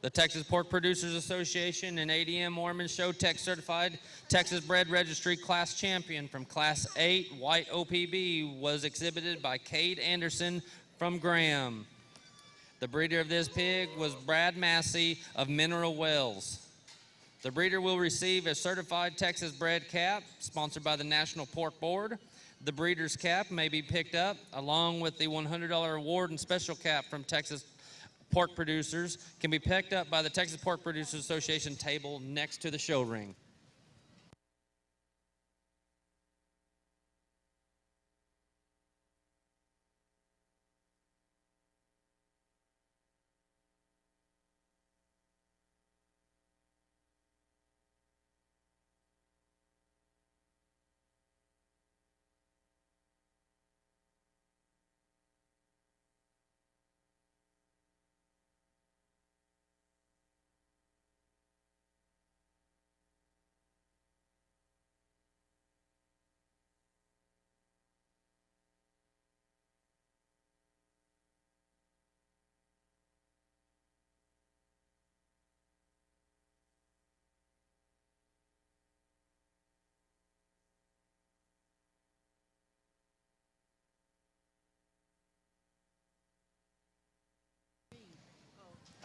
A: The Texas Pork Producers Association and ADM Mormon Show Tech Certified Texas Bred Registry Class Champion from Class 8 White OPB was exhibited by Cade Anderson from Graham. The breeder of this pig was Brad Massey of Mineral Wells. The breeder will receive a certified Texas bred cap sponsored by the National Pork Board. The breeder's cap may be picked up along with the $100 award and special cap from Texas Pork Producers can be picked up by the Texas Pork Producers Association table next to the show ring.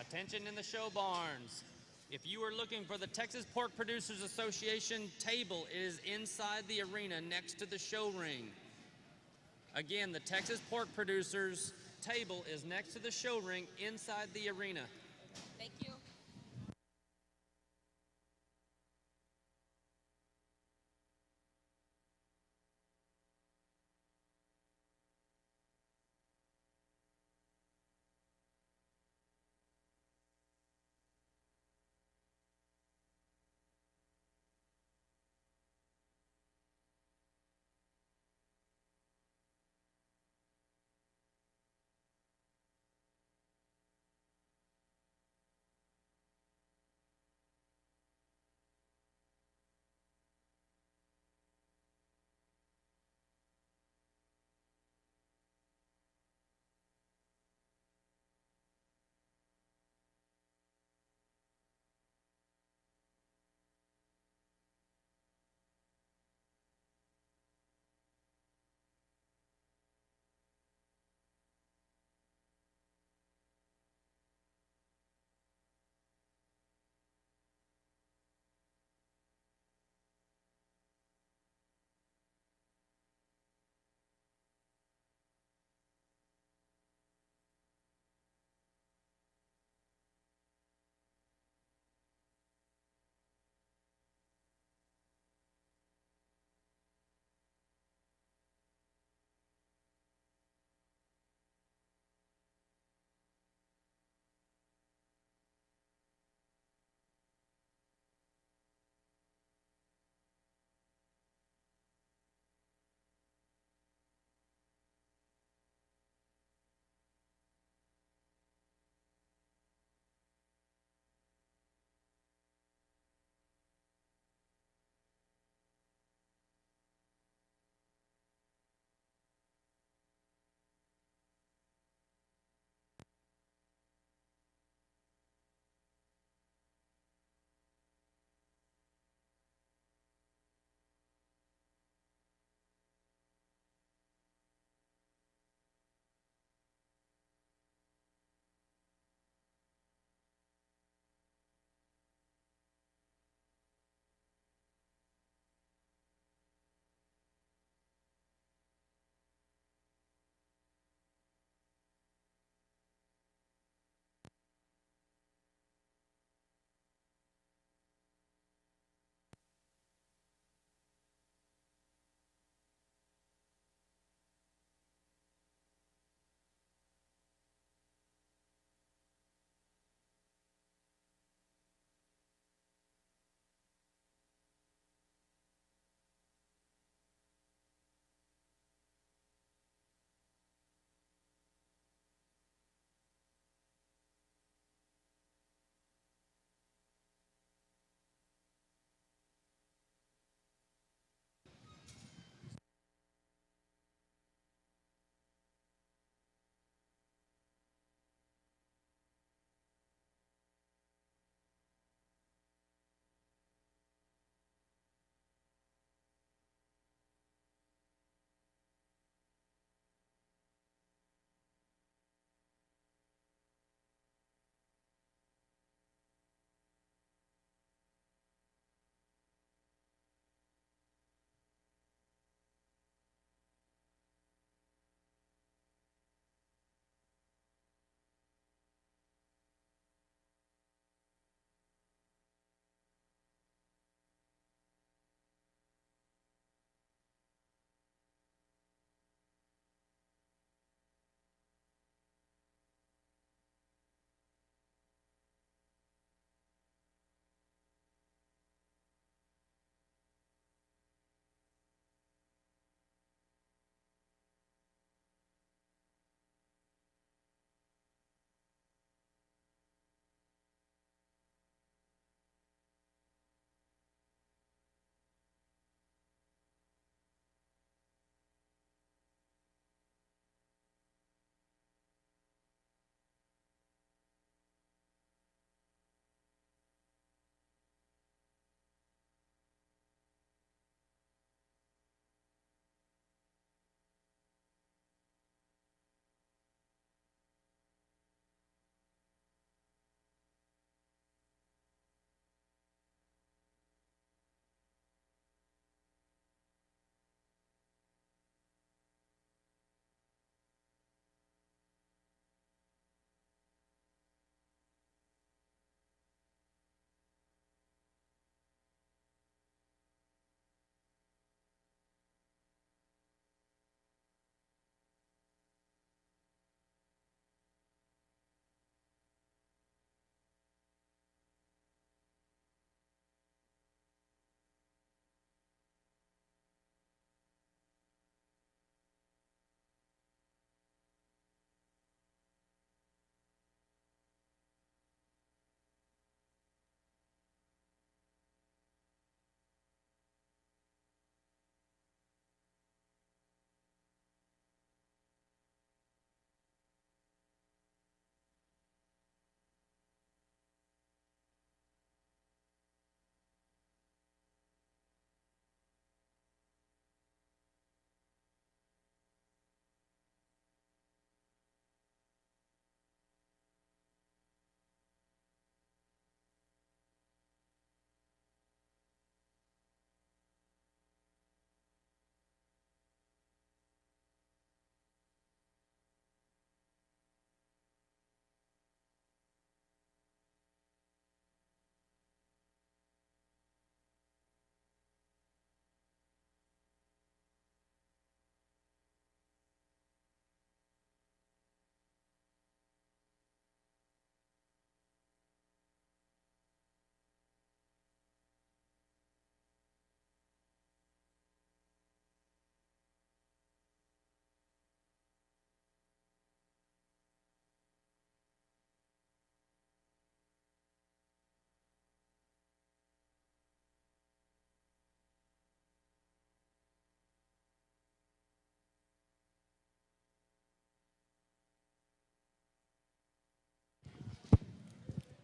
A: Attention in the show barns. If you are looking for the Texas Pork Producers Association table, it is inside the arena next to the show ring. Again, the Texas Pork Producers table is next to the show ring inside the arena.
B: Thank you.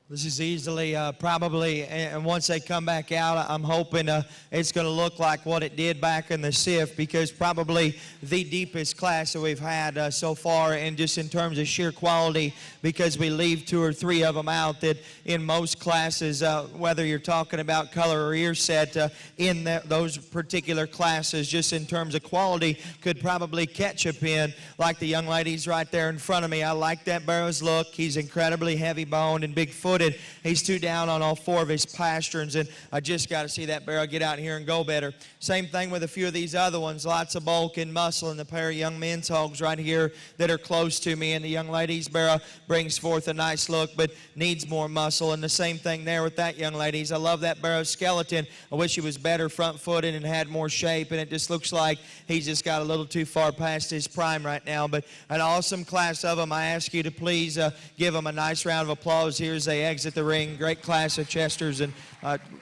C: This is easily probably, and once they come back out, I'm hoping it's going to look like what it did back in the SIF, because probably the deepest class that we've had so far, and just in terms of sheer quality, because we leave 2 or 3 of them out that in most classes, whether you're talking about color or ear set, in those particular classes, just in terms of quality, could probably catch up in, like the young ladies right there in front of me. I like that Barrow's look. He's incredibly heavy boned and big footed. He's 2 down on all 4 of his pasterns, and I just got to see that Barrow get out here and go better. Same thing with a few of these other ones. Lots of bulk and muscle in the pair of young men's hogs right here that are close to me, and the young ladies. Barrow brings forth a nice look, but needs more muscle, and the same thing there with that young ladies. I love that Barrow skeleton. I wish he was better front-footed and had more shape, and it just looks like he's just got a little too far past his prime right now. But an awesome class of them. I ask you to please give them a nice round of applause here as they exit the ring. Great class of Chesters and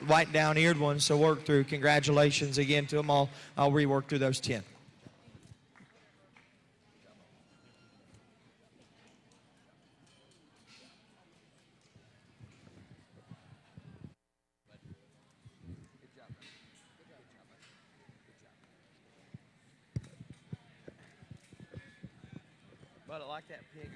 C: white down-eared ones to work through. Congratulations again to them all. I'll rework through those 10. But I like that pig.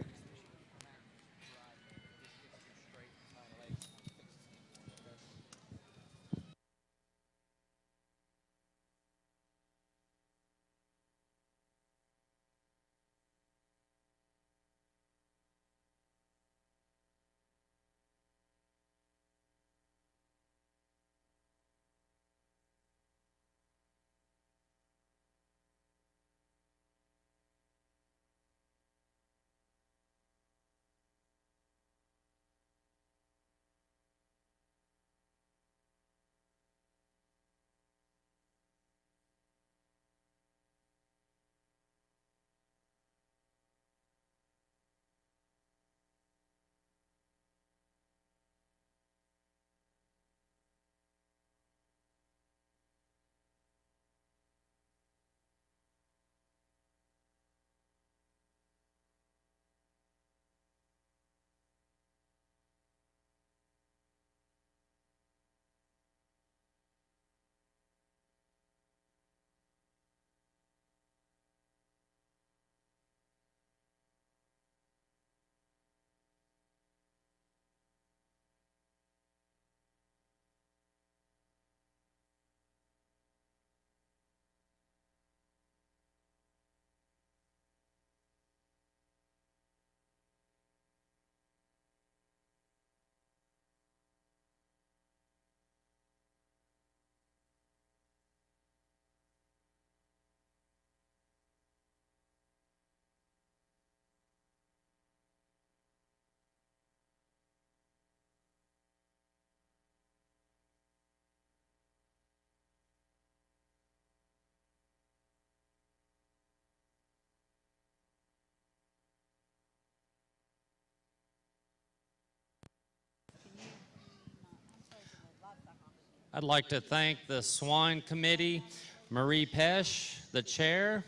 A: I'd like to thank the Swine Committee, Marie Pesh, the chair,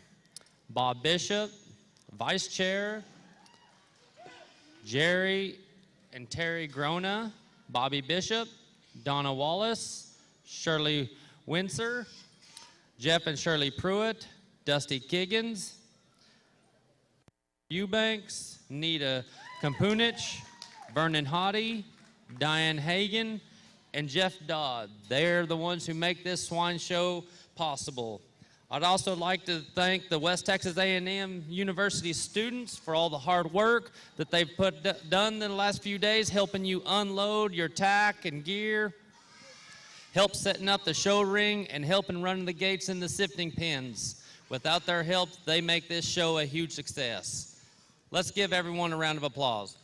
A: Bob Bishop, vice chair, Jerry and Terry Grona, Bobby Bishop, Donna Wallace, Shirley Windsor, Jeff and Shirley Pruitt, Dusty Kiggins, Eubanks, Nita Kampunich, Vernon Hottie, Diane Hagan, and Jeff Dodd. They're the ones who make this swine show possible. I'd also like to thank the West Texas A&M University students for all the hard work that they've done in the last few days, helping you unload your tack and gear, help setting up the show ring, and helping running the gates and the sifting pens. Without their help, they make this show a huge success. Let's give everyone a round of applause.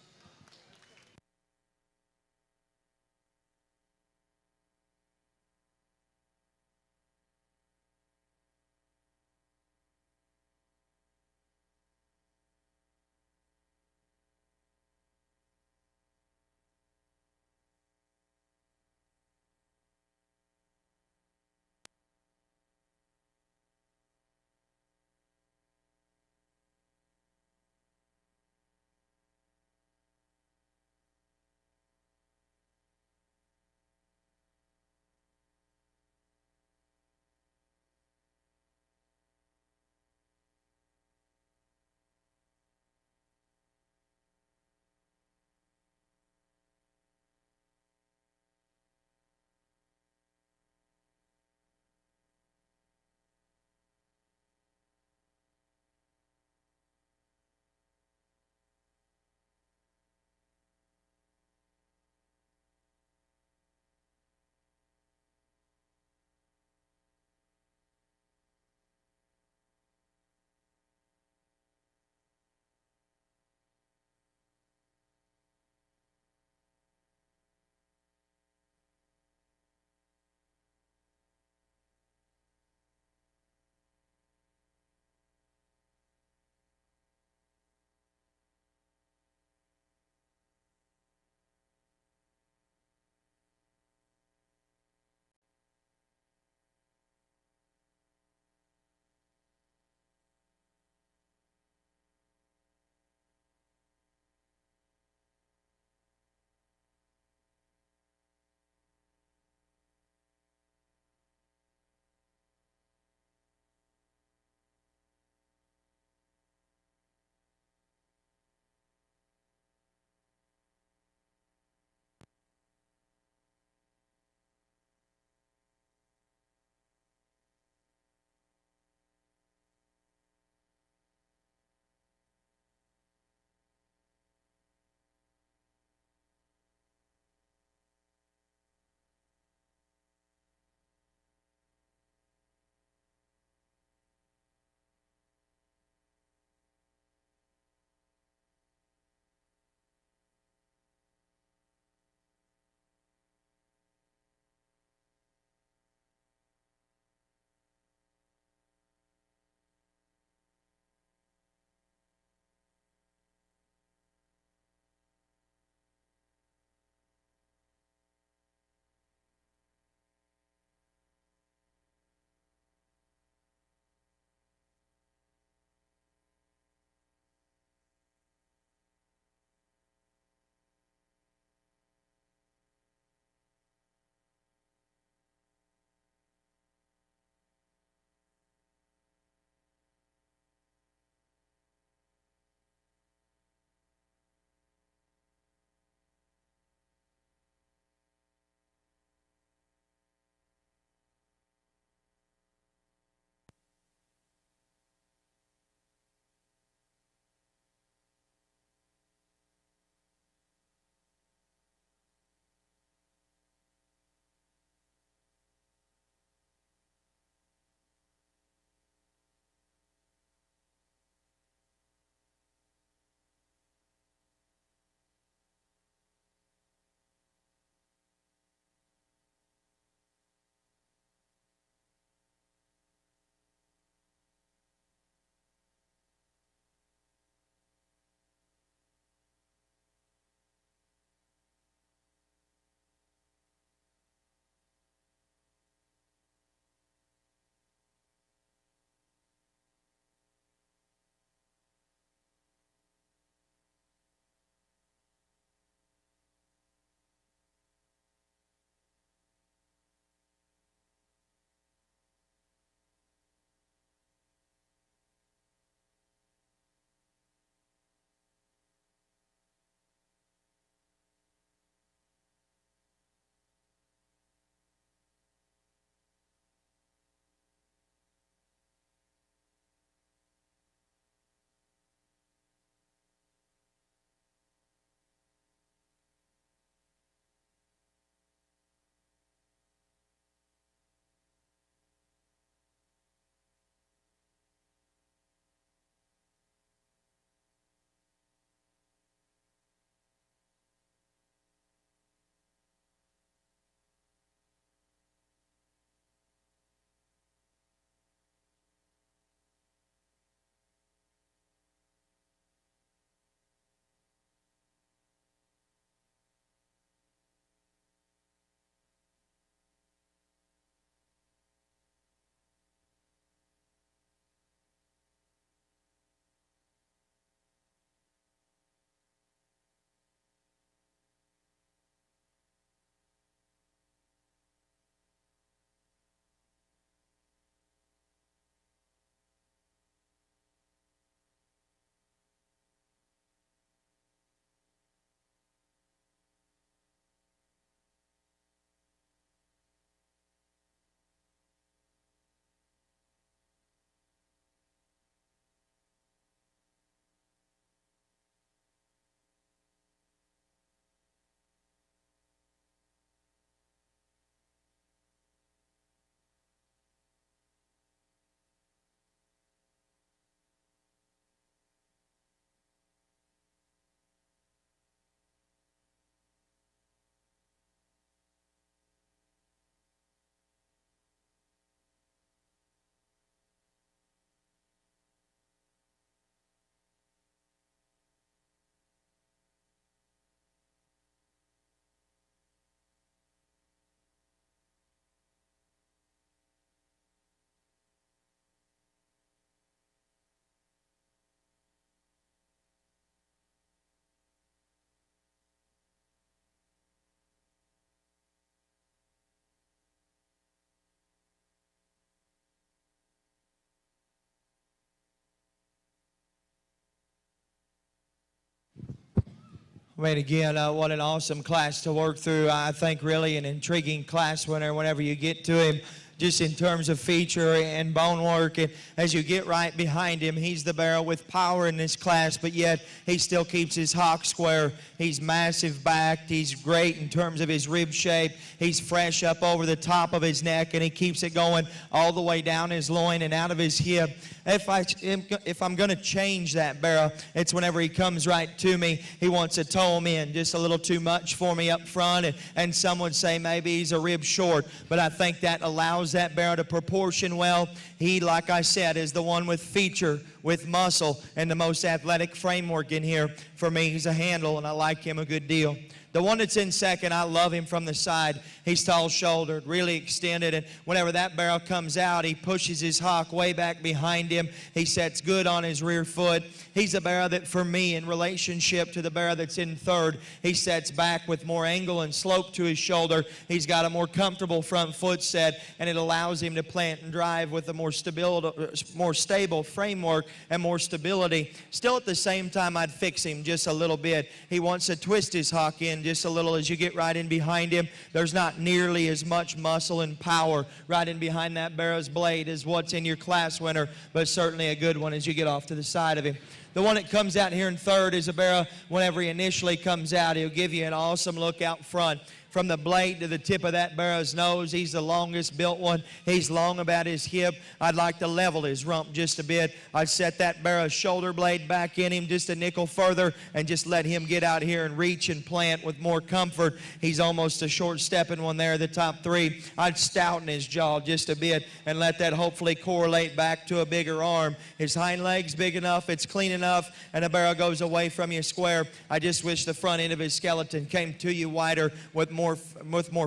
C: I mean, again, what an awesome class to work through. I think really an intriguing class winner whenever you get to him, just in terms of feature and bone work. And as you get right behind him, he's the Barrow with power in this class, but yet he still keeps his hock square. He's massive backed. He's great in terms of his rib shape. He's fresh up over the top of his neck, and he keeps it going all the way down his loin and out of his hip. If I'm going to change that Barrow, it's whenever he comes right to me, he wants to toe him in just a little too much for me up front, and some would say maybe he's a rib short, but I think that allows that Barrow to proportion well. He, like I said, is the one with feature, with muscle, and the most athletic framework in here. For me, he's a handle, and I like him a good deal. The one that's in second, I love him from the side. He's tall-shouldered, really extended, and whenever that Barrow comes out, he pushes his hock way back behind him. He sets good on his rear foot. He's a Barrow that, for me, in relationship to the Barrow that's in third, he sets back with more angle and slope to his shoulder. He's got a more comfortable front foot set, and it allows him to plant and drive with a more stable framework and more stability. Still, at the same time, I'd fix him just a little bit. He wants to twist his hock in just a little as you get right in behind him. There's not nearly as much muscle and power right in behind that Barrow's blade as what's in your class winner, but certainly a good one as you get off to the side of him. The one that comes out here in third is a Barrow. Whenever he initially comes out, he'll give you an awesome look out front. From the blade to the tip of that Barrow's nose, he's the longest built one. He's long about his hip. I'd like to level his rump just a bit. I'd set that Barrow's shoulder blade back in him just a nickel further and just let him get out here and reach and plant with more comfort. He's almost a short stepping one there, the top three. I'd stouten his jaw just a bit and let that hopefully correlate back to a bigger arm. His hind leg's big enough, it's clean enough, and the Barrow goes away from you square. I just wish the front end of his skeleton came to you wider with more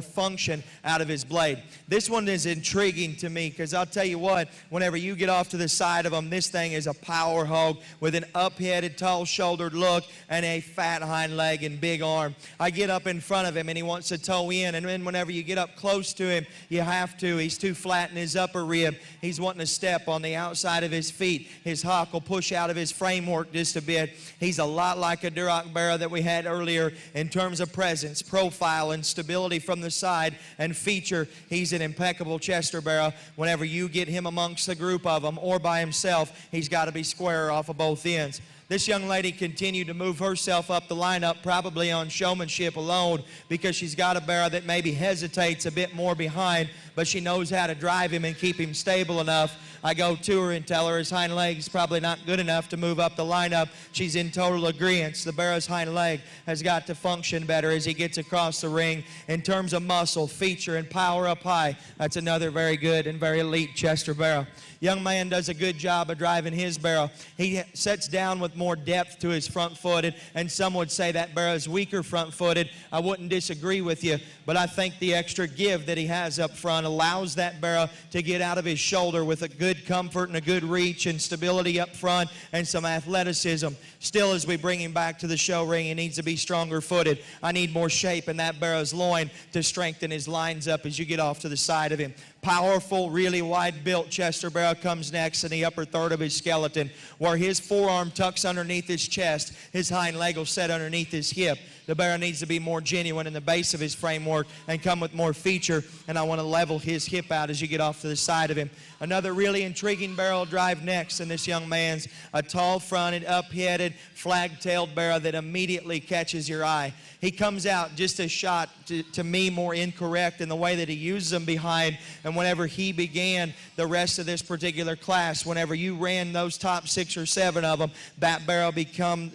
C: function out of his blade. This one is intriguing to me because I'll tell you what, whenever you get off to the side of him, this thing is a power hog with an up-headed, tall-shouldered look and a fat hind leg and big arm. I get up in front of him and he wants to toe in, and then whenever you get up close to him, you have to. He's too flat in his upper rib. He's wanting to step on the outside of his feet. His hock will push out of his framework just a bit. He's a lot like a Duroc Barrow that we had earlier in terms of presence, profile, and stability from the side and feature. He's an impeccable Chester Barrow. Whenever you get him amongst a group of them or by himself, he's got to be square off of both ends. This young lady continued to move herself up the lineup probably on showmanship alone because she's got a Barrow that maybe hesitates a bit more behind, but she knows how to drive him and keep him stable enough. I go to her and tell her his hind leg's probably not good enough to move up the lineup. She's in total agreement. The Barrow's hind leg has got to function better as he gets across the ring. In terms of muscle, feature, and power up high, that's another very good and very elite Chester Barrow. Young man does a good job of driving his Barrow. He sets down with more depth to his front footed, and some would say that Barrow's weaker front footed. I wouldn't disagree with you, but I think the extra give that he has up front allows that Barrow to get out of his shoulder with a good comfort and a good reach and stability up front and some athleticism. Still, as we bring him back to the show ring, he needs to be stronger footed. I need more shape in that Barrow's loin to strengthen his lines up as you get off to the side of him. Powerful, really wide-built Chester Barrow comes next in the upper third of his skeleton, where his forearm tucks underneath his chest, his hind leg will set underneath his hip. The Barrow needs to be more genuine in the base of his framework and come with more feature, and I want to level his hip out as you get off to the side of him. Another really intriguing Barrow drive next in this young man's a tall-fronted, up-headed, flag-tailed Barrow that immediately catches your eye. He comes out just a shot, to me, more incorrect in the way that he uses them behind. And whenever he began the rest of this particular class, whenever you ran those top 6 or 7 of them, that Barrow became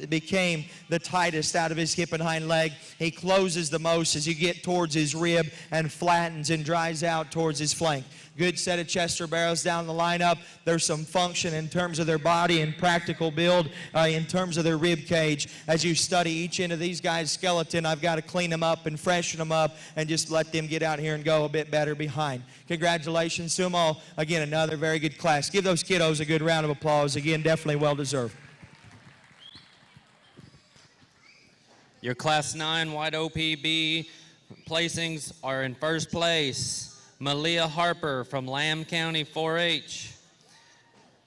C: the tightest out of his hip and hind leg. He closes the most as you get towards his rib and flattens and dries out towards his flank. Good set of Chester Barrows down the lineup. There's some function in terms of their body and practical build in terms of their rib cage. As you study each end of these guys' skeleton, I've got to clean them up and freshen them up and just let them get out here and go a bit better behind. Congratulations to them all. Again, another very good class. Give those kiddos a good round of applause. Again, definitely well deserved.
A: Your Class 9 White OPB placings are in first place, Malia Harper from Lamb County 4-H.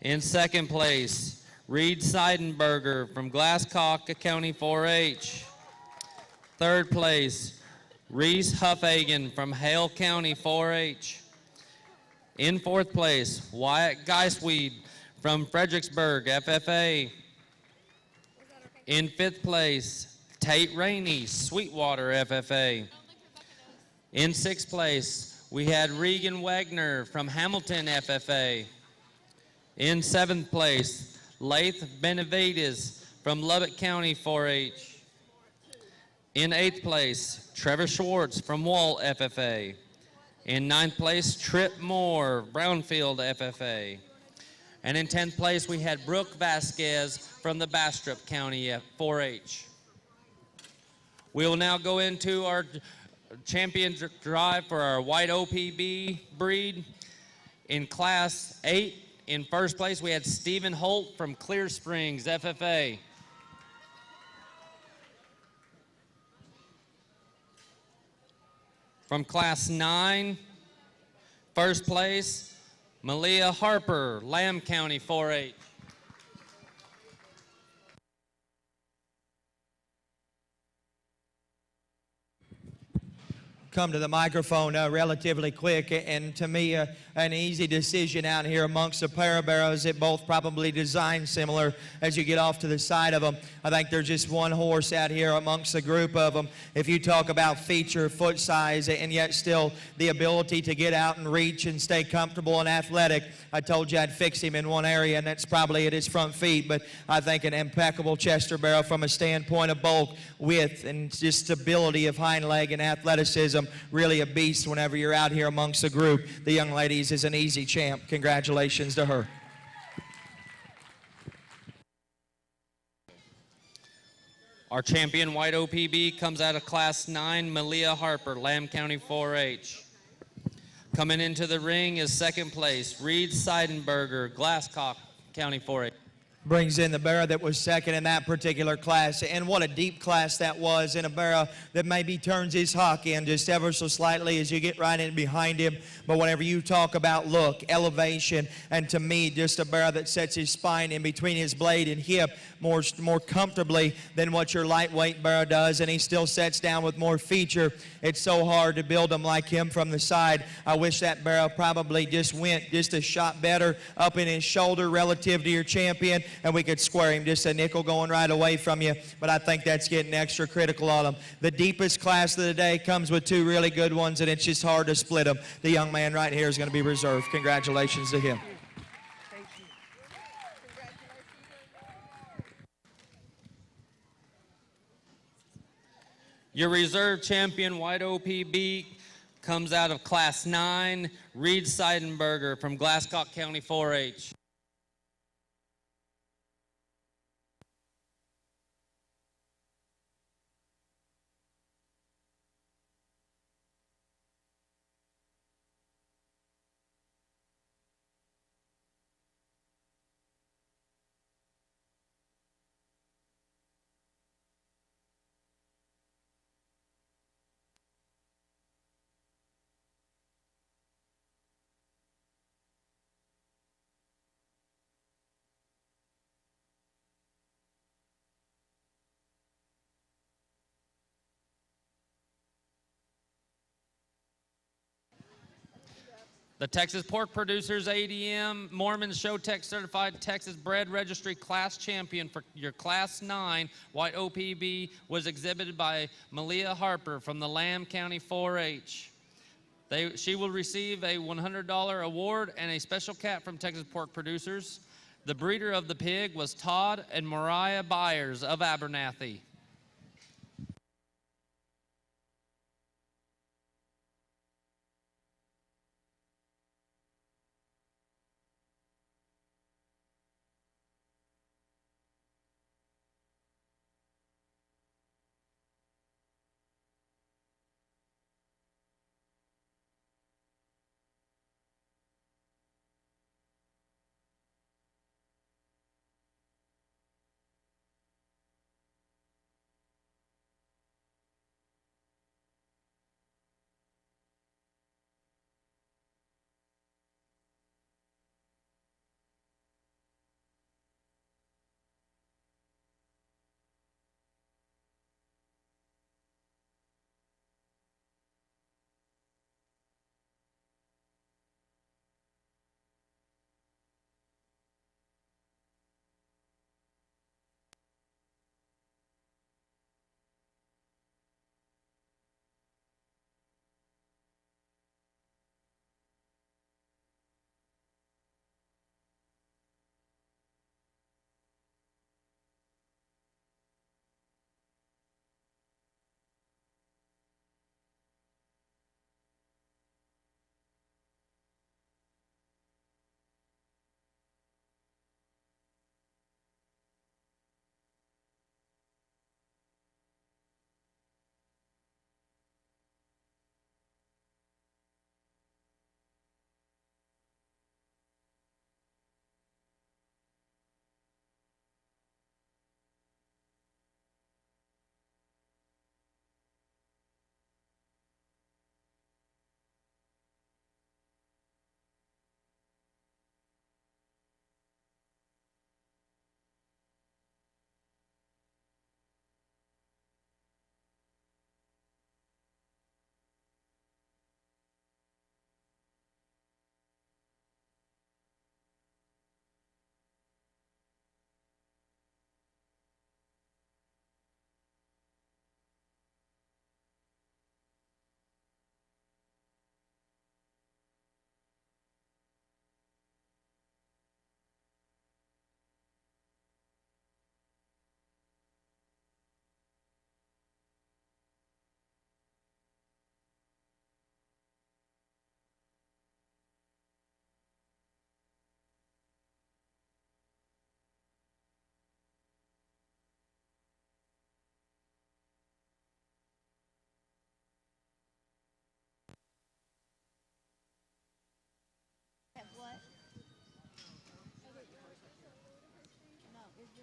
A: In second place, Reed Seidenberger from Glasscock County 4-H. Third place, Reese Huffagen from Hale County 4-H. In fourth place, Wyatt Geisweed from Fredericksburg FFA. In fifth place, Tate Rainey, Sweetwater FFA. In sixth place, we had Regan Wagner from Hamilton FFA. In seventh place, Lath Benavides from Lubbock County 4-H. In eighth place, Trevor Schwartz from Wall FFA. In ninth place, Trip Moore, Brownfield FFA. And in 10th place, we had Brooke Vasquez from the Bastrop County 4-H. We will now go into our champion drive for our white OPB breed. In Class 8, in first place, we had Stephen Holt from Clear Springs FFA. From Class 9, first place, Malia Harper, Lamb County 4-H.
C: Come to the microphone relatively quick, and to me, an easy decision out here amongst the pair of barrows that both probably designed similar as you get off to the side of them. I think there's just one horse out here amongst the group of them. If you talk about feature, foot size, and yet still the ability to get out and reach and stay comfortable and athletic, I told you I'd fix him in one area, and that's probably at his front feet, but I think an impeccable Chester barrow from a standpoint of bulk, width, and just stability of hind leg and athleticism. Really a beast whenever you're out here amongst the group. The young ladies is an easy champ. Congratulations to her.
A: Our champion white OPB comes out of Class 9, Malia Harper, Lamb County 4-H. Coming into the ring is second place, Reed Seidenberger, Glasscock County 4-H.
C: Brings in the barrow that was second in that particular class, and what a deep class that was, in a barrow that maybe turns his hock in just ever so slightly as you get right in behind him. But whenever you talk about look, elevation, and to me, just a barrow that sets his spine in between his blade and hip more comfortably than what your lightweight barrow does, and he still sets down with more feature. It's so hard to build them like him from the side. I wish that barrow probably just went just a shot better up in his shoulder relative to your champion, and we could square him just a nickel going right away from you, but I think that's getting extra critical on him. The deepest class of the day comes with two really good ones, and it's just hard to split them. The young man right here is going to be reserved. Congratulations to him.
A: Your reserve champion white OPB comes out of Class 9, Reed Seidenberger from Glasscock County 4-H. The Texas Pork Producers ADM Mormon Showtech Certified Texas Bred Registry Class Champion for your Class 9 White OPB was exhibited by Malia Harper from the Lamb County 4-H. She will receive a $100 award and a special cap from Texas Pork Producers. The breeder of the pig was Todd and Mariah Byers of Abernathy.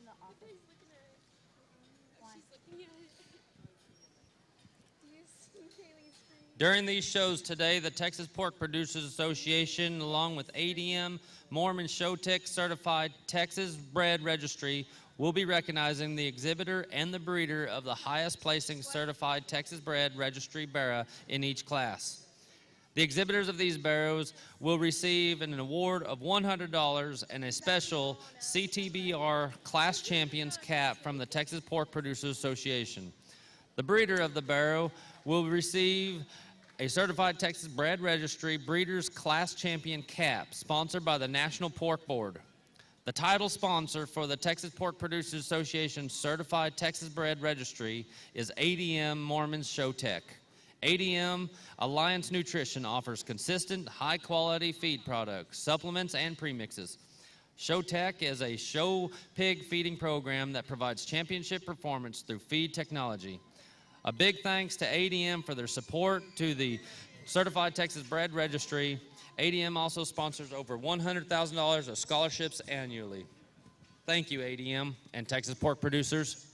B: in the office.
F: She's looking at it.
B: Why?
F: She's looking at it. Do you see Kaylee's screen?
A: During these shows today, the Texas Pork Producers Association, along with ADM, Mormon Showtech Certified Texas Bred Registry, will be recognizing the exhibitor and the breeder of the highest placing certified Texas Bred Registry Barrow in each class. The exhibitors of these barrows will receive an award of $100 and a special CTBR Class Champions cap from the Texas Pork Producers Association. The breeder of the barrow will receive a certified Texas Bred Registry Breeders Class Champion cap sponsored by the National Pork Board. The title sponsor for the Texas Pork Producers Association Certified Texas Bred Registry is ADM Mormon Showtech. ADM Alliance Nutrition offers consistent, high-quality feed products, supplements, and premixes. Showtech is a show pig feeding program that provides championship performance through feed technology. A big thanks to ADM for their support to the Certified Texas Bred Registry. ADM also sponsors over $100,000 of scholarships annually. Thank you, ADM and Texas Pork Producers.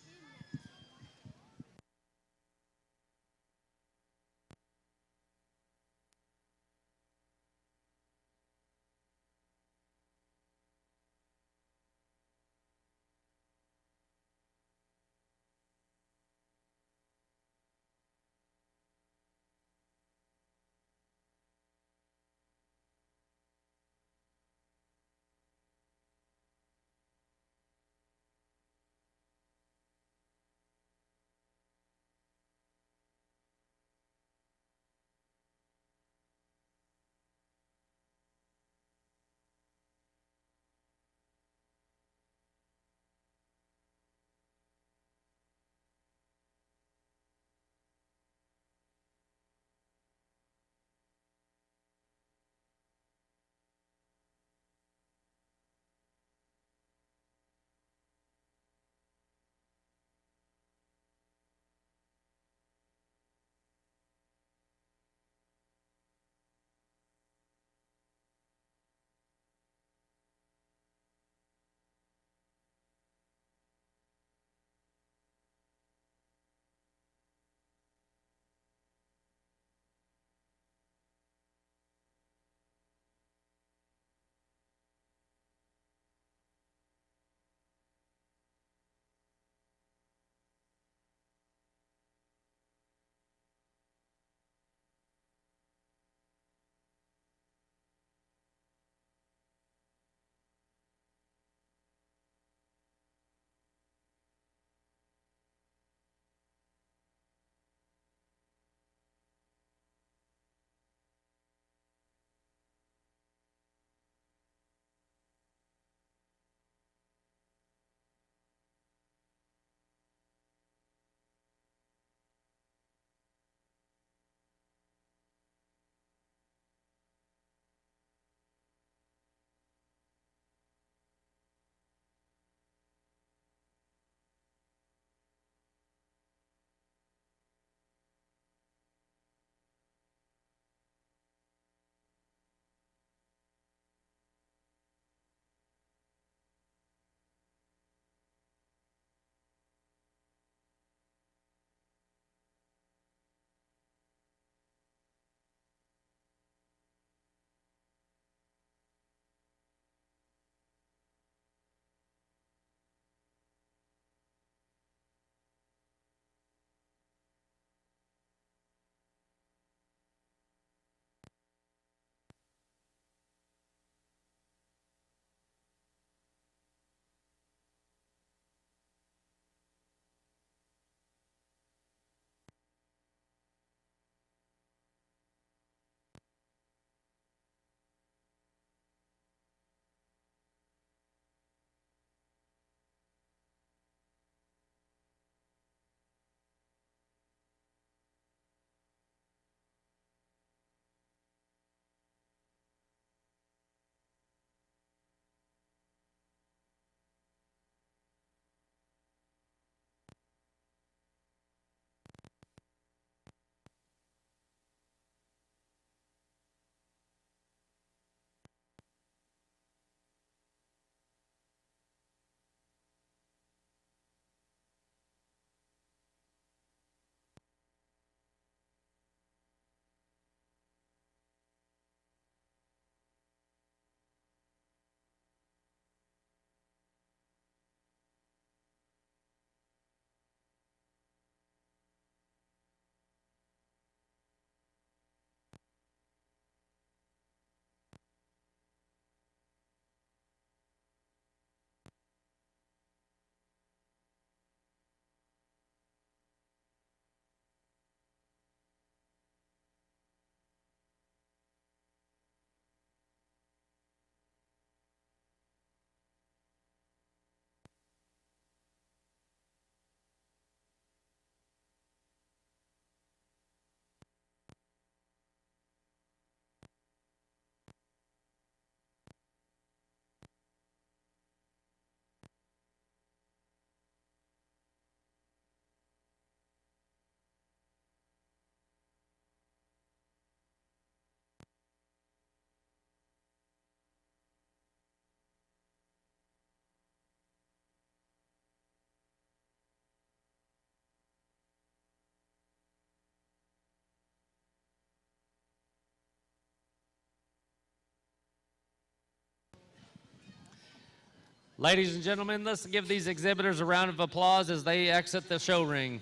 A: Ladies and gentlemen, let's give these exhibitors a round of applause as they exit the show ring.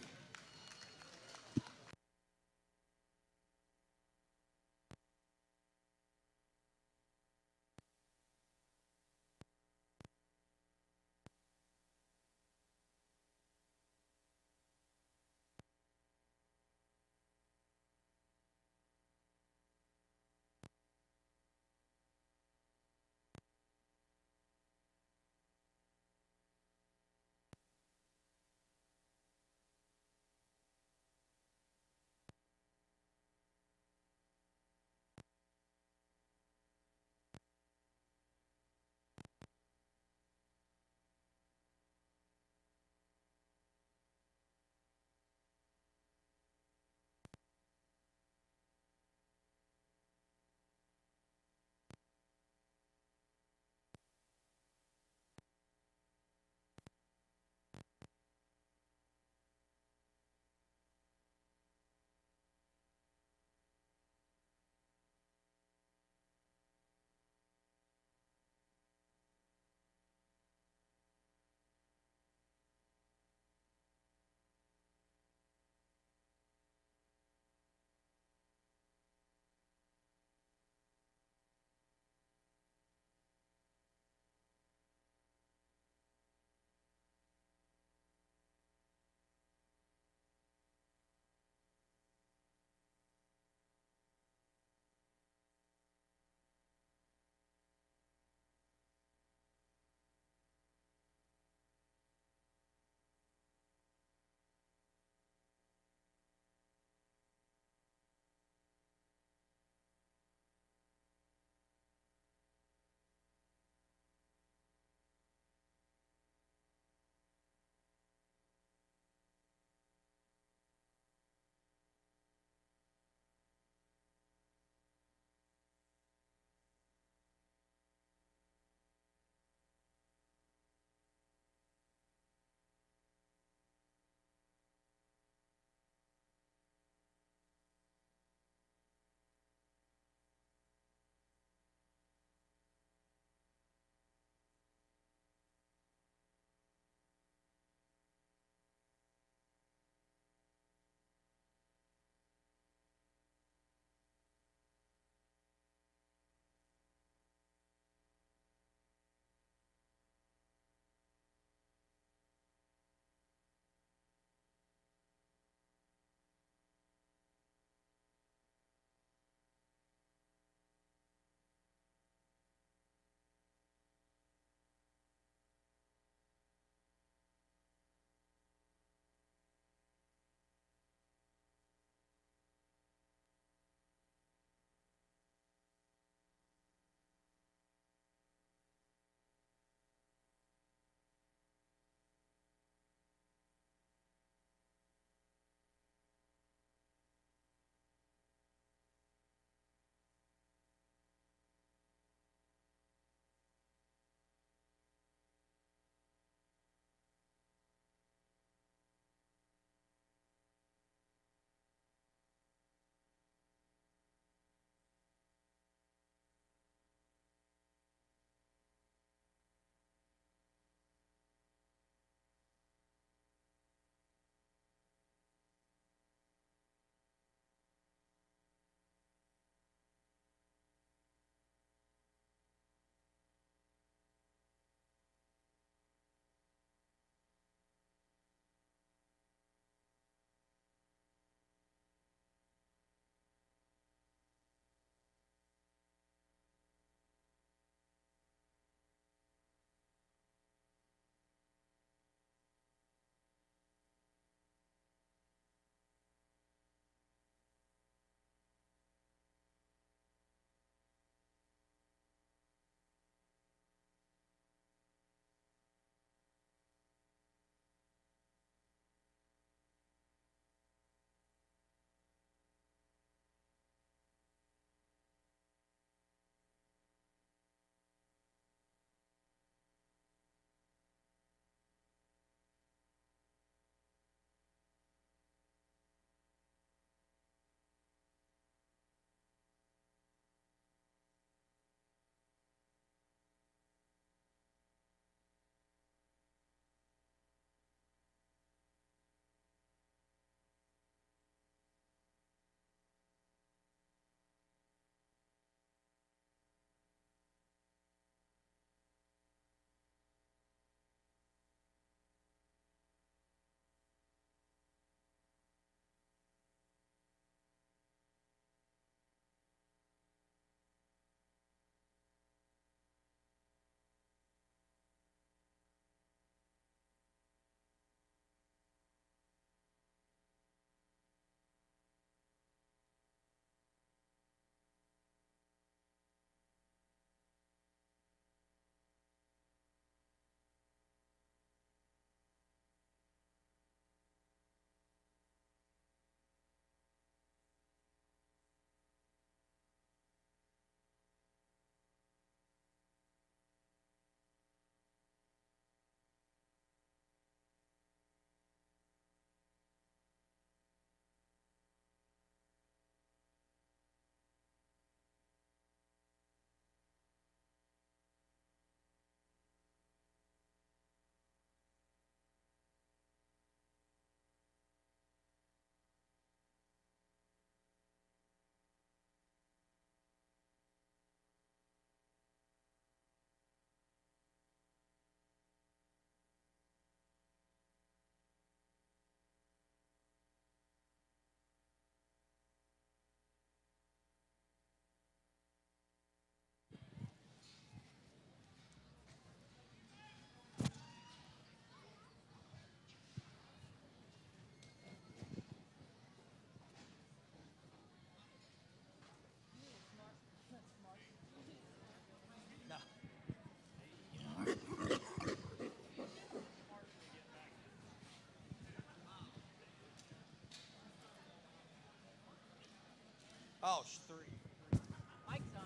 C: Oh, 3.
B: Mike's on.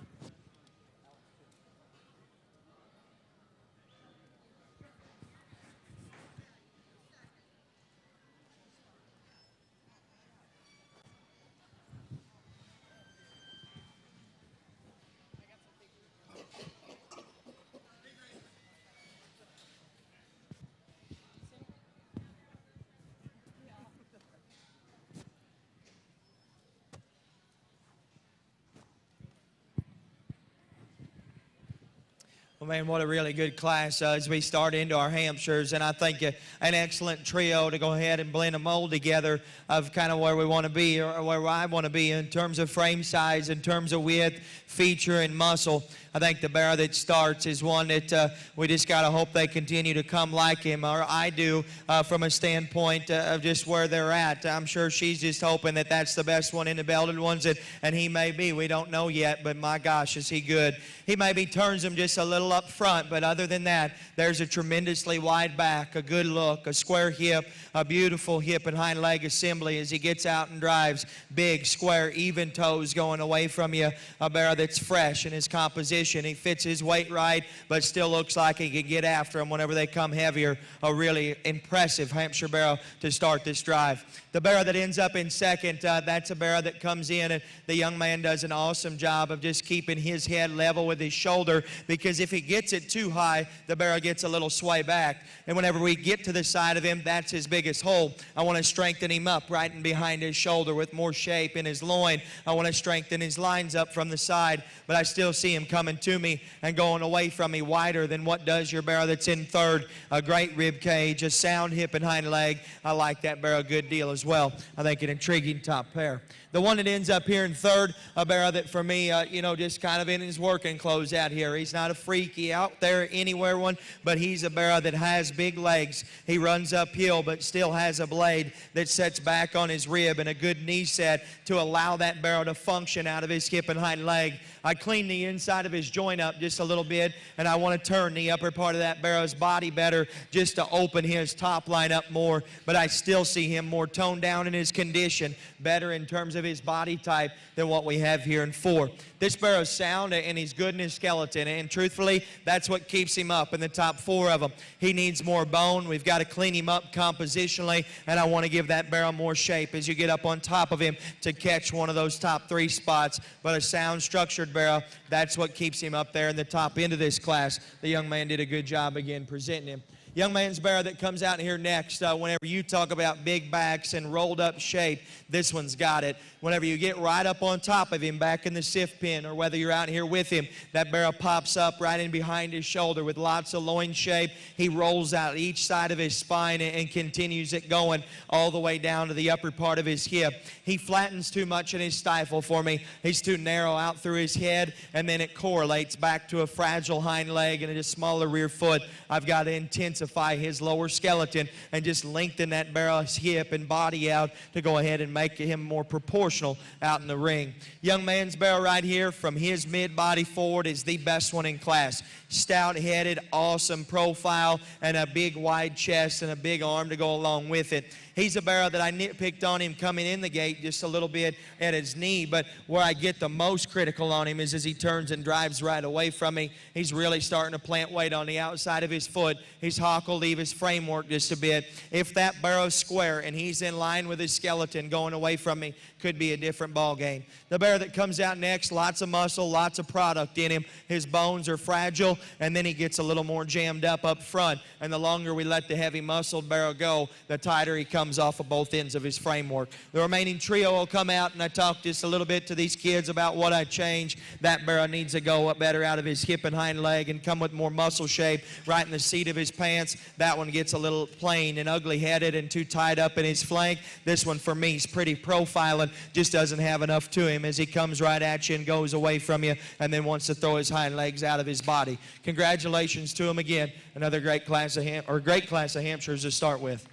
C: Well, man, what a really good class as we start into our Hampshires. And I think an excellent trio to go ahead and blend a mold together of kind of where we want to be, or where I want to be in terms of frame size, in terms of width, feature, and muscle. I think the Barrow that starts is one that we just got to hope they continue to come like him, or I do, from a standpoint of just where they're at. I'm sure she's just hoping that that's the best one in the belted ones, and he may be. We don't know yet, but my gosh, is he good. He maybe turns them just a little up front, but other than that, there's a tremendously wide back, a good look, a square hip, a beautiful hip and hind leg assembly as he gets out and drives. Big, square, even toes going away from you. A Barrow that's fresh in his composition. He fits his weight right, but still looks like he can get after them whenever they come heavier. A really impressive Hampshire Barrow to start this drive. The Barrow that ends up in second, that's a Barrow that comes in, and the young man does an awesome job of just keeping his head level with his shoulder, because if he gets it too high, the Barrow gets a little sway back. And whenever we get to the side of him, that's his biggest hole. I want to strengthen him up right and behind his shoulder with more shape in his loin. I want to strengthen his lines up from the side, but I still see him coming to me and going away from me wider than what does your Barrow that's in third. A great rib cage, a sound hip and hind leg. I like that Barrow a good deal as well. I think an intriguing top pair. The one that ends up here in third, a Barrow that for me, just kind of in his working clothes out here. He's not a freaky out there anywhere one, but he's a Barrow that has big legs. He runs uphill, but still has a blade that sets back on his rib and a good knee set to allow that Barrow to function out of his hip and hind leg. I clean the inside of his joint up just a little bit, and I want to turn the upper part of that Barrow's body better just to open his top line up more, but I still see him more toned down in his condition, better in terms of his body type than what we have here in 4. This Barrow's sound and he's good in his skeleton, and truthfully, that's what keeps him up in the top 4 of them. He needs more bone. We've got to clean him up compositionally, and I want to give that Barrow more shape as you get up on top of him to catch one of those top 3 spots. But a sound, structured Barrow, that's what keeps him up there in the top end of this class. The young man did a good job again presenting him. Young man's Barrow that comes out here next, whenever you talk about big backs and rolled up shape, this one's got it. Whenever you get right up on top of him back in the sift pin, or whether you're out here with him, that Barrow pops up right in behind his shoulder with lots of loin shape. He rolls out each side of his spine and continues it going all the way down to the upper part of his hip. He flattens too much in his stifle for me. He's too narrow out through his head, and then it correlates back to a fragile hind leg and a smaller rear foot. I've got to intensify his lower skeleton and just lengthen that Barrow's hip and body out to go ahead and make him more proportional out in the ring. Young man's Barrow right here from his mid-body forward is the best one in class. Stout-headed, awesome profile, and a big wide chest and a big arm to go along with it. He's a Barrow that I nitpicked on him coming in the gate just a little bit at his knee, but where I get the most critical on him is as he turns and drives right away from me. He's really starting to plant weight on the outside of his foot. His hock will leave his framework just a bit. If that Barrow's square and he's in line with his skeleton going away from me, could be a different ball game. The Barrow that comes out next, lots of muscle, lots of product in him. His bones are fragile, and then he gets a little more jammed up front. And the longer we let the heavy muscled Barrow go, the tighter he comes off of both ends of his framework. The remaining trio will come out, and I talked just a little bit to these kids about what I changed. That Barrow needs to go up better out of his hip and hind leg and come with more muscle shape right in the seat of his pants. That one gets a little plain and ugly headed and too tied up in his flank. This one for me is pretty profiling, just doesn't have enough to him as he comes right at you and goes away from you and then wants to throw his hind legs out of his body. Congratulations to him again. Another great class of Hampshires to start with.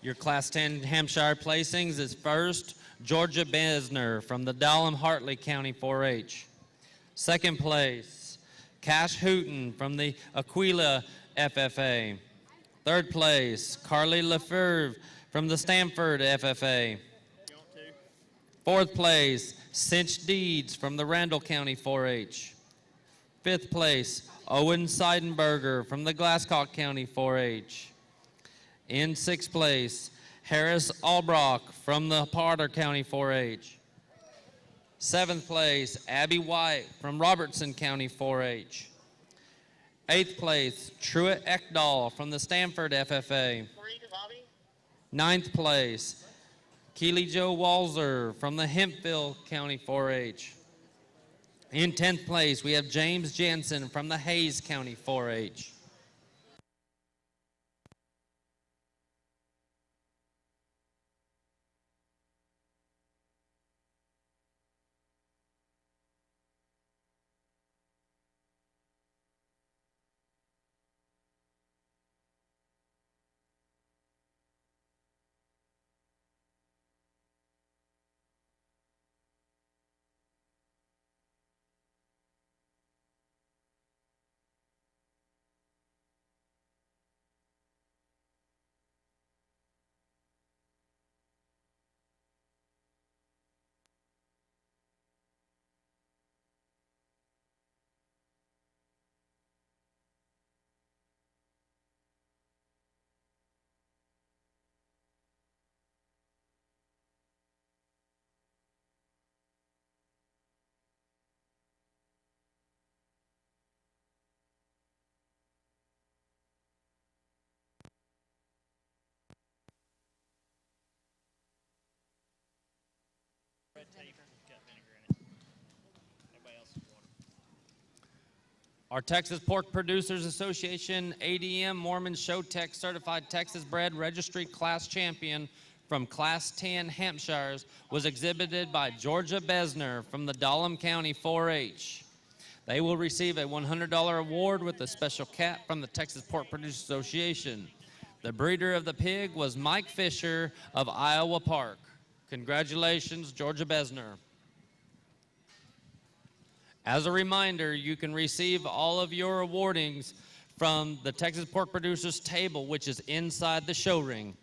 A: Your Class 10 Hampshire placings is first, Georgia Besner from the Dalham-Hartley County 4-H. Second place, Cash Hooten from the Aquila FFA. Third place, Carly Lefevre from the Stanford FFA.
D: You want to?
A: Fourth place, Cinch Deeds from the Randall County 4-H. Fifth place, Owen Seidenberger from the Glasscock County 4-H. In sixth place, Harris Albrock from the Potter County 4-H. Seventh place, Abby White from Robertson County 4-H. Eighth place, Truett Ekdahl from the Stanford FFA. Ninth place, Keely Joe Walzer from the Hempville County 4-H. In 10th place, we have James Jensen from the Hayes County 4-H.
D: Red tape, got vinegar in it. Everybody else is water.
A: Our Texas Pork Producers Association ADM Mormon Showtech Certified Texas Bred Registry Class Champion from Class 10 Hampshires was exhibited by Georgia Besner from the Dahlem County 4-H. They will receive a $100 award with a special cap from the Texas Pork Producers Association. The breeder of the pig was Mike Fisher of Iowa Park. Congratulations, Georgia Besner. As a reminder, you can receive all of your awardings from the Texas Pork Producers table, which is inside the show ring.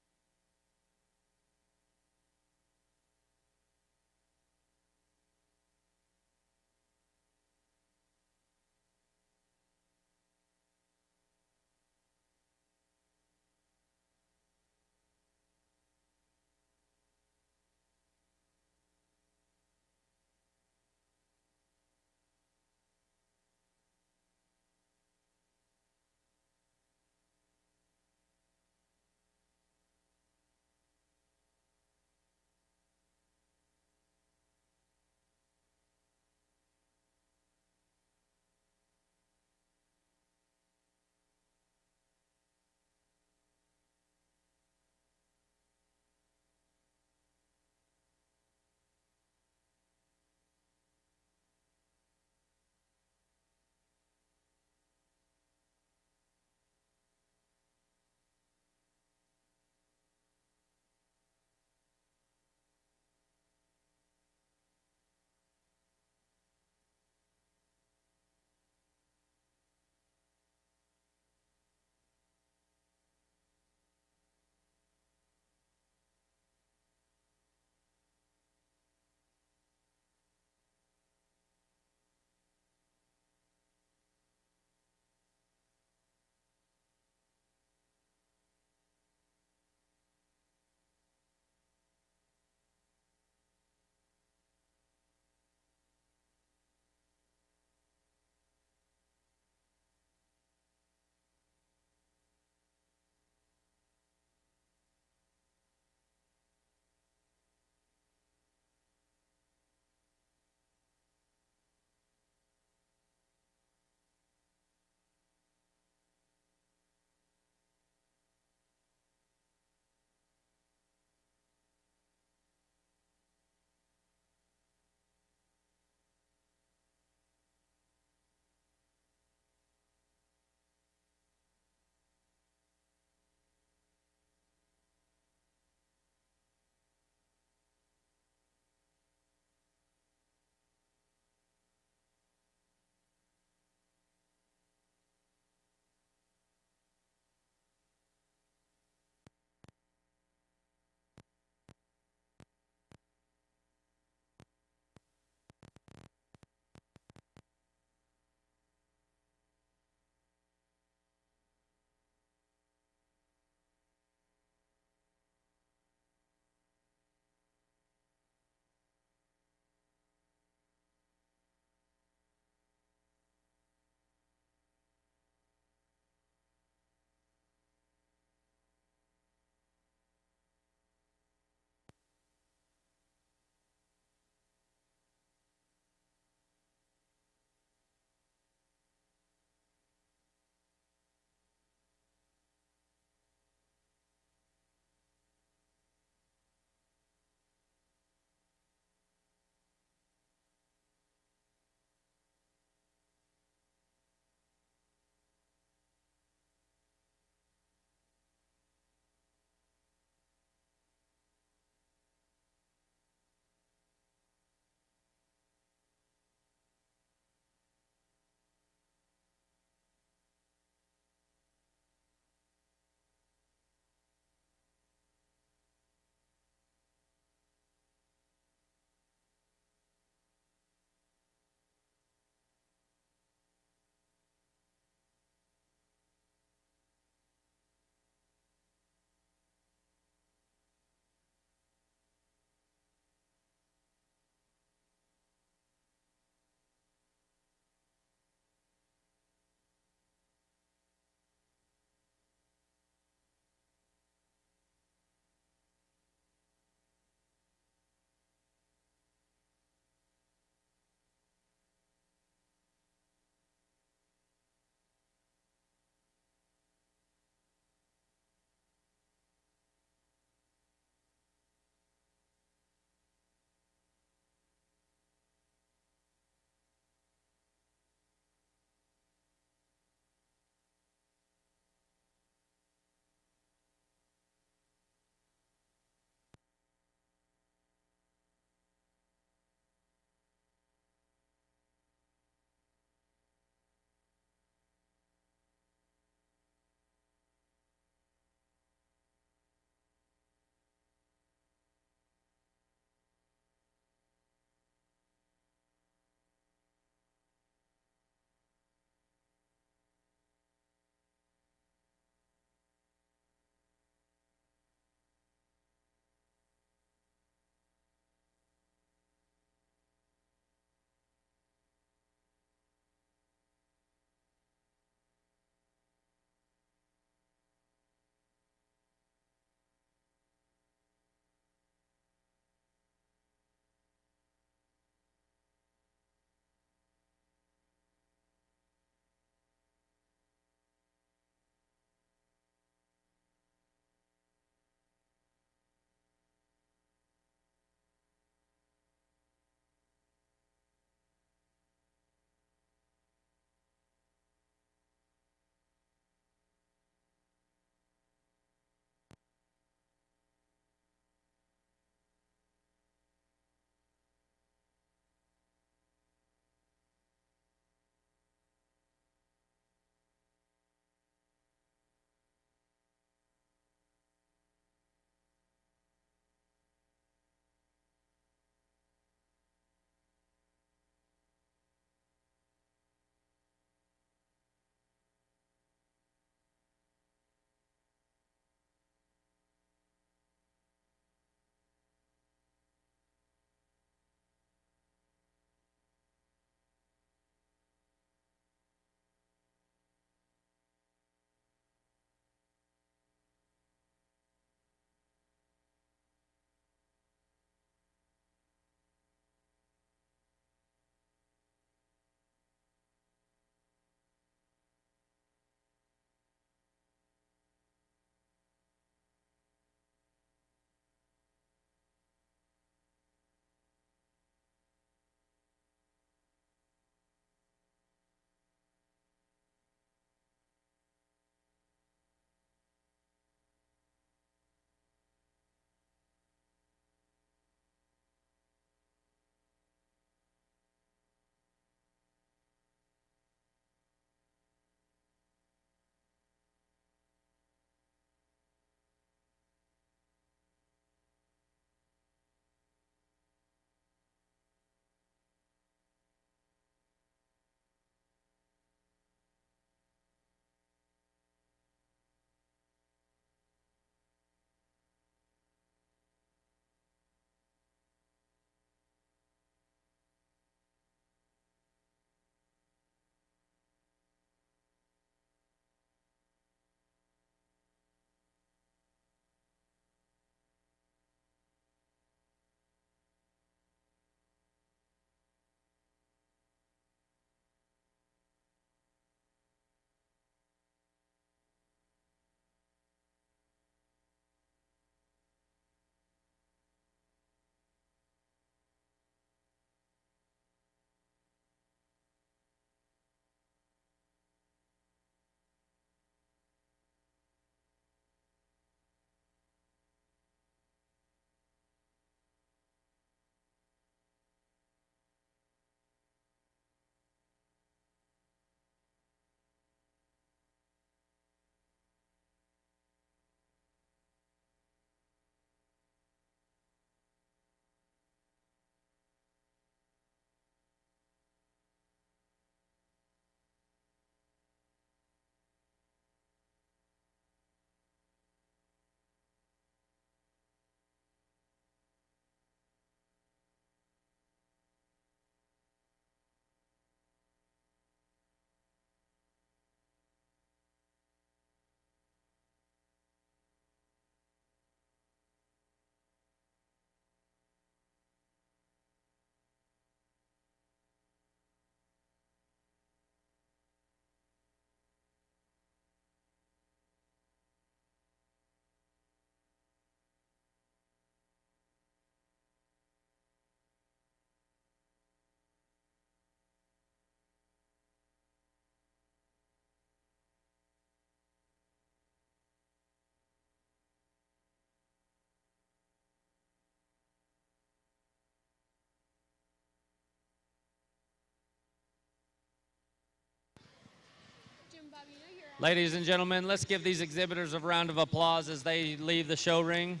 F: Bobby, you know you're on.
A: Ladies and gentlemen, let's give these exhibitors a round of applause as they leave the show ring.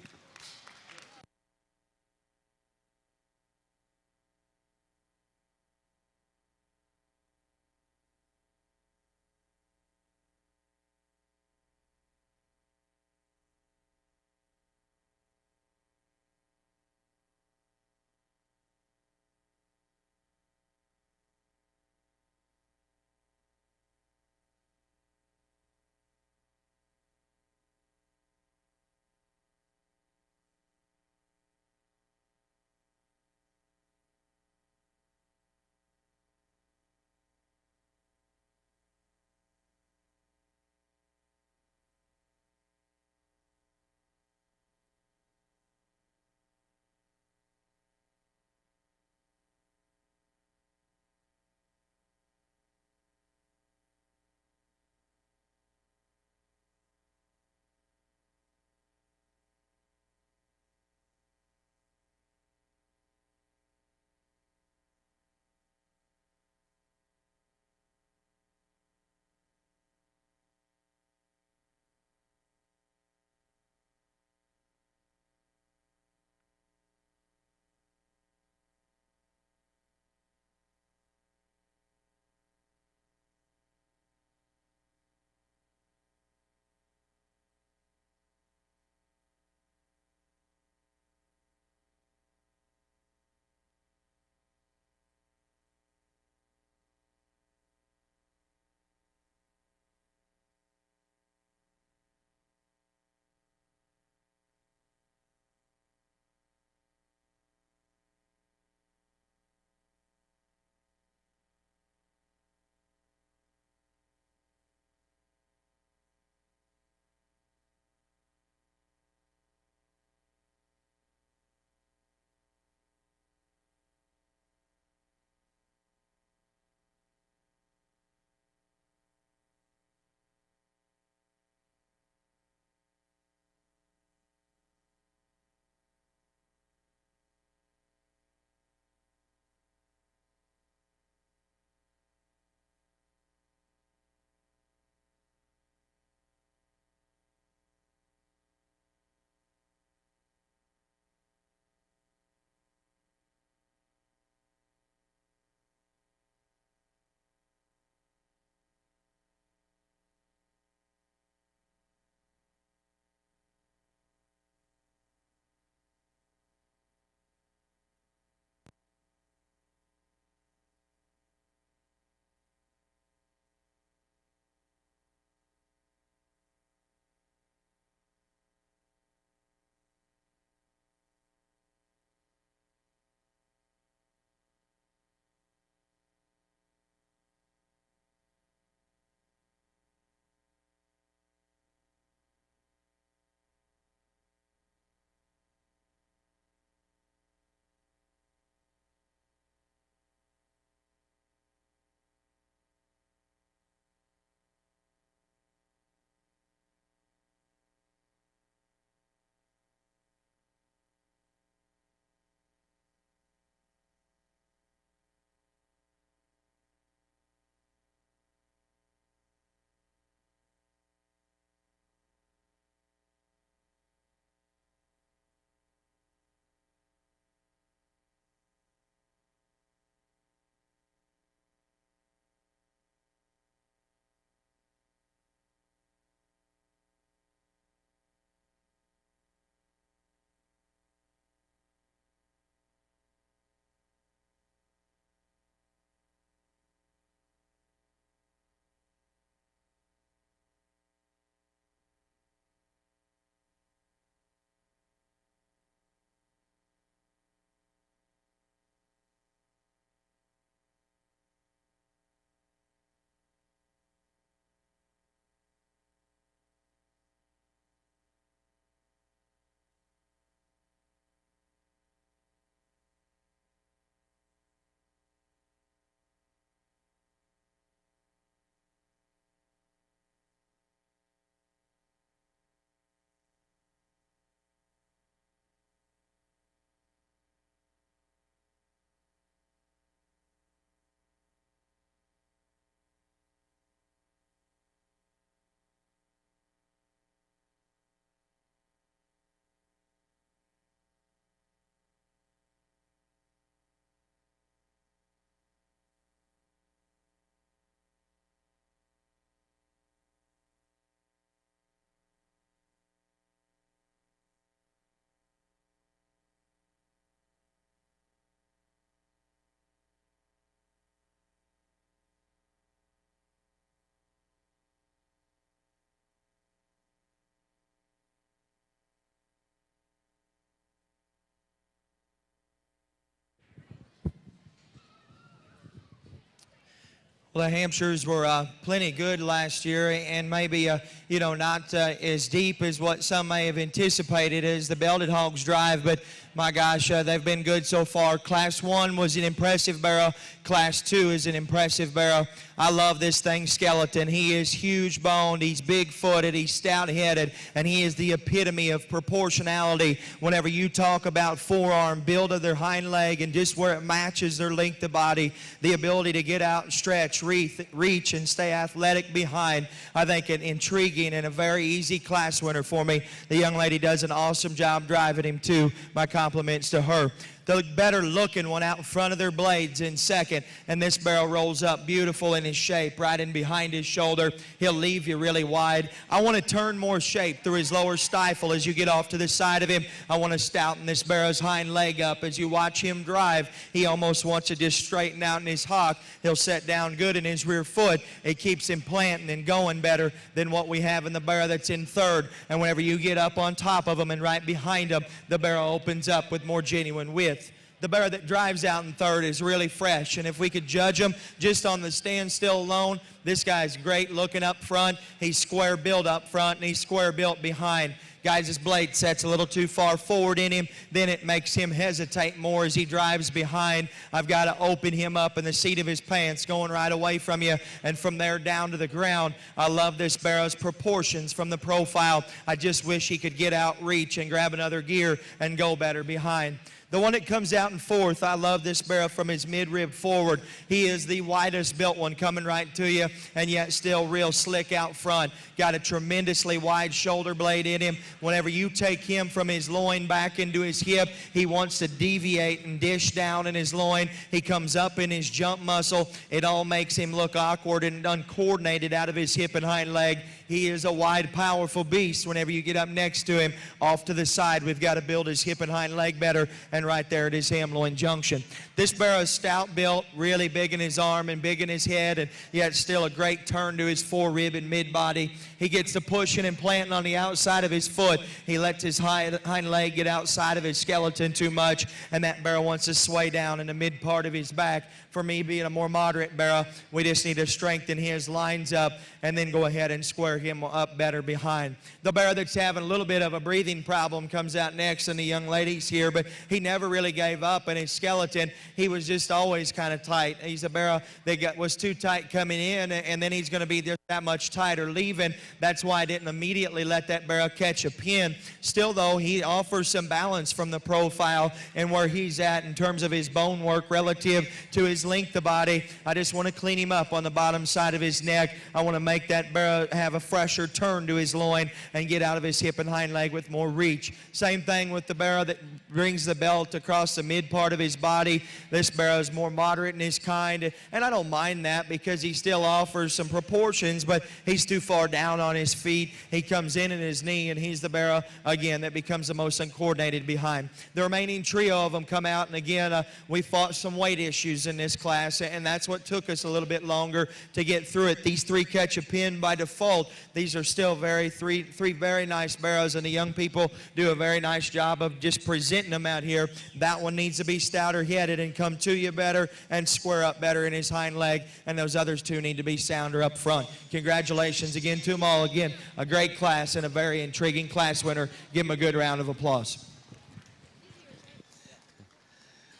C: Well, the Hampshires were plenty good last year, and maybe not as deep as what some may have anticipated as the Belted Hogs drive. But my gosh, they've been good so far. Class 1 was an impressive barrow. Class 2 is an impressive barrow. I love this thing, Skeleton. He is huge boned, he's big footed, he's stout headed, and he is the epitome of proportionality. Whenever you talk about forearm, build of their hind leg, and just where it matches their length of body, the ability to get out and stretch, reach, and stay athletic behind, I think an intriguing and a very easy class winner for me. The young lady does an awesome job driving him too. My compliments to her. The better looking one out in front of their blades in second, and this barrel rolls up beautiful in his shape, right in behind his shoulder. He'll leave you really wide. I want to turn more shape through his lower stifle as you get off to the side of him. I want to stouten this barrow's hind leg up. As you watch him drive, he almost wants to just straighten out in his hock. He'll set down good in his rear foot. It keeps him planting and going better than what we have in the barrow that's in third. And whenever you get up on top of him and right behind him, the barrow opens up with more genuine width. The barrow that drives out in third is really fresh, and if we could judge him just on the standstill alone, this guy's great looking up front. He's square built up front, and he's square built behind. Guys, his blade sets a little too far forward in him. Then it makes him hesitate more as he drives behind. I've got to open him up in the seat of his pants, going right away from you, and from there down to the ground. I love this barrow's proportions from the profile. I just wish he could get out, reach, and grab another gear and go better behind. The one that comes out in fourth, I love this barrow from his midrib forward. He is the widest built one coming right to you, and yet still real slick out front. Got a tremendously wide shoulder blade in him. Whenever you take him from his loin back into his hip, he wants to deviate and dish down in his loin. He comes up in his jump muscle. It all makes him look awkward and uncoordinated out of his hip and hind leg. He is a wide, powerful beast. Whenever you get up next to him, off to the side, we've got to build his hip and hind leg better, and right there at his ham-loin junction. This barrow is stout built, really big in his arm and big in his head, and yet still a great turn to his forerib and mid-body. He gets to pushing and planting on the outside of his foot. He lets his hind leg get outside of his skeleton too much, and that barrow wants to sway down in the mid part of his back. For me, being a more moderate barrow, we just need to strengthen his lines up and then go ahead and square him up better behind. The barrow that's having a little bit of a breathing problem comes out next, and the young lady's here, but he never really gave up in his skeleton. He was just always kind of tight. He's a barrow that was too tight coming in, and then he's going to be just that much tighter leaving. That's why I didn't immediately let that barrow catch a pin. Still, though, he offers some balance from the profile and where he's at in terms of his bone work relative to his length of body. I just want to clean him up on the bottom side of his neck. I want to make that barrow have a fresher turn to his loin and get out of his hip and hind leg with more reach. Same thing with the barrow that brings the belt across the mid part of his body. This barrow is more moderate in his kind, and I don't mind that because he still offers some proportions, but he's too far down on his feet. He comes in his knee, and he's the barrow, again, that becomes the most uncoordinated behind. The remaining trio of them come out, and again, we fought some weight issues in this class, and that's what took us a little bit longer to get through it. These three catch a pin by default. These are still three very nice barrows, and the young people do a very nice job of just presenting them out here. That one needs to be stouter headed and come to you better and square up better in his hind leg, and those others two need to be sounder up front. Congratulations again to them all. Again, a great class and a very intriguing class winner. Give them a good round of applause.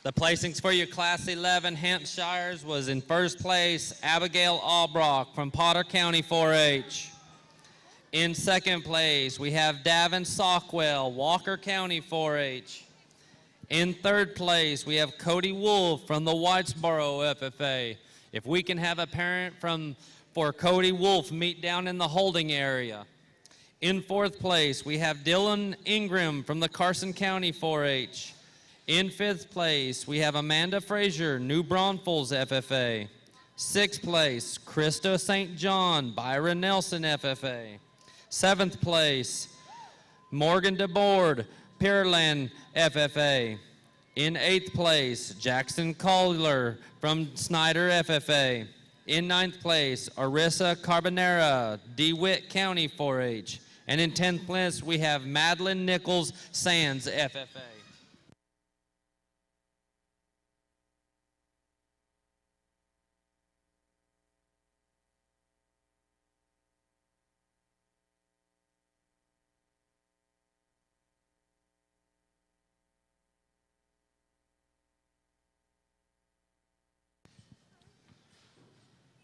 A: The placings for your Class 11 Hampshires was in first place, Abigail Albrock from Potter County 4-H. In second place, we have Davin Sockwell, Walker County 4-H. In third place, we have Cody Wolf from the Whitesboro FFA. If we can have a parent for Cody Wolf meet down in the holding area. In fourth place, we have Dylan Ingram from the Carson County 4-H. In fifth place, we have Amanda Frazier, New Braunfels FFA. Sixth place, Krista St. John, Byron Nelson FFA. Seventh place, Morgan DeBoard, Pearland FFA. In eighth place, Jackson Collier from Snyder FFA. In ninth place, Arissa Carbonera, DeWitt County 4-H. And in 10th place, we have Madeline Nichols, Sands FFA.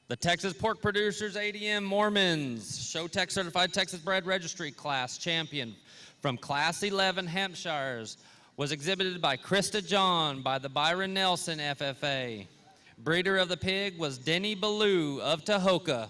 A: The Texas Pork Producers ADM Mormons Showtech Certified Texas Bred Registry Class Champion from Class 11 Hampshires was exhibited by Krista John by the Byron Nelson FFA. Breeder of the pig was Denny Ballou of Tahoka.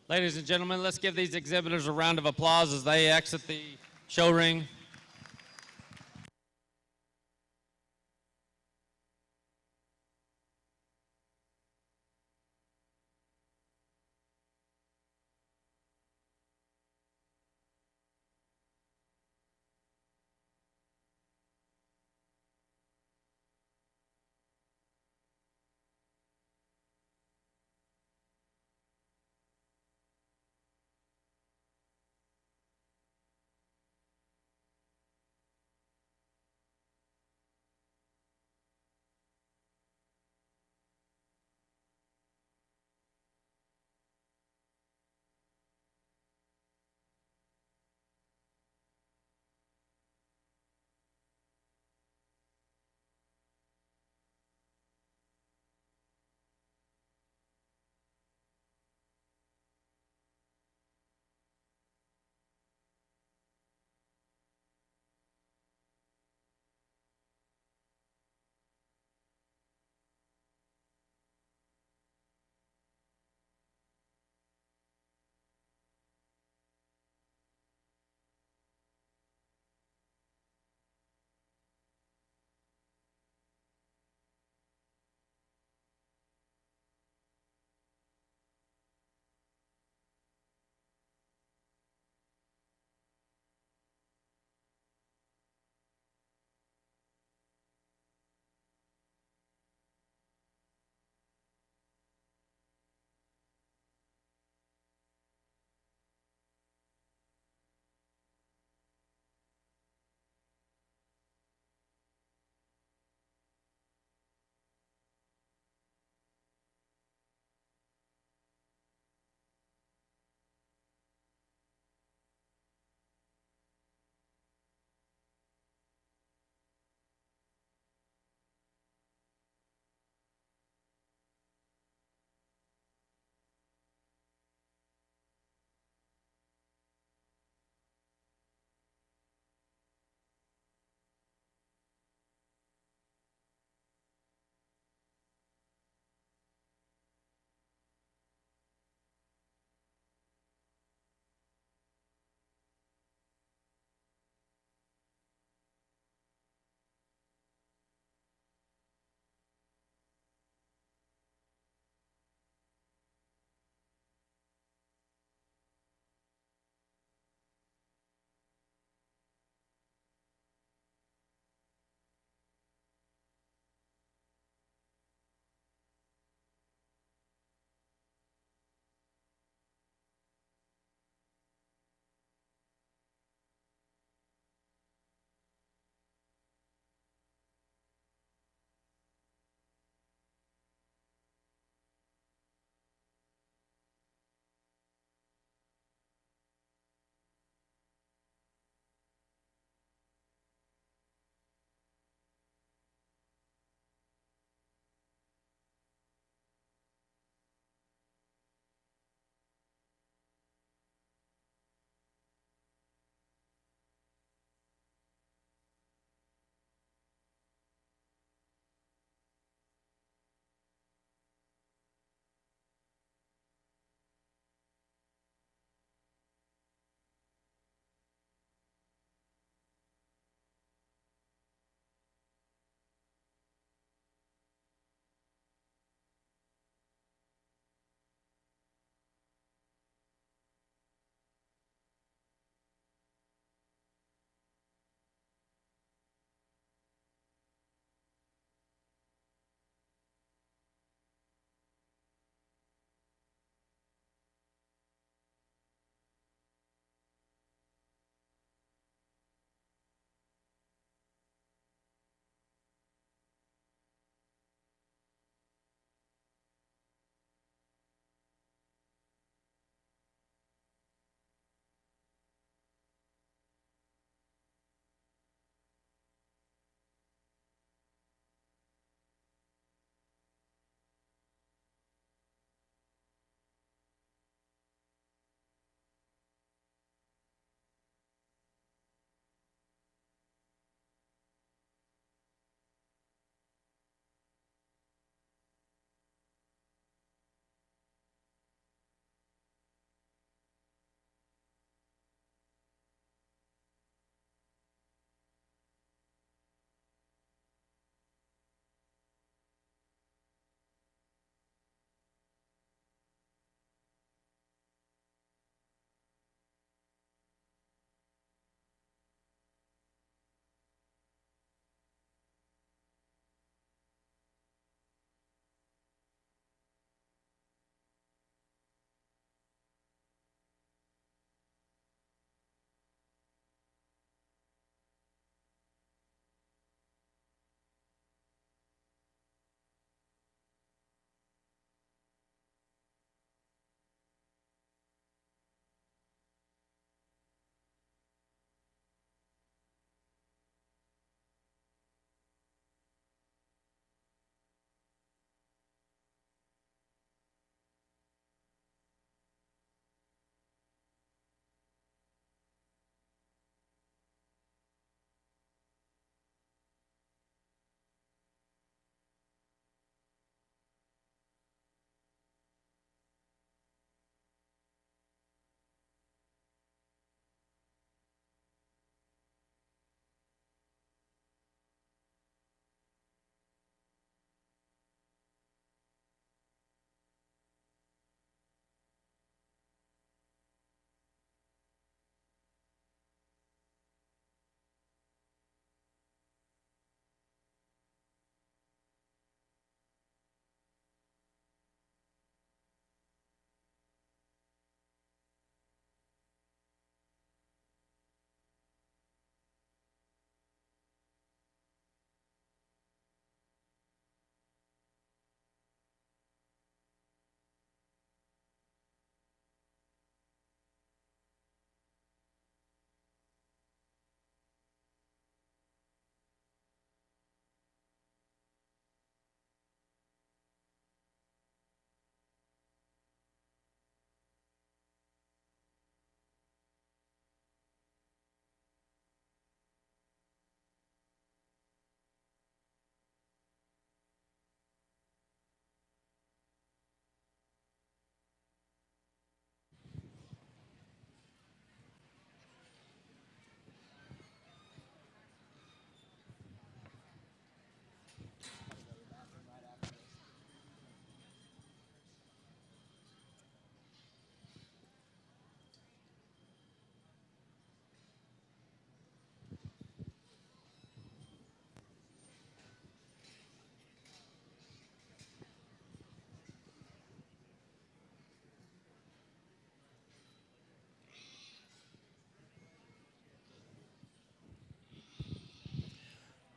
A: Ladies and gentlemen, let's give these exhibitors a round of applause as they exit the show ring.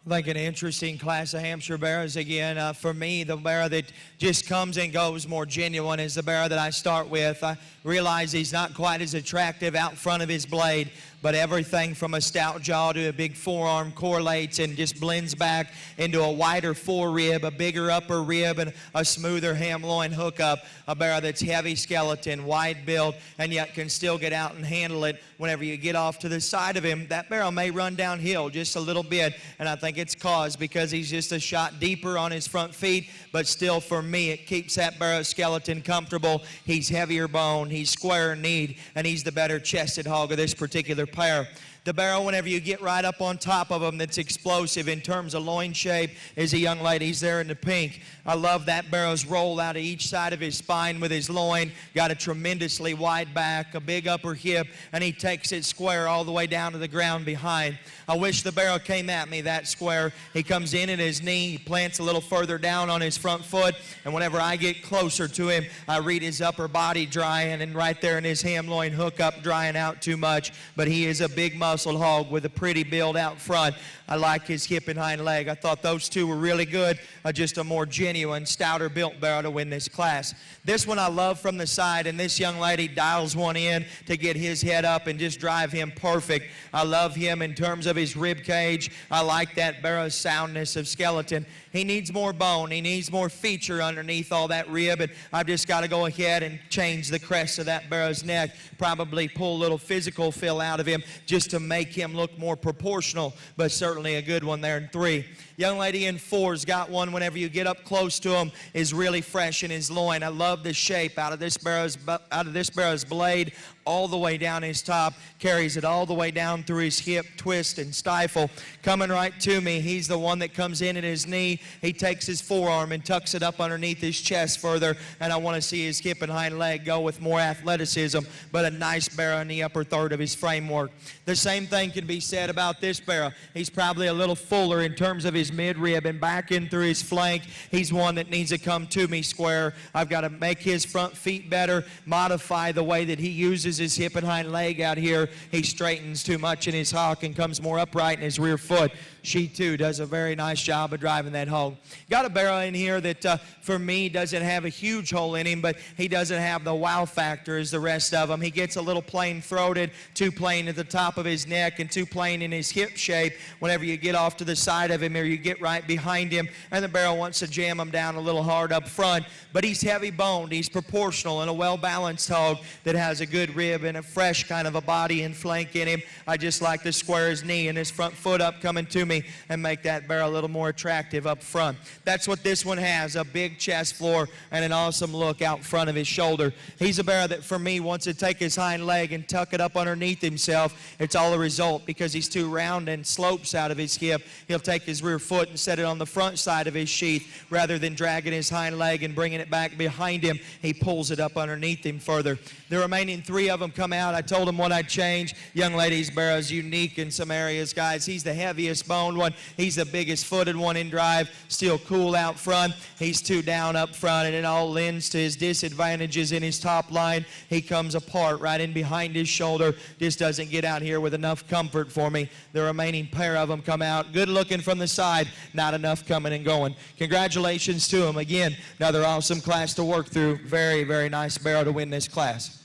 C: I think an interesting class of Hampshire Barrows again. For me, the Barrow that just comes and goes more genuine is the Barrow that I start with. I realize he's not quite as attractive out front of his blade, but everything from a stout jaw to a big forearm correlates and just blends back into a wider forerib, a bigger upper rib, and a smoother ham loin hookup. A Barrow that's heavy skeleton, wide build, and yet can still get out and handle it whenever you get off to the side of him. That Barrow may run downhill just a little bit, and I think it's caused because he's just a shot deeper on his front feet, but still for me it keeps that Barrow skeleton comfortable. He's heavier bone, he's square kneed, and he's the better chested hog of this particular pair. The Barrow, whenever you get right up on top of him, that's explosive in terms of loin shape, is a young lady. He's there in the pink. I love that Barrow's roll out of each side of his spine with his loin. Got a tremendously wide back, a big upper hip, and he takes it square all the way down to the ground behind. I wish the Barrow came at me that square. He comes in at his knee, he plants a little further down on his front foot, and whenever I get closer to him, I read his upper body drying, and right there in his ham loin hookup drying out too much. But he is a big muscle hog with a pretty build out front. I like his hip and hind leg. I thought those two were really good. Just a more genuine, stouter built Barrow to win this class. This one I love from the side, and this young lady dials one in to get his head up and just drive him perfect. I love him in terms of his rib cage. I like that Barrow's soundness of skeleton. He needs more bone. He needs more feature underneath all that rib, and I've just got to go ahead and change the crest of that Barrow's neck, probably pull a little physical fill out of him just to make him look more proportional, but certainly a good one there in 3. Young lady in 4's got one whenever you get up close to him, is really fresh in his loin. I love the shape out of this Barrow's blade all the way down his top, carries it all the way down through his hip, twist, and stifle. Coming right to me, he's the one that comes in at his knee. He takes his forearm and tucks it up underneath his chest further, and I want to see his hip and hind leg go with more athleticism, but a nice Barrow in the upper third of his framework. The same thing can be said about this Barrow. He's probably a little fuller in terms of his midrib and back in through his flank. He's one that needs to come to me square. I've got to make his front feet better, modify the way that he uses his hip and hind leg out here. He straightens too much in his hock and comes more upright in his rear foot. She too does a very nice job of driving that hog. Got a Barrow in here that for me doesn't have a huge hole in him, but he doesn't have the wow factor as the rest of them. He gets a little plain throated, too plain at the top of his neck and too plain in his hip shape whenever you get off to the side of him or you get right behind him, and the Barrow wants to jam him down a little hard up front. But he's heavy boned, he's proportional, and a well balanced hog that has a good rib and a fresh kind of a body and flank in him. I just like to square his knee and his front foot up coming to me and make that Barrow a little more attractive up front. That's what this one has, a big chest floor and an awesome look out front of his shoulder. He's a Barrow that for me wants to take his hind leg and tuck it up underneath himself. It's all a result because he's too round and slopes out of his hip. He'll take his rear foot and set it on the front side of his sheath rather than dragging his hind leg and bringing it back behind him. He pulls it up underneath him further. The remaining 3 of them come out. I told him what I'd change. Young lady's Barrow's unique in some areas, guys. He's the heaviest boned one. He's the biggest footed one in drive. Still cool out front. He's too down up front, and it all lends to his disadvantages in his top line. He comes apart right in behind his shoulder. Just doesn't get out here with enough comfort for me. The remaining pair of them come out good looking from the side. Not enough coming and going. Congratulations to them. Again, another awesome class to work through. Very, very nice Barrow to win this class.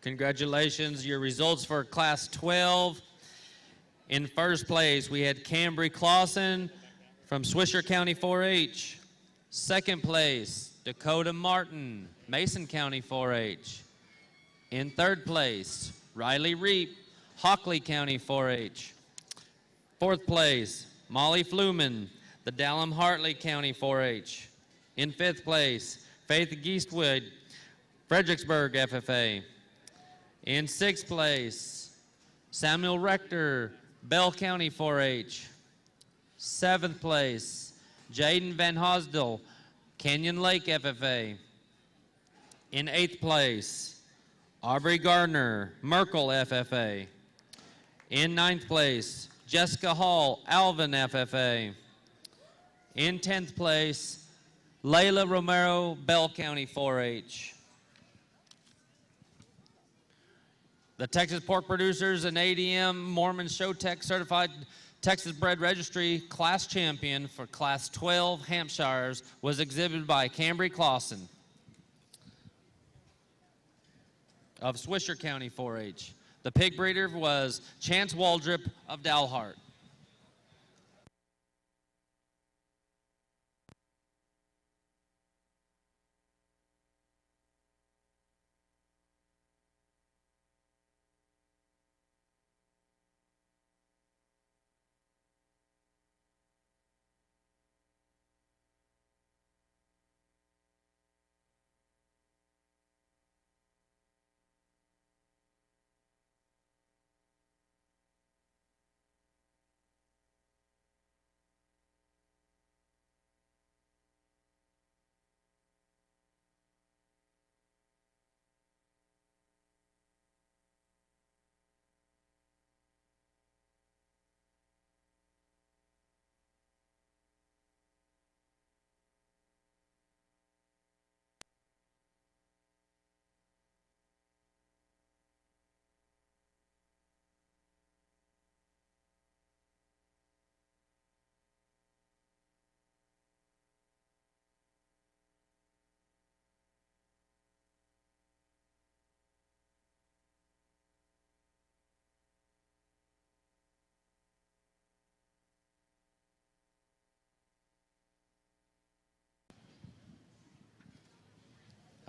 A: Congratulations. Your results for Class 12. In first place, we had Cambry Clausen from Swisher County 4-H. Second place, Dakota Martin, Mason County 4-H. In third place, Riley Reap, Hockley County 4-H. Fourth place, Molly Fluman, the Dallam-Hartley County 4-H. In fifth place, Faith Geestwood, Fredericksburg FFA. In sixth place, Samuel Rector, Bell County 4-H. Seventh place, Jaden Van Hosdel, Canyon Lake FFA. In eighth place, Aubrey Gardner, Merkel FFA. In ninth place, Jessica Hall, Alvin FFA. In 10th place, Layla Romero, Bell County 4-H. The Texas Pork Producers and ADM Mormon Show Tech Certified Texas Bred Registry Class Champion for Class 12 Hampshires was exhibited by Cambry Clausen of Swisher County 4-H. The pig breeder was Chance Waldrop of Dalhart.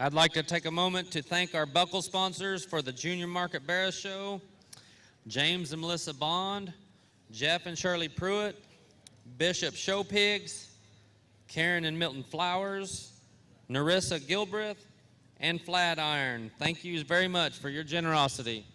A: I'd like to take a moment to thank our buckle sponsors for the Junior Market Barrow Show, James and Melissa Bond, Jeff and Shirley Pruitt, Bishop Show Pigs, Karen and Milton Flowers, Narissa Gilbreth, and Flatiron. Thank you very much for your generosity.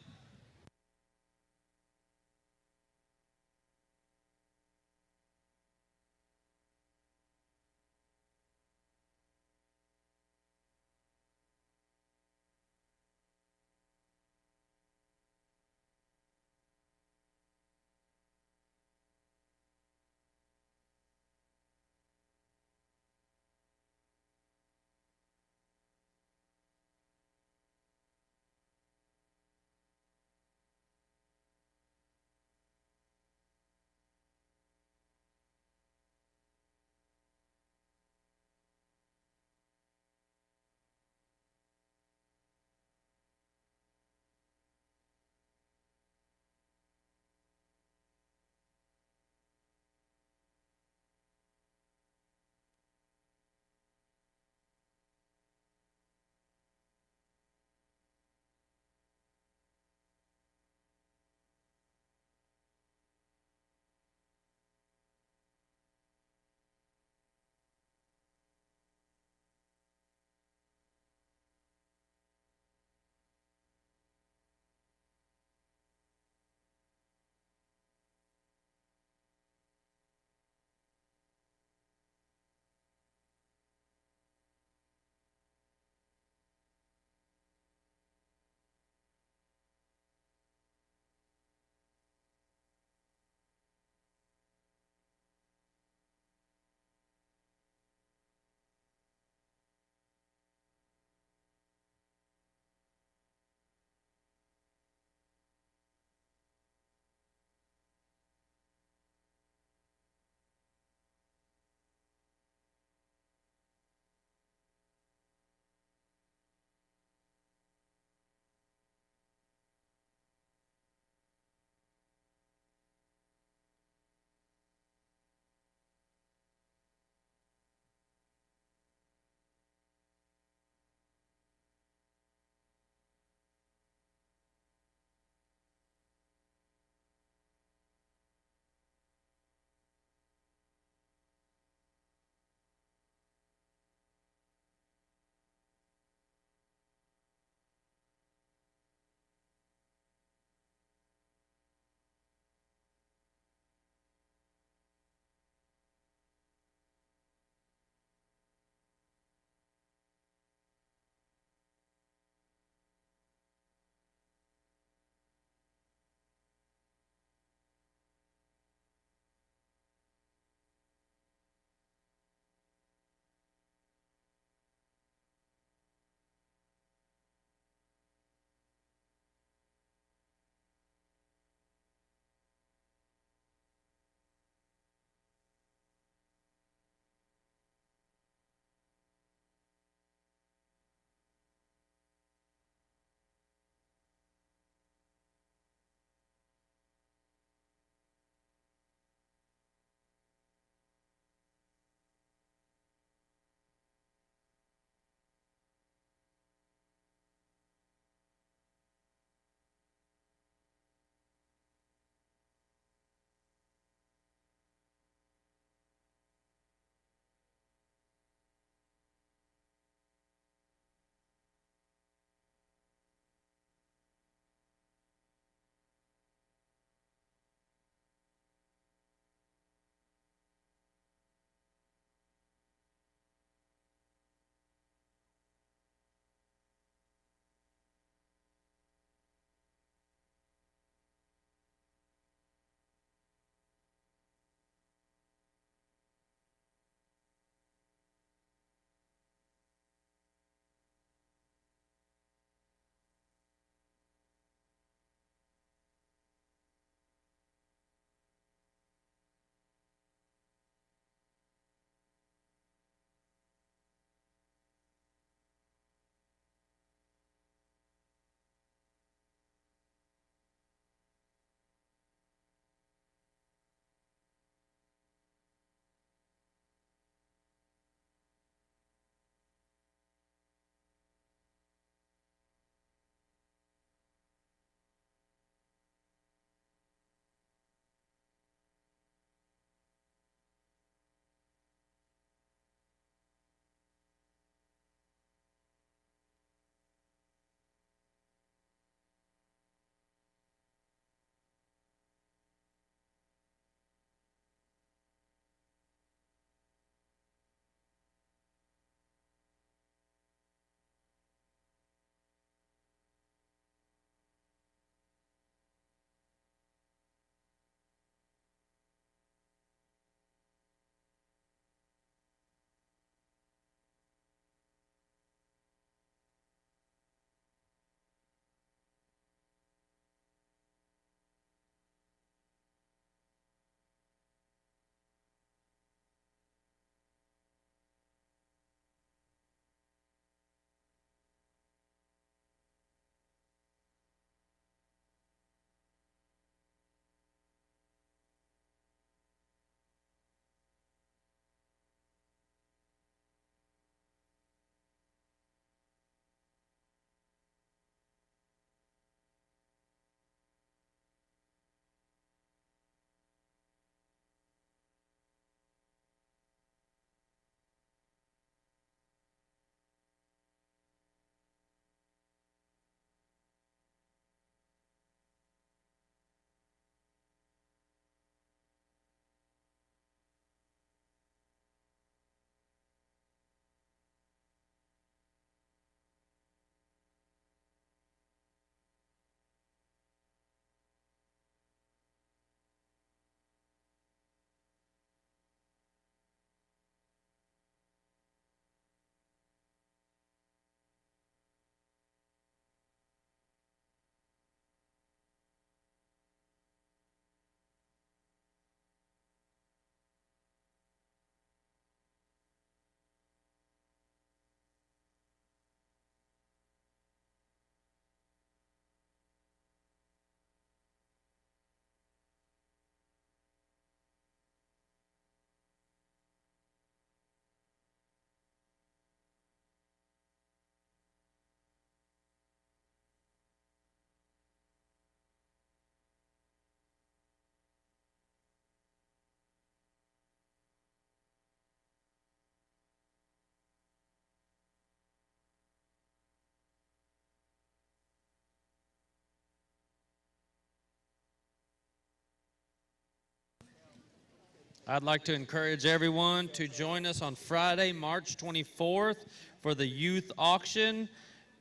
A: I'd like to encourage everyone to join us on Friday, March 24th for the youth auction.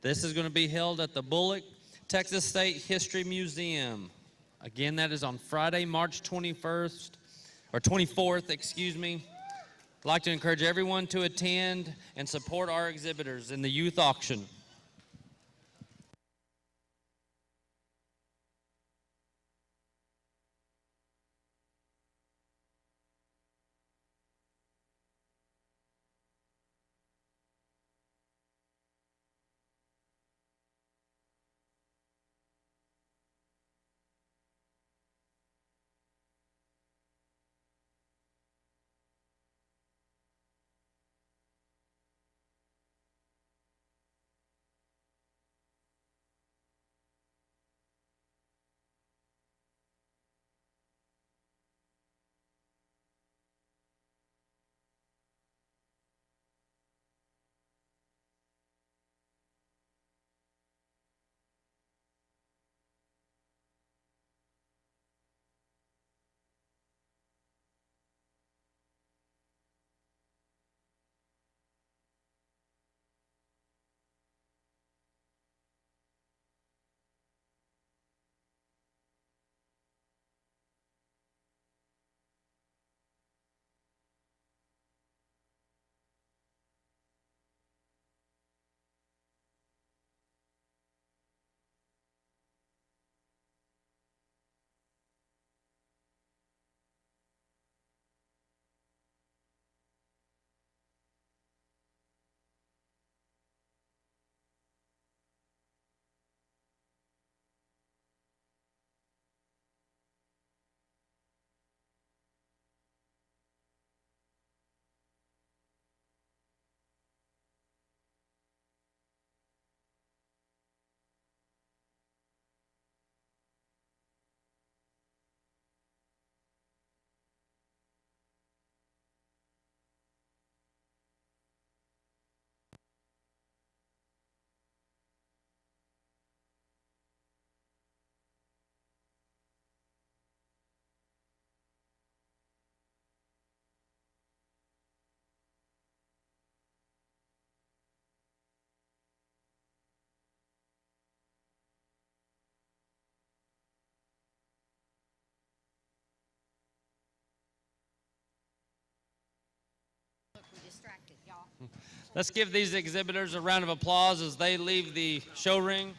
A: This is going to be held at the Bullock Texas State History Museum. Again, that is on Friday, March 21st, or 24th, excuse me. I'd like to encourage everyone to attend and support our exhibitors in the youth auction.
B: Look, we're distracted, y'all.
A: Let's give these exhibitors a round of applause as they leave the show ring.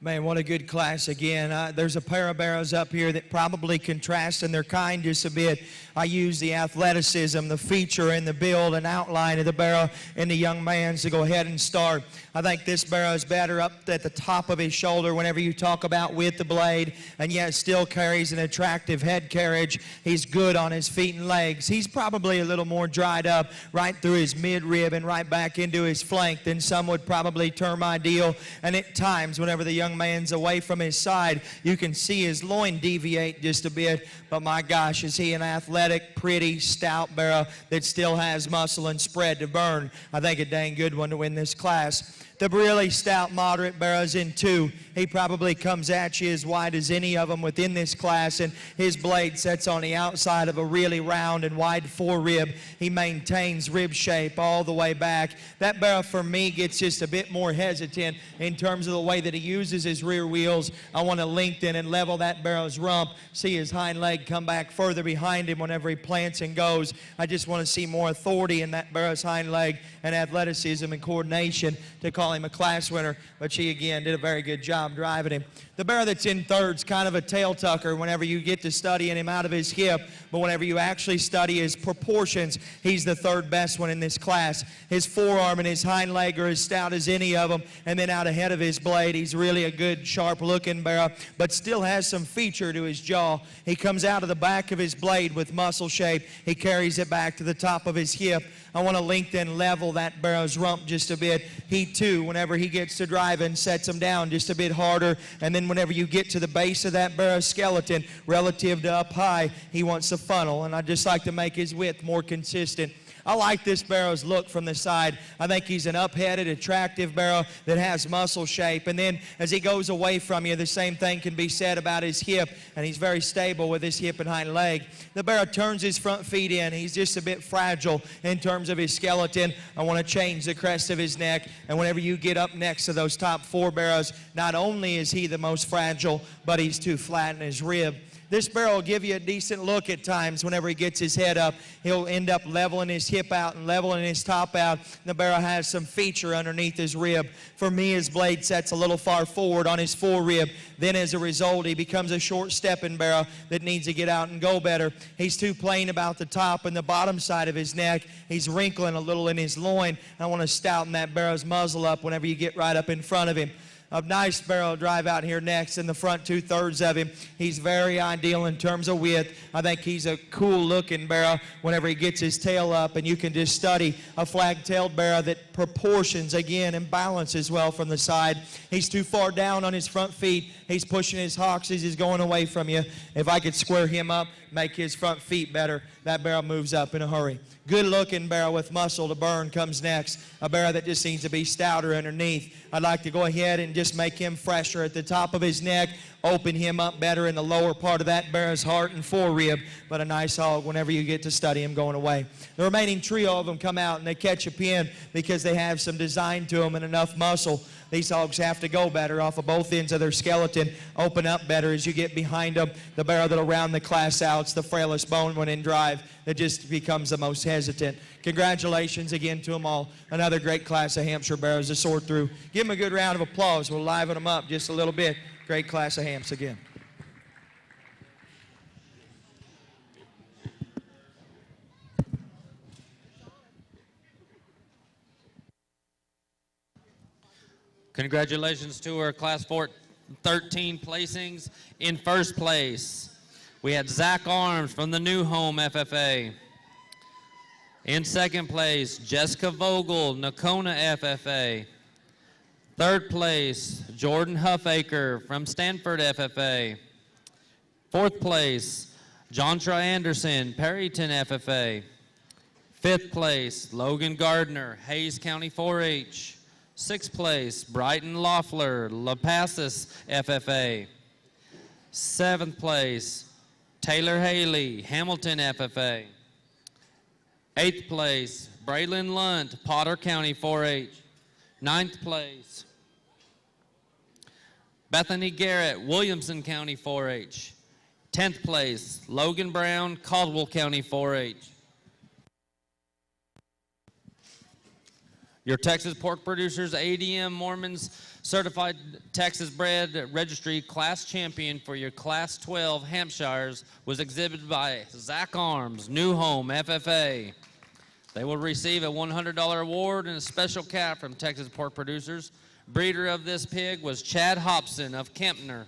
C: Man, what a good class again. There's a pair of barrows up here that probably contrast in their kind just a bit. I use the athleticism, the feature, and the build and outline of the barrow in the young man's to go ahead and start. I think this barrow is better up at the top of his shoulder whenever you talk about with the blade, and yet still carries an attractive head carriage. He's good on his feet and legs. He's probably a little more dried up right through his midrib and right back into his flank than some would probably term ideal. And at times, whenever the young man's away from his side, you can see his loin deviate just a bit. But my gosh, is he an athletic, pretty, stout barrow that still has muscle and spread to burn. I think a dang good one to win this class. The really stout, moderate barrow's in 2. He probably comes at you as wide as any of them within this class, and his blade sets on the outside of a really round and wide forerib. He maintains rib shape all the way back. That barrow, for me, gets just a bit more hesitant in terms of the way that he uses his rear wheels. I want to lengthen and level that barrow's rump, see his hind leg come back further behind him whenever he plants and goes. I just want to see more authority in that barrow's hind leg and athleticism and coordination to call him a class winner, but she again did a very good job driving him. The barrow that's in 3rd's kind of a tail tucker whenever you get to studying him out of his hip, but whenever you actually study his proportions, he's the 3rd best one in this class. His forearm and his hind leg are as stout as any of them, and then out ahead of his blade, he's really a good, sharp-looking barrow, but still has some feature to his jaw. He comes out of the back of his blade with muscle shape. He carries it back to the top of his hip. I want to lengthen, level that barrow's rump just a bit. He, too, whenever he gets to driving, sets him down just a bit harder. And then whenever you get to the base of that barrow skeleton, relative to up high, he wants a funnel. And I just like to make his width more consistent. I like this barrow's look from the side. I think he's an up-headed, attractive barrow that has muscle shape. And then as he goes away from you, the same thing can be said about his hip, and he's very stable with his hip and hind leg. The barrow turns his front feet in. He's just a bit fragile in terms of his skeleton. I want to change the crest of his neck, and whenever you get up next to those top 4 barrows, not only is he the most fragile, but he's too flat in his rib. This barrel will give you a decent look at times whenever he gets his head up. He'll end up leveling his hip out and leveling his top out. The barrel has some feature underneath his rib. For me, his blade sets a little far forward on his forerib. Then as a result, he becomes a short stepping barrel that needs to get out and go better. He's too plain about the top and the bottom side of his neck. He's wrinkling a little in his loin. I want to stouten that barrow's muzzle up whenever you get right up in front of him. A nice barrel drive out here next in the front 2/3 of him. He's very ideal in terms of width. I think he's a cool looking barrel whenever he gets his tail up, and you can just study a flag-tailed barrel that proportions again and balances well from the side. He's too far down on his front feet. He's pushing his hocks as he's going away from you. If I could square him up, make his front feet better, that barrel moves up in a hurry. Good looking barrel with muscle to burn comes next. A barrel that just needs to be stouter underneath. I'd like to go ahead and just make him fresher at the top of his neck, open him up better in the lower part of that barrel's heart and forerib, but a nice hog whenever you get to study him going away. The remaining trio of them come out and they catch a pin because they have some design to them and enough muscle. These hogs have to go better off of both ends of their skeleton, open up better as you get behind them. The barrel that'll round the class out, it's the frailest bone when in drive that just becomes the most hesitant. Congratulations again to them all. Another great class of Hampshire barrows to sort through. Give them a good round of applause. We'll liven them up just a little bit. Great class of Hamps again.
A: Congratulations to our Class 13 placings. In first place, we had Zach Arms from the New Home FFA. In second place, Jessica Vogel, Nocona FFA. Third place, Jordan Huffaker from Stanford FFA. Fourth place, Jontra Anderson, Perryton FFA. Fifth place, Logan Gardner, Hayes County 4-H. Sixth place, Brighton Loeffler, La Pasas FFA. Seventh place, Taylor Haley, Hamilton FFA. Eighth place, Braylon Lunt, Potter County 4-H. Ninth place, Bethany Garrett, Williamson County 4-H. 10th place, Logan Brown, Caldwell County 4-H. Your Texas Pork Producers ADM Mormons Certified Texas Bred Registry Class Champion for your Class 12 Hampshires was exhibited by Zach Arms, New Home, FFA. They will receive a $100 award and a special cap from Texas Pork Producers. Breeder of this pig was Chad Hobson of Kempner.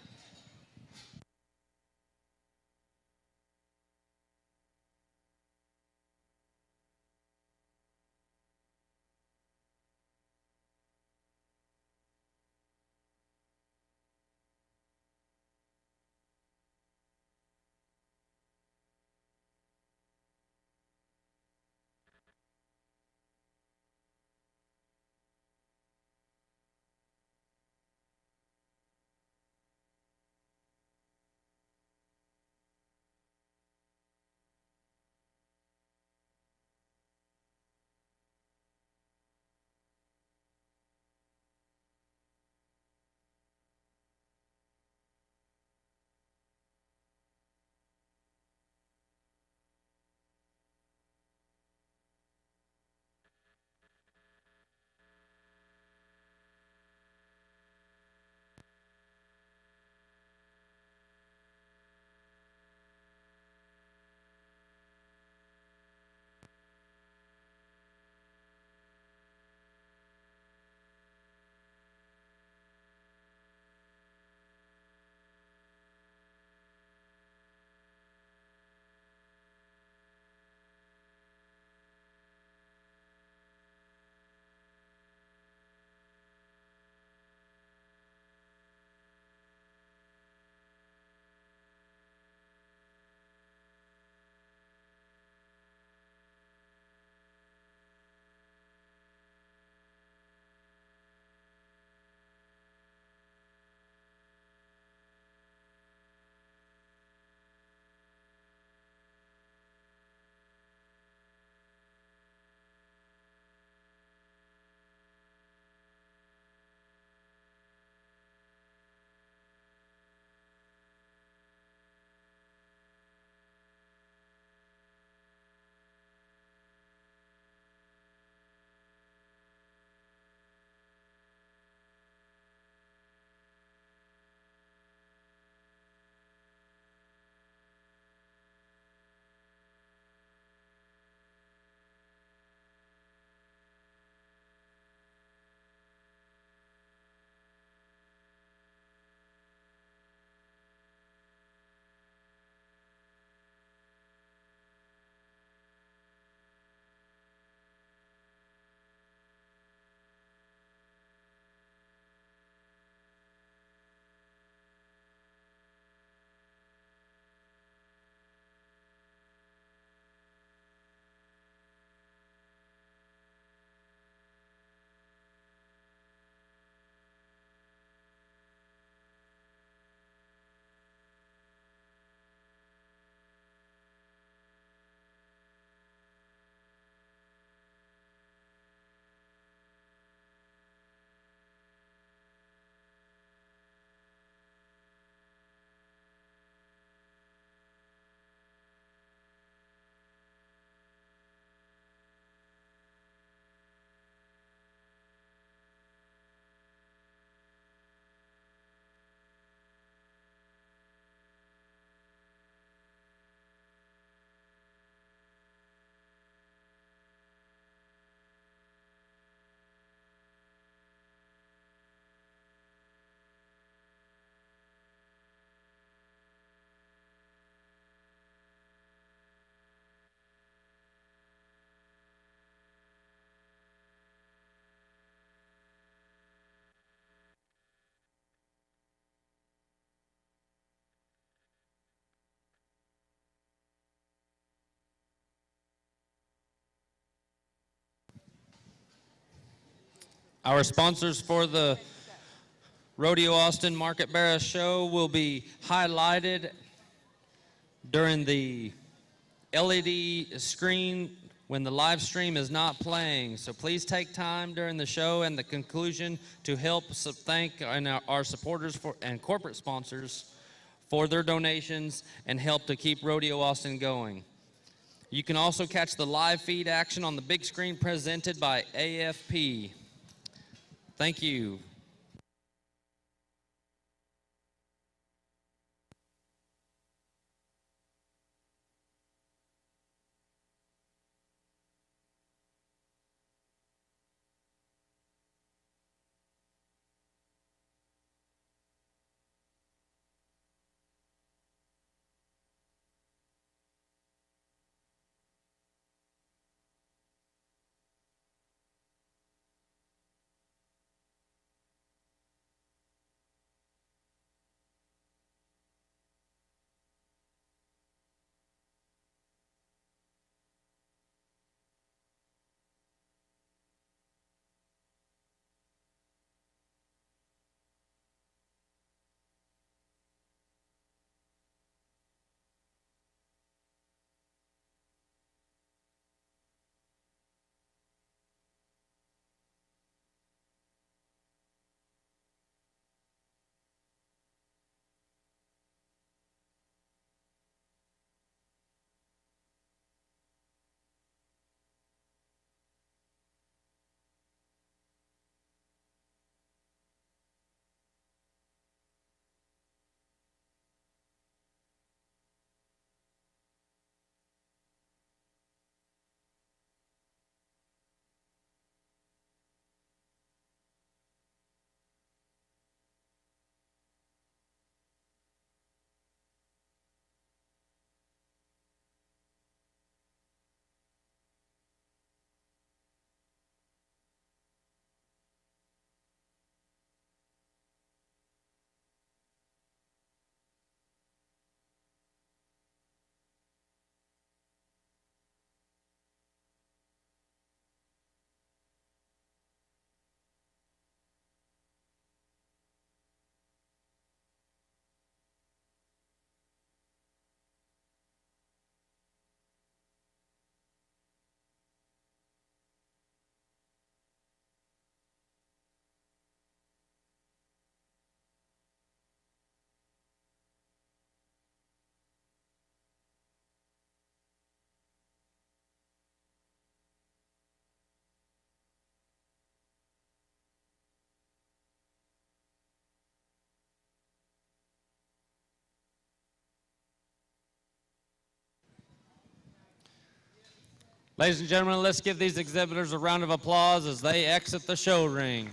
A: Our sponsors for the Rodeo Austin Market Barrow show will be highlighted during the LED screen when the live stream is not playing. So please take time during the show and the conclusion to help thank our supporters and corporate sponsors for their donations and help to keep Rodeo Austin going. You can also catch the live feed action on the big screen presented by AFP. Thank you. Ladies and gentlemen, let's give these exhibitors a round of applause as they exit the show ring.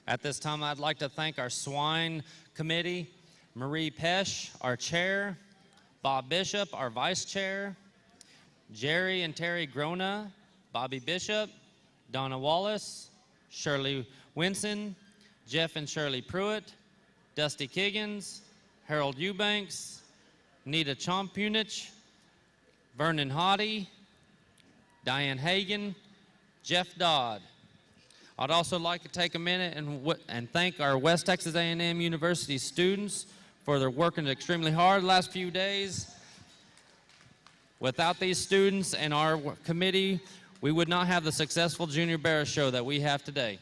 A: At this time, I'd like to thank our swine committee, Marie Pesch, our chair, Bob Bishop, our vice chair, Jerry and Terry Grona, Bobby Bishop, Donna Wallace, Shirley Winson, Jeff and Shirley Pruitt, Dusty Kiggins, Harold Eubanks, Nita Chompunich, Vernon Hoddy, Diane Hagan, Jeff Dodd. I'd also like to take a minute and thank our West Texas A&M University students for their working extremely hard the last few days. Without these students and our committee, we would not have the successful Junior Barrow show that we have today.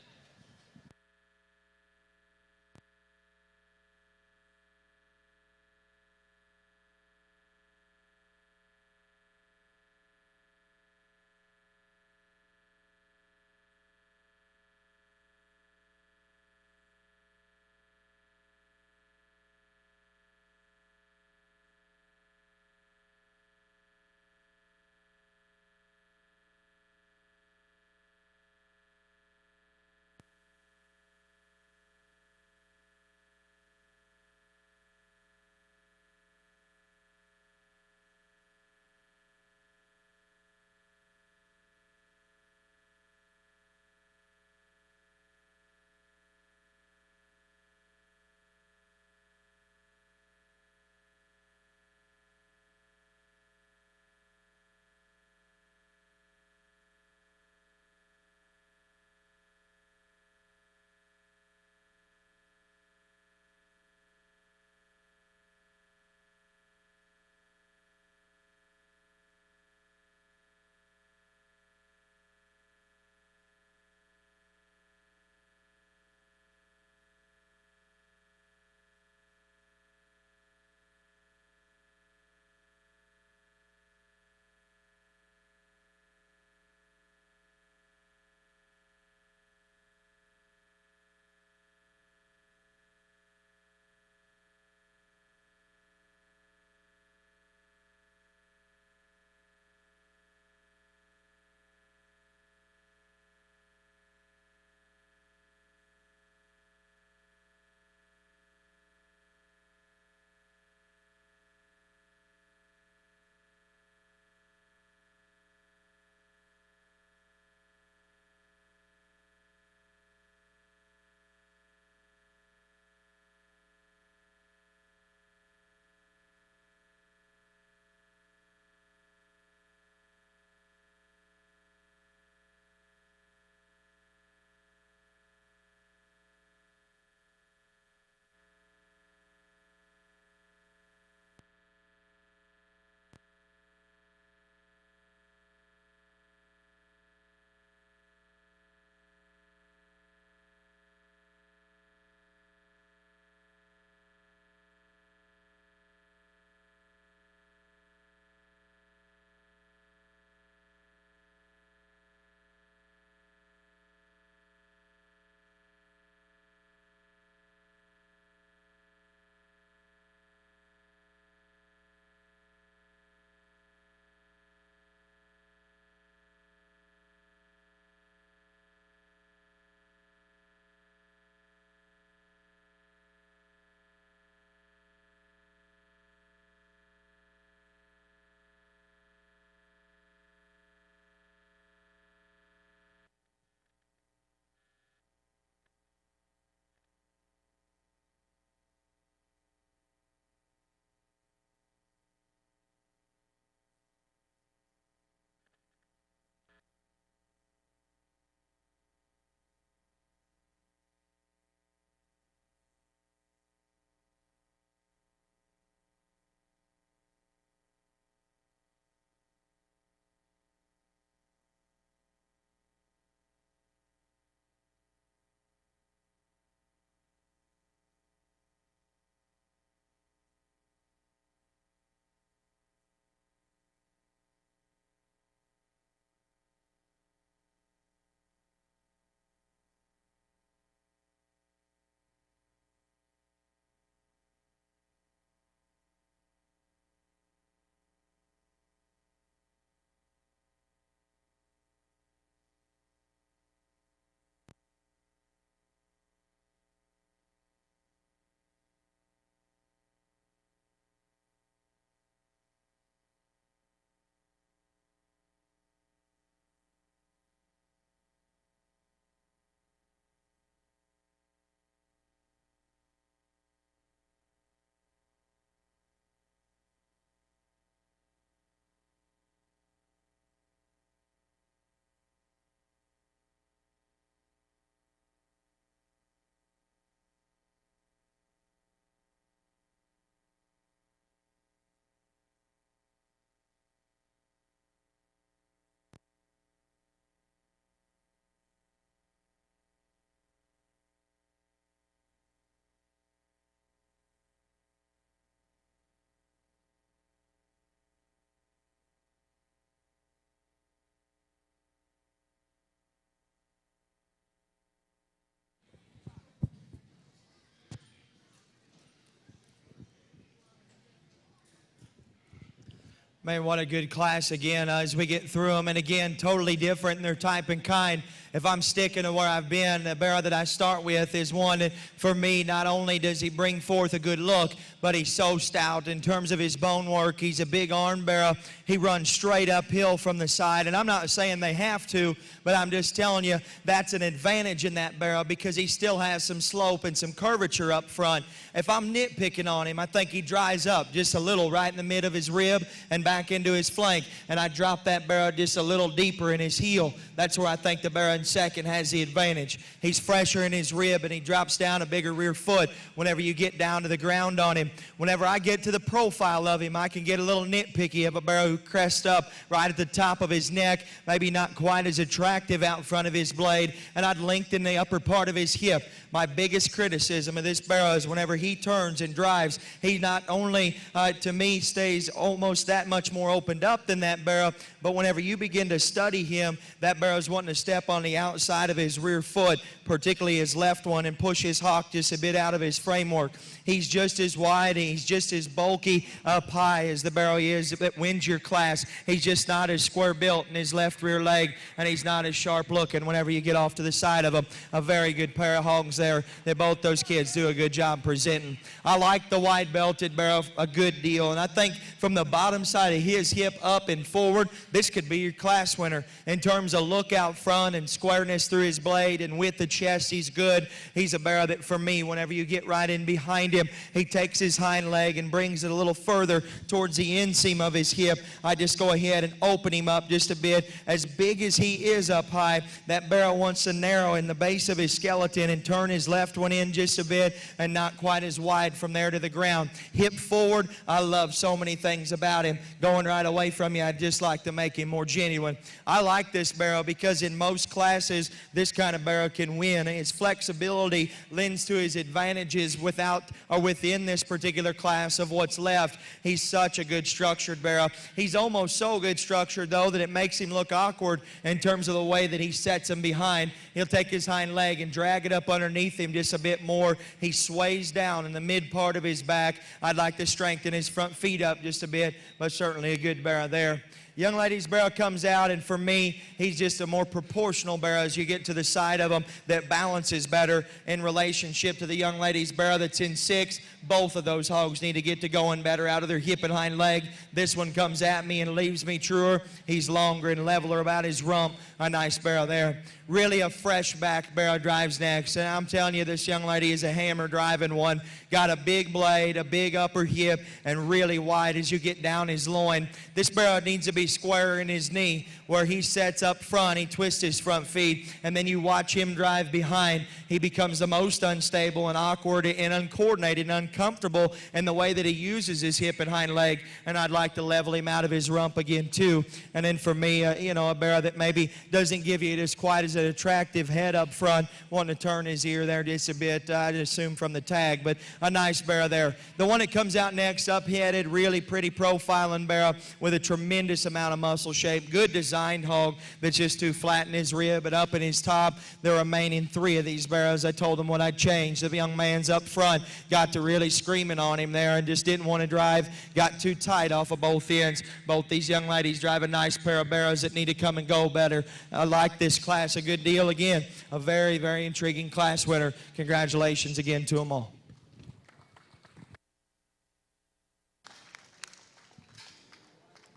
C: Man, what a good class again as we get through them. And again, totally different in their type and kind. If I'm sticking to where I've been, the Barrow that I start with is one that, for me, not only does he bring forth a good look, but he's so stout in terms of his bone work. He's a big arm barrow. He runs straight uphill from the side. And I'm not saying they have to, but I'm just telling you that's an advantage in that barrow because he still has some slope and some curvature up front. If I'm nitpicking on him, I think he dries up just a little right in the mid of his rib and back into his flank. And I drop that barrow just a little deeper in his heel. That's where I think the barrow in second has the advantage. He's fresher in his rib and he drops down a bigger rear foot whenever you get down to the ground on him. Whenever I get to the profile of him, I can get a little nitpicky of a barrow who crests up right at the top of his neck, maybe not quite as attractive out in front of his blade, and I'd lengthen the upper part of his hip. My biggest criticism of this barrow is whenever he turns and drives, he not only, to me, stays almost that much more opened up than that barrow, but whenever you begin to study him, that barrow's wanting to step on the outside of his rear foot, particularly his left one, and push his hock just a bit out of his framework. He's just as wide and he's just as bulky up high as the barrow is that wins your class. He's just not as square built in his left rear leg, and he's not as sharp looking whenever you get off to the side of him. A very good pair of hogs there that both those kids do a good job presenting. I like the wide belted barrow a good deal, and I think from the bottom side of his hip up and forward, this could be your class winner in terms of look out front and squareness through his blade and width of chest. He's good. He's a barrow that for me, whenever you get right in behind him, he takes his hind leg and brings it a little further towards the inseam of his hip. I just go ahead and open him up just a bit. As big as he is up high, that barrow wants to narrow in the base of his skeleton and turn his left one in just a bit and not quite as wide from there to the ground. Hip forward, I love so many things about him. Going right away from you, I'd just like to make him more genuine. I like this barrow because in most classes, this kind of barrow can win. His flexibility lends to his advantages without or within this particular class of what's left. He's such a good structured barrow. He's almost so good structured, though, that it makes him look awkward in terms of the way that he sets him behind. He'll take his hind leg and drag it up underneath him just a bit more. He sways down in the mid part of his back. I'd like to strengthen his front feet up just a bit, but certainly a good barrow there. Young lady's barrow comes out, and for me, he's just a more proportional barrow as you get to the side of him that balances better in relationship to the young lady's barrow that's in 6. Both of those hogs need to get to going better out of their hip and hind leg. This one comes at me and leaves me truer. He's longer and leveler about his rump. A nice barrow there. Really a fresh back barrow drives next. And I'm telling you, this young lady is a hammer driving one. Got a big blade, a big upper hip, and really wide as you get down his loin. This barrow needs to be square in his knee. Where he sets up front, he twists his front feet, and then you watch him drive behind. He becomes the most unstable and awkward and uncoordinated and uncomfortable in the way that he uses his hip and hind leg, and I'd like to level him out of his rump again too. And then for me, a barrow that maybe doesn't give you just quite as an attractive head up front, wanting to turn his ear there just a bit, I'd assume from the tag, but a nice barrow there. The one that comes out next, up-headed, really pretty profiling barrow with a tremendous amount of muscle shape, good designed hog that's just too flat in his rib, but up in his top, the remaining 3 of these barrows, I told him what I'd change. The young man's up front got to really screaming on him there and just didn't want to drive, got too tight off of both ends. Both these young ladies drive a nice pair of barrows that need to come and go better. I like this class a good deal. Again, a very, very intriguing class winner. Congratulations again to them all.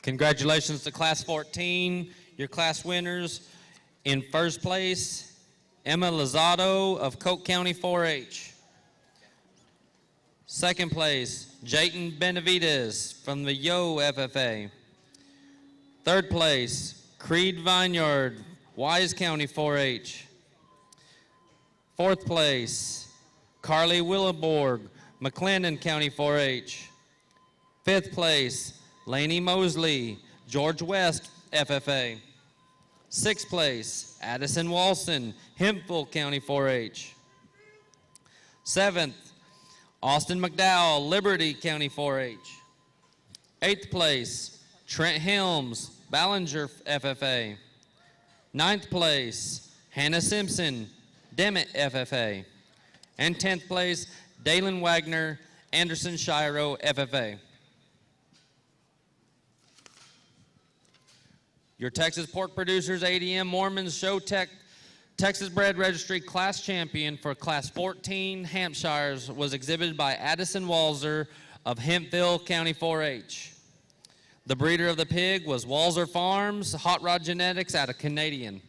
A: Congratulations to Class 14, your class winners. In first place, Emma Lozado of Coke County 4-H. Second place, Jayton Benavides from the Yo FFA. Third place, Creed Vineyard, Wise County 4-H. Fourth place, Carly Willeborg, McClendon County 4-H. Fifth place, Laney Mosley, George West FFA. Sixth place, Addison Walson, Hempville County 4-H. Seventh, Austin McDowell, Liberty County 4-H. Eighth place, Trent Helms, Ballinger FFA. Ninth place, Hannah Simpson, Demet FFA. And 10th place, Dalen Wagner, Anderson Shiro FFA. Your Texas Pork Producers ADM Mormons Show Tech Texas Bred Registry Class Champion for Class 14 Hampshires was exhibited by Addison Walzer of Hempville County 4-H. The breeder of the pig was Walzer Farms, Hot Rod Genetics out of Canadian.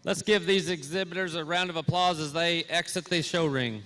A: Let's give these exhibitors a round of applause as they exit the show ring.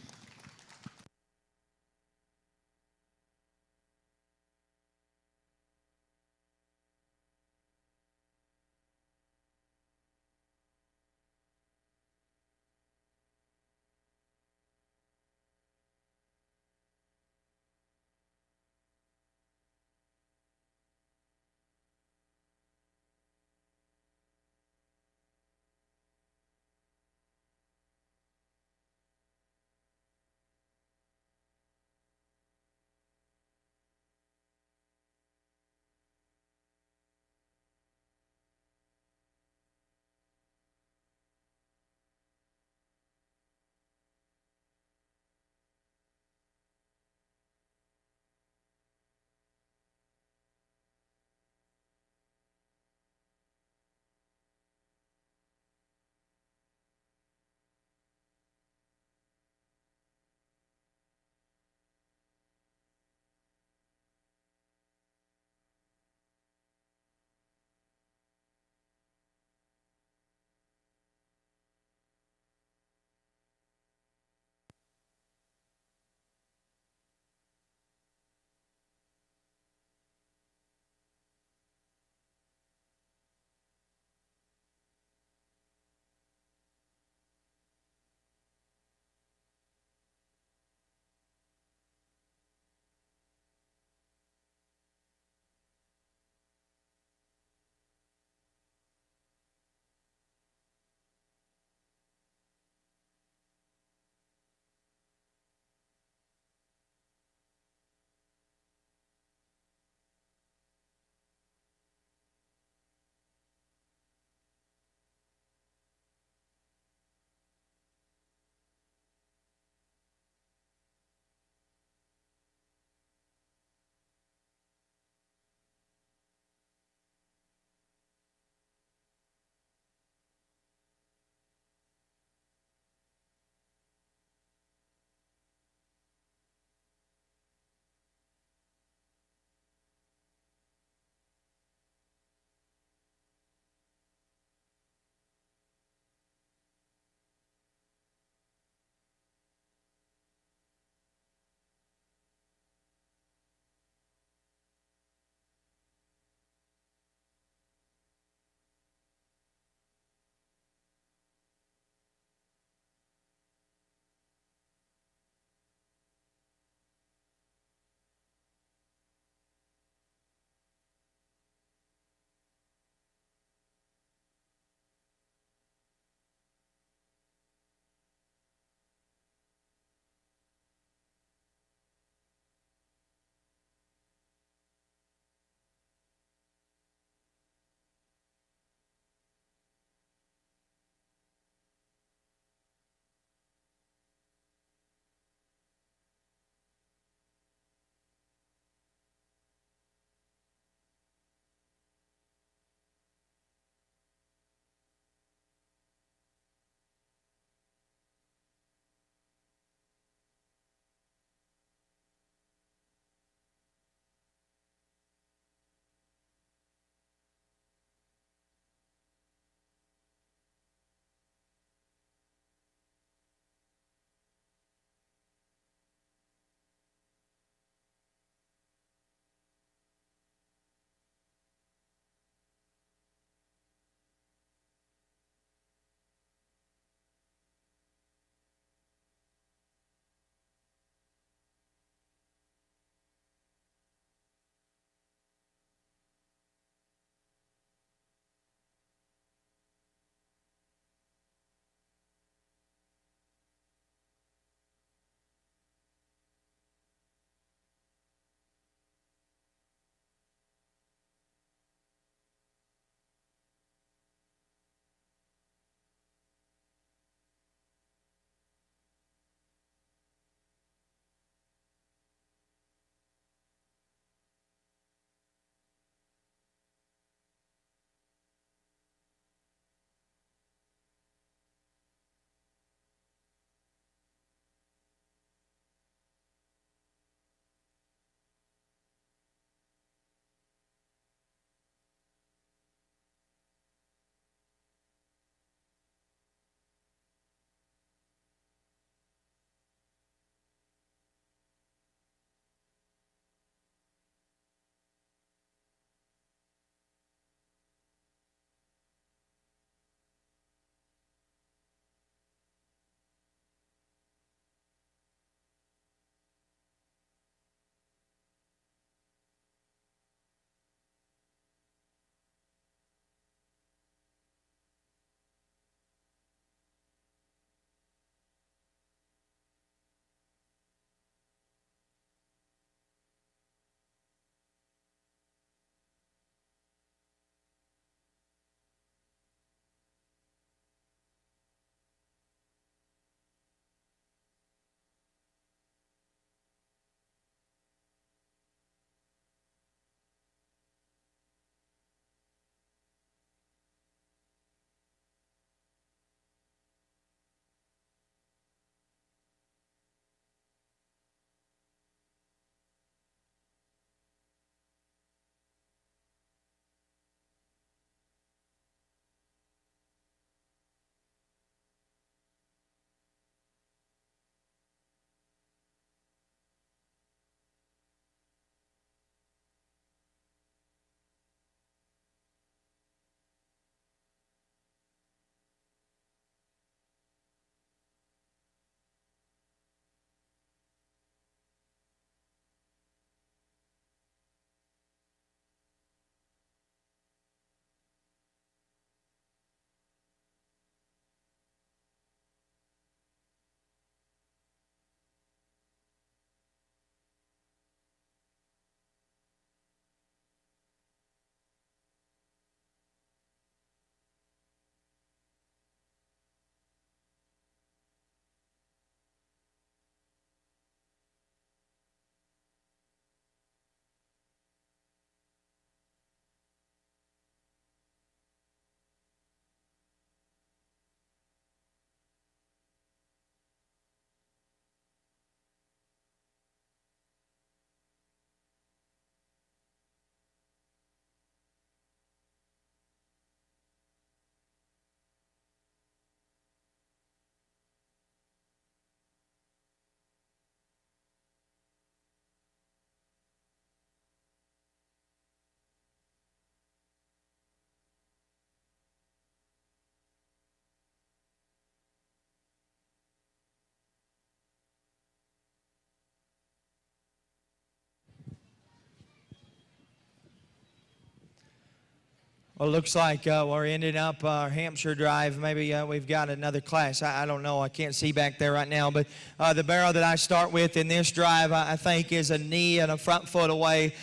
C: Well, it looks like we're ending up our Hampshire drive. Maybe we've got another class. I don't know. I can't see back there right now. But the barrel that I start with in this drive, I think, is a knee and a front foot away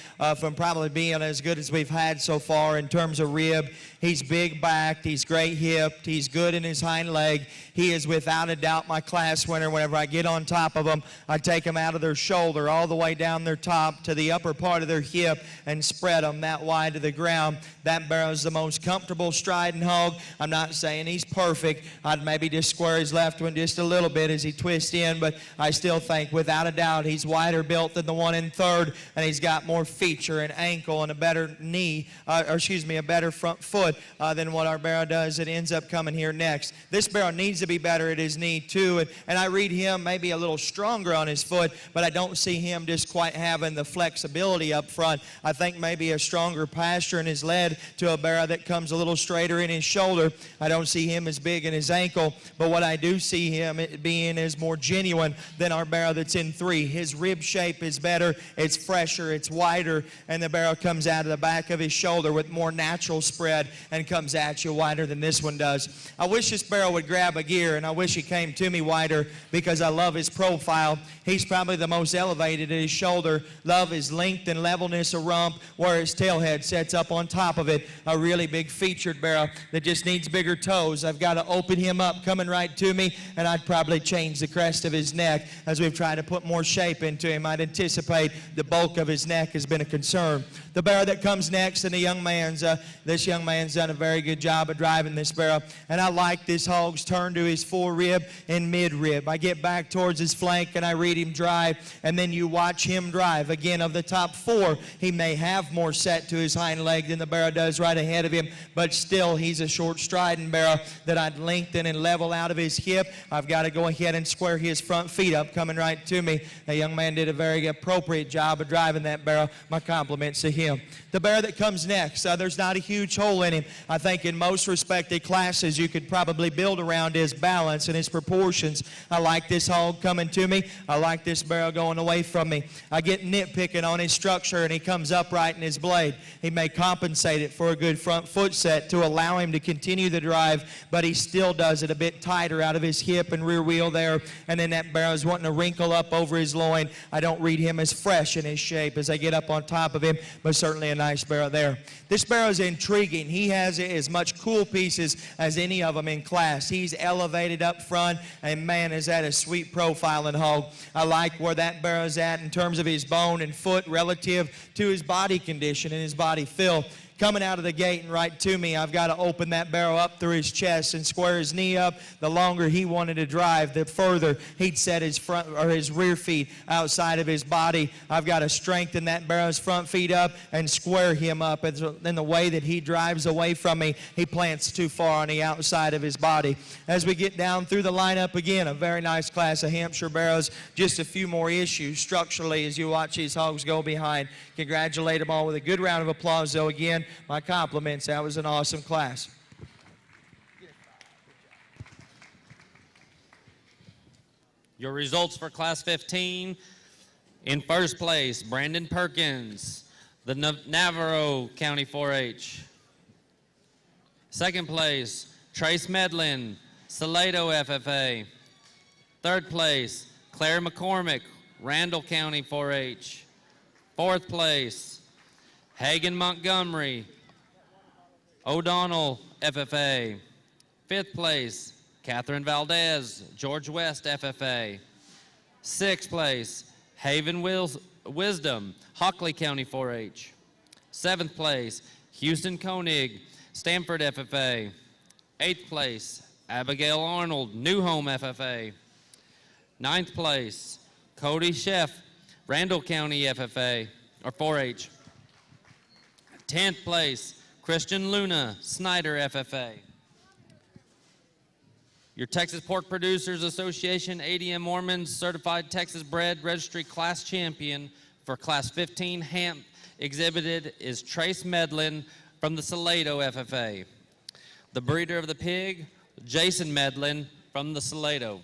C: from probably being as good as we've had so far in terms of rib. He's big backed. He's great hipped. He's good in his hind leg. He is without a doubt my class winner. Whenever I get on top of them, I take them out of their shoulder all the way down their top to the upper part of their hip and spread them that wide to the ground. That barrel is the most comfortable striding hog. I'm not saying he's perfect. I'd maybe just square his left one just a little bit as he twists in, but I still think without a doubt he's wider built than the one in third, and he's got more feature and ankle and a better knee, a better front foot than what our barrel does. It ends up coming here next. This barrel needs to be better at his knee too, and I read him maybe a little stronger on his foot, but I don't see him just quite having the flexibility up front. I think maybe a stronger pasture in his lead to a barrel that comes a little straighter in his shoulder. I don't see him as big in his ankle, but what I do see him being is more genuine than our barrel that's in 3. His rib shape is better, it's fresher, it's wider, and the barrel comes out of the back of his shoulder with more natural spread and comes at you wider than this one does. I wish this barrel would grab a gear, and I wish he came to me wider because I love his profile. He's probably the most elevated at his shoulder. Love his length and levelness of rump where his tailhead sets up on top of it. A really big featured barrel that just needs bigger toes. I've got to open him up coming right to me, and I'd probably change the crest of his neck as we've tried to put more shape into him. I'd anticipate the bulk of his neck has been a concern. The barrel that comes next, and this young man's done a very good job of driving this barrel, and I like this hog's turn to his forerib and midrib. I get back towards his flank and I read him drive, and then you watch him drive. Again, of the top 4, he may have more set to his hind leg than the barrel does right ahead of him, but still he's a short striding barrel that I'd lengthen and level out of his hip. I've got to go ahead and square his front feet up coming right to me. The young man did a very appropriate job of driving that barrel. My compliments to him. The barrel that comes next, there's not a huge hole in him. I think in most respected classes you could probably build around his balance and his proportions. I like this hog coming to me. I like this barrel going away from me. I get nitpicking on his structure, and he comes upright in his blade. He may compensate it for a good front foot set to allow him to continue the drive, but he still does it a bit tighter out of his hip and rear wheel there, and then that barrel is wanting to wrinkle up over his loin. I don't read him as fresh in his shape as I get up on top of him, but certainly a nice barrel there. This barrel is intriguing. He has as much cool pieces as any of them in class. He's elevated up front, and man, is that a sweet profiling hog. I like where that barrel is at in terms of his bone and foot relative to his body condition and his body fill. Coming out of the gate and right to me, I've got to open that barrel up through his chest and square his knee up. The longer he wanted to drive, the further he'd set his front or his rear feet outside of his body. I've got to strengthen that barrel's front feet up and square him up. In the way that he drives away from me, he plants too far on the outside of his body. As we get down through the lineup again, a very nice class of Hampshire barrels. Just a few more issues structurally as you watch these hogs go behind. Congratulate them all with a good round of applause, though. Again, my compliments. That was an awesome class.
A: Your results for Class 15. In first place, Brandon Perkins, the Navarro County 4-H. Second place, Trace Medlin, Salado FFA. Third place, Claire McCormick, Randall County 4-H. Fourth place, Hagan Montgomery, O'Donnell FFA. Fifth place, Catherine Valdez, George West FFA. Sixth place, Haven Wisdom, Hockley County 4-H. Seventh place, Houston Koenig, Stanford FFA. Eighth place, Abigail Arnold, New Home FFA. Ninth place, Cody Sheff, Randall County FFA, or 4-H. 10th place, Christian Luna, Snyder FFA. Your Texas Pork Producers Association ADM Mormons Certified Texas Bred Registry Class Champion for Class 15 Hamp exhibited is Trace Medlin from the Salado FFA. The breeder of the pig, Jason Medlin from the Salado.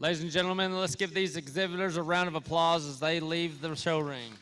A: Ladies and gentlemen, let's give these exhibitors a round of applause as they leave the show ring.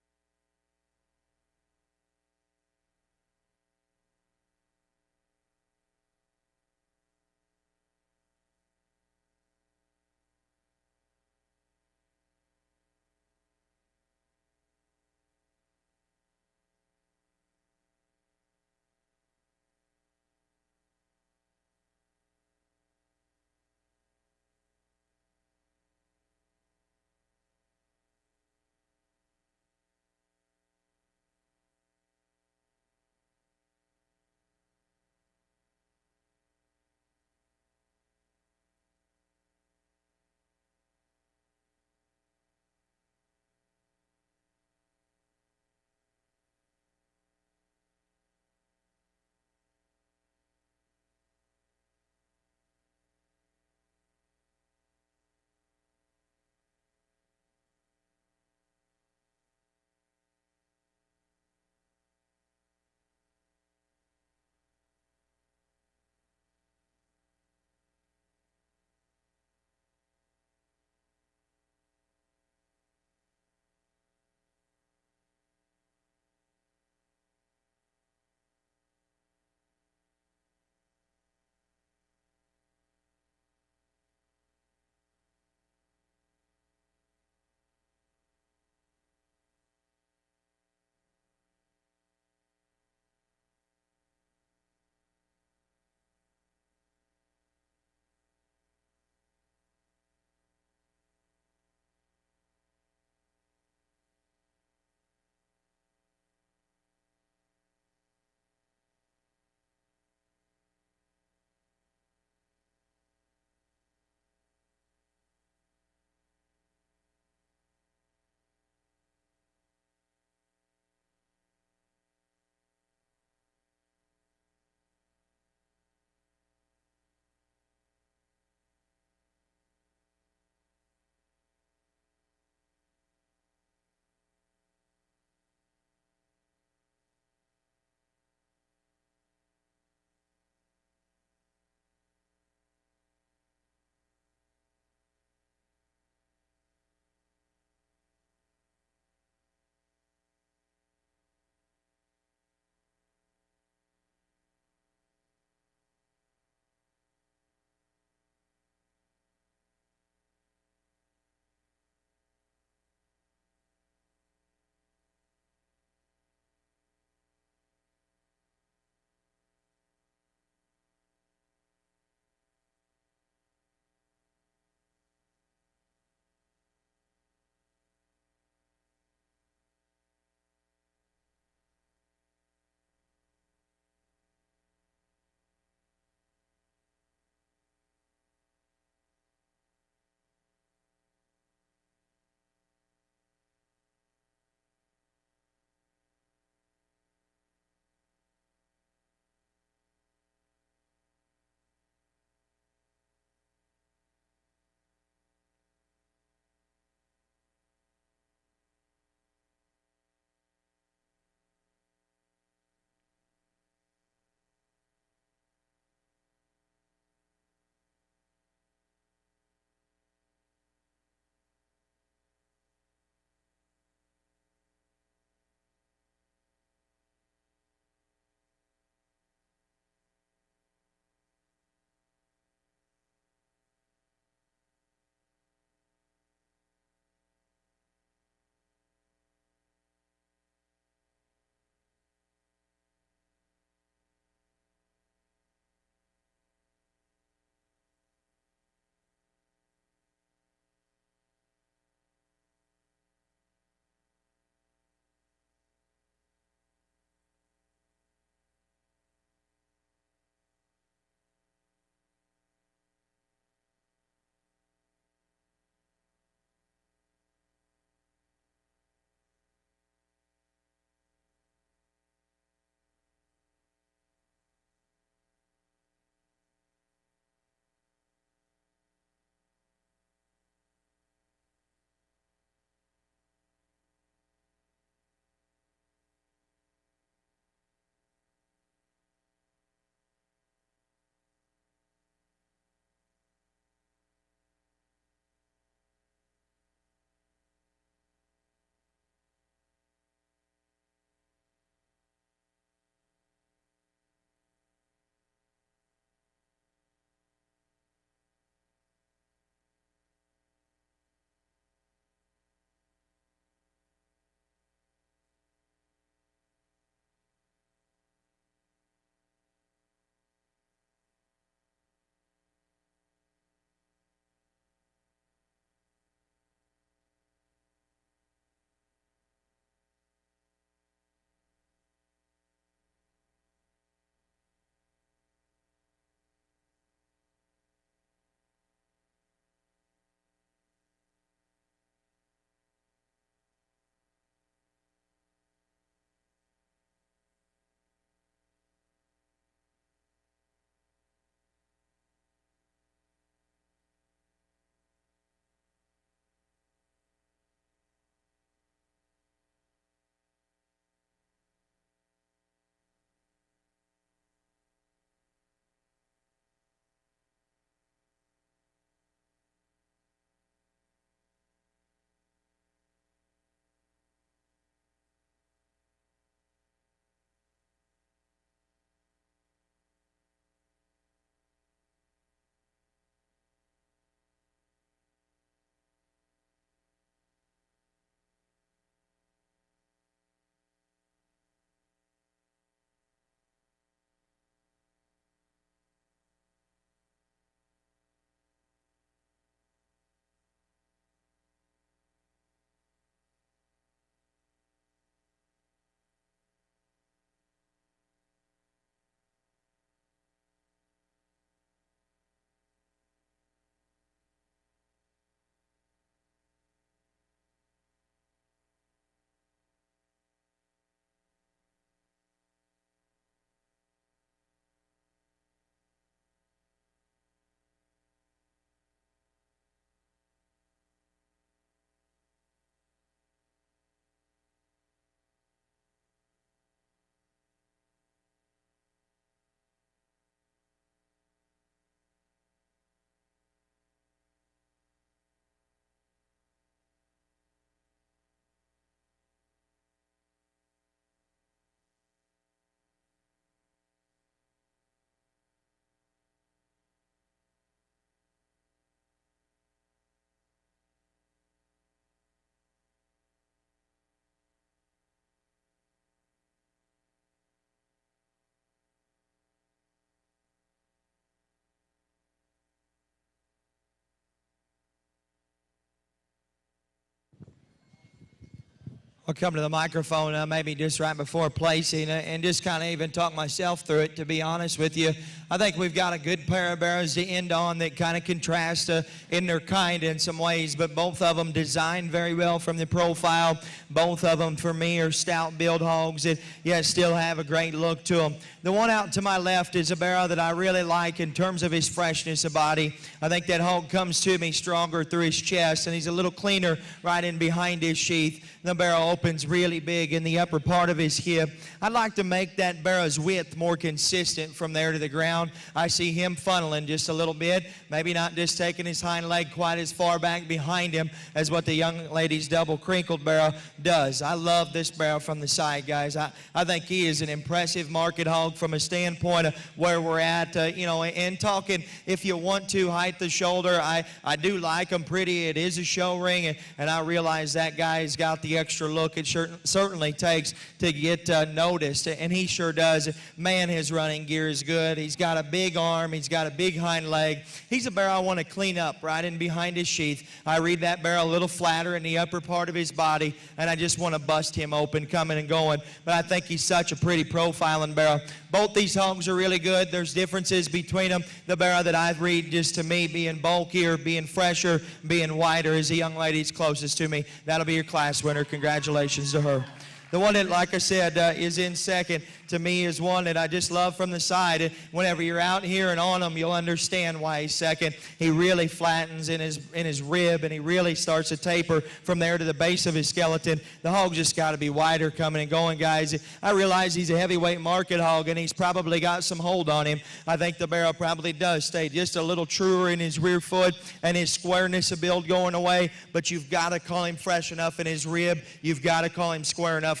C: I'll come to the microphone maybe just right before placing and just kind of even talk myself through it, to be honest with you. I think we've got a good pair of barrows to end on that kind of contrast in their kind in some ways, but both of them designed very well from the profile. Both of them, for me, are stout build hogs that, yet still have a great look to them. The one out to my left is a barrow that I really like in terms of his freshness of body. I think that hog comes to me stronger through his chest, and he's a little cleaner right in behind his sheath. The barrow opens really big in the upper part of his hip. I'd like to make that barrow's width more consistent from there to the ground. I see him funneling just a little bit, maybe not just taking his hind leg quite as far back behind him as what the young lady's double crinkled barrow does. I love this barrow from the side, guys. I think he is an impressive market hog from a standpoint of where we're at, and talking, if you want to, height the shoulder. I do like him pretty. It is a show ring, and I realize that guy's got the extra look it certainly takes to get noticed, and he sure does. Man, his running gear is good. He's got a big arm. He's got a big hind leg. He's a barrow I want to clean up right in behind his sheath. I read that barrow a little flatter in the upper part of his body, and I just want to bust him open coming and going. But I think he's such a pretty profiling barrow. Both these hogs are really good. There's differences between them. The barrow that I read, just to me, being bulkier, being fresher, being wider, is the young lady's closest to me. That'll be your class winner. Congratulations to her. The one that, like I said, is in second, to me, is one that I just love from the side. Whenever you're out here and on him, you'll understand why he's second. He really flattens in his rib, and he really starts to taper from there to the base of his skeleton. The hog just got to be wider coming and going, guys. I realize he's a heavyweight market hog, and he's probably got some hold on him. I think the barrow probably does stay just a little truer in his rear foot and his squareness of build going away, but you've got to call him fresh enough in his rib. You've got to call him square enough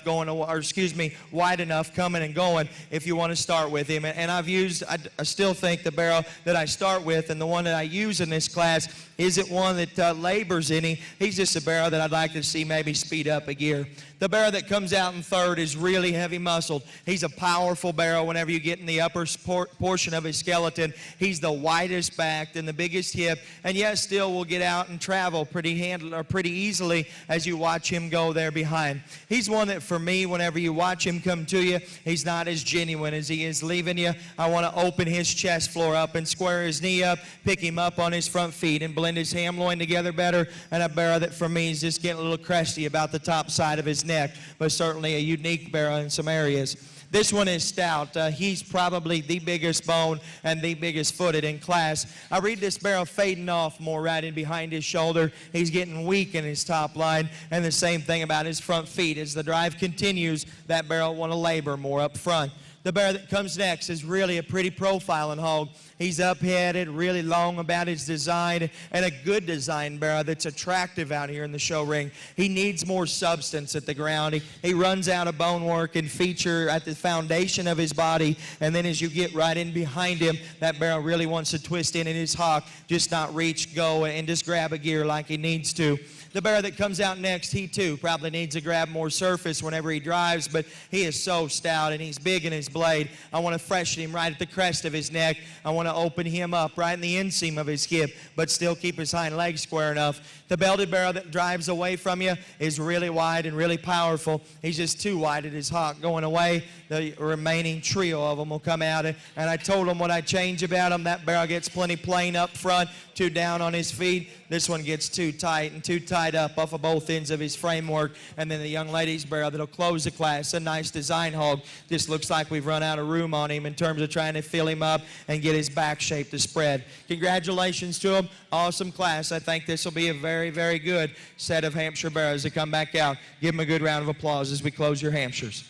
C: wide enough coming and going if you want to start with him. And I still think the barrow that I start with and the one that I use in this class isn't one that labors any. He's just a barrow that I'd like to see maybe speed up a gear. The barrow that comes out in third is really heavy muscled. He's a powerful barrow whenever you get in the upper portion of his skeleton. He's the widest backed and the biggest hip, and yet still will get out and travel pretty easily as you watch him go there behind. He's one that, for me, whenever you watch him come to you, he's not as genuine as he is leaving you. I want to open his chest floor up and square his knee up, pick him up on his front feet, and blend his ham loin together better. And a barrow that, for me, is just getting a little crusty about the top side of his neck, but certainly a unique barrow in some areas. This one is stout. He's probably the biggest bone and the biggest footed in class. I read this barrow fading off more right in behind his shoulder. He's getting weak in his top line, and the same thing about his front feet. As the drive continues, that barrow will want to labor more up front. The barrow that comes next is really a pretty profiling hog. He's up-headed, really long about his design, and a good design barrow that's attractive out here in the show ring. He needs more substance at the ground. He runs out of bone work and feature at the foundation of his body, and then as you get right in behind him, that barrow really wants to twist in his hock, just not reach, go, and just grab a gear like he needs to. The barrow that comes out next, he too probably needs to grab more surface whenever he drives, but he is so stout and he's big in his blade. I want to freshen him right at the crest of his neck. I want to open him up right in the inseam of his hip, but still keep his hind legs square enough. The belted barrow that drives away from you is really wide and really powerful. He's just too wide at his hock going away. The remaining trio of them will come out, and I told him what I change about him. That barrow gets plenty plain up front, too down on his feet. This one gets too tight and too tied up off of both ends of his framework. And then the young lady's barrow that'll close the class, a nice design hog. Just looks like we've run out of room on him in terms of trying to fill him up and get his back shape to spread. Congratulations to him. Awesome class. I think this will be a very, very good set of Hampshire barrows to come back out. Give them a good round of applause as we close your Hampshires.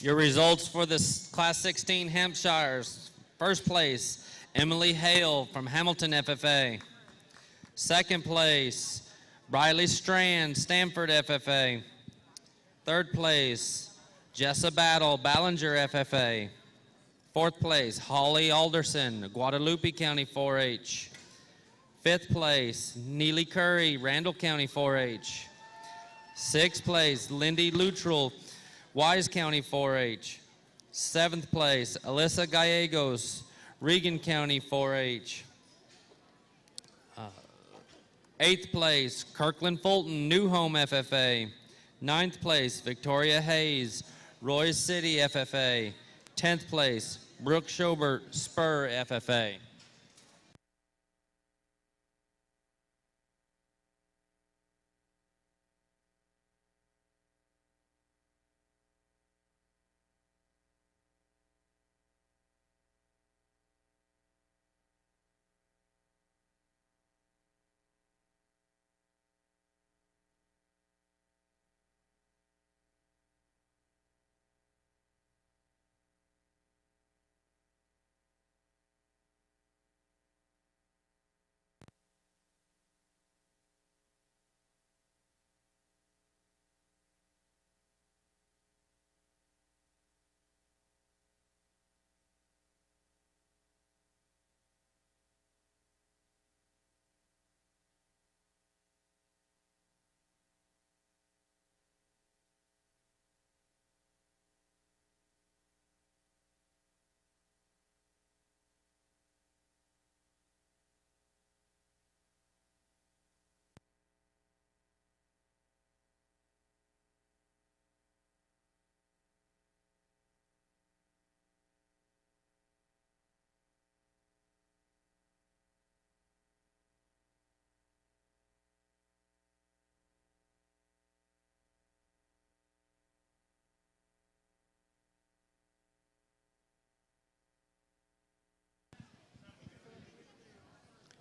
A: Your results for this Class 16 Hampshires. First place, Emily Hale from Hamilton FFA. Second place, Briley Strand, Stanford FFA. Third place, Jessa Battle, Ballinger FFA. Fourth place, Holly Alderson, Guadalupe County 4-H. Fifth place, Neely Curry, Randall County 4-H. Sixth place, Lindy Luttrell, Wise County 4-H. Seventh place, Alyssa Gallegos, Regan County 4-H. 8th place, Kirkland Fulton, New Home FFA. 9th place, Victoria Hayes, Roy City FFA. 10th place, Brooke Schobert, Spur FFA.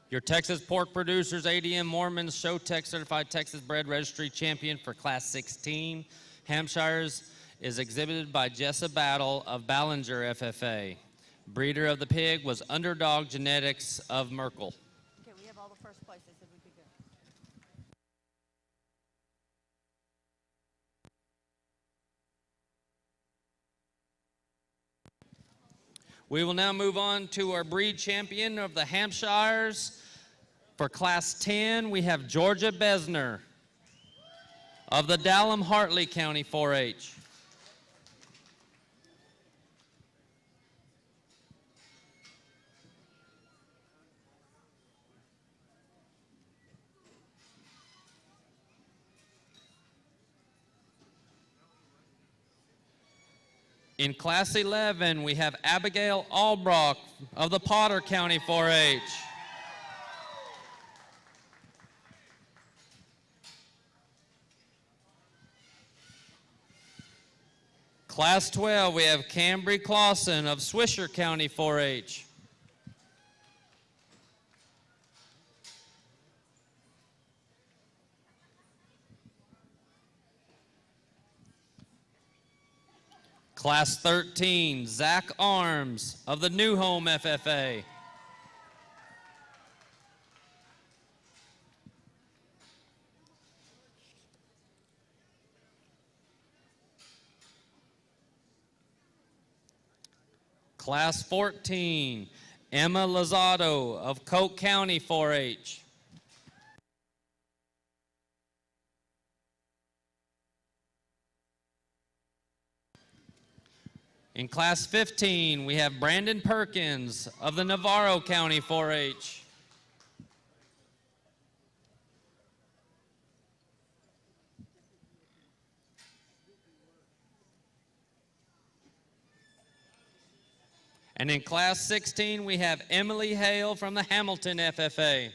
A: Your Texas Pork Producers, ADM Mormons, Showtech Certified Texas Bred Registry Champion for Class 16, Hampshires, is exhibited by Jessa Battle of Ballinger FFA. Breeder of the pig was Underdog Genetics of Merkel.
B: Okay, we have all the first places. If we could go.
A: We will now move on to our breed champion of the Hampshires. For Class 10, we have Georgia Besner of the Dallam-Hartley County 4-H. In Class 11, we have Abigail Albrock of the Potter County 4-H. Class 12, we have Cambry Clausen of Swisher County 4-H. Class 13, Zach Arms of the New Home FFA. Class 14, Emma Lozado of Coke County 4-H. In Class 15, we have Brandon Perkins of the Navarro County 4-H. And in Class 16, we have Emily Hale from the Hamilton FFA.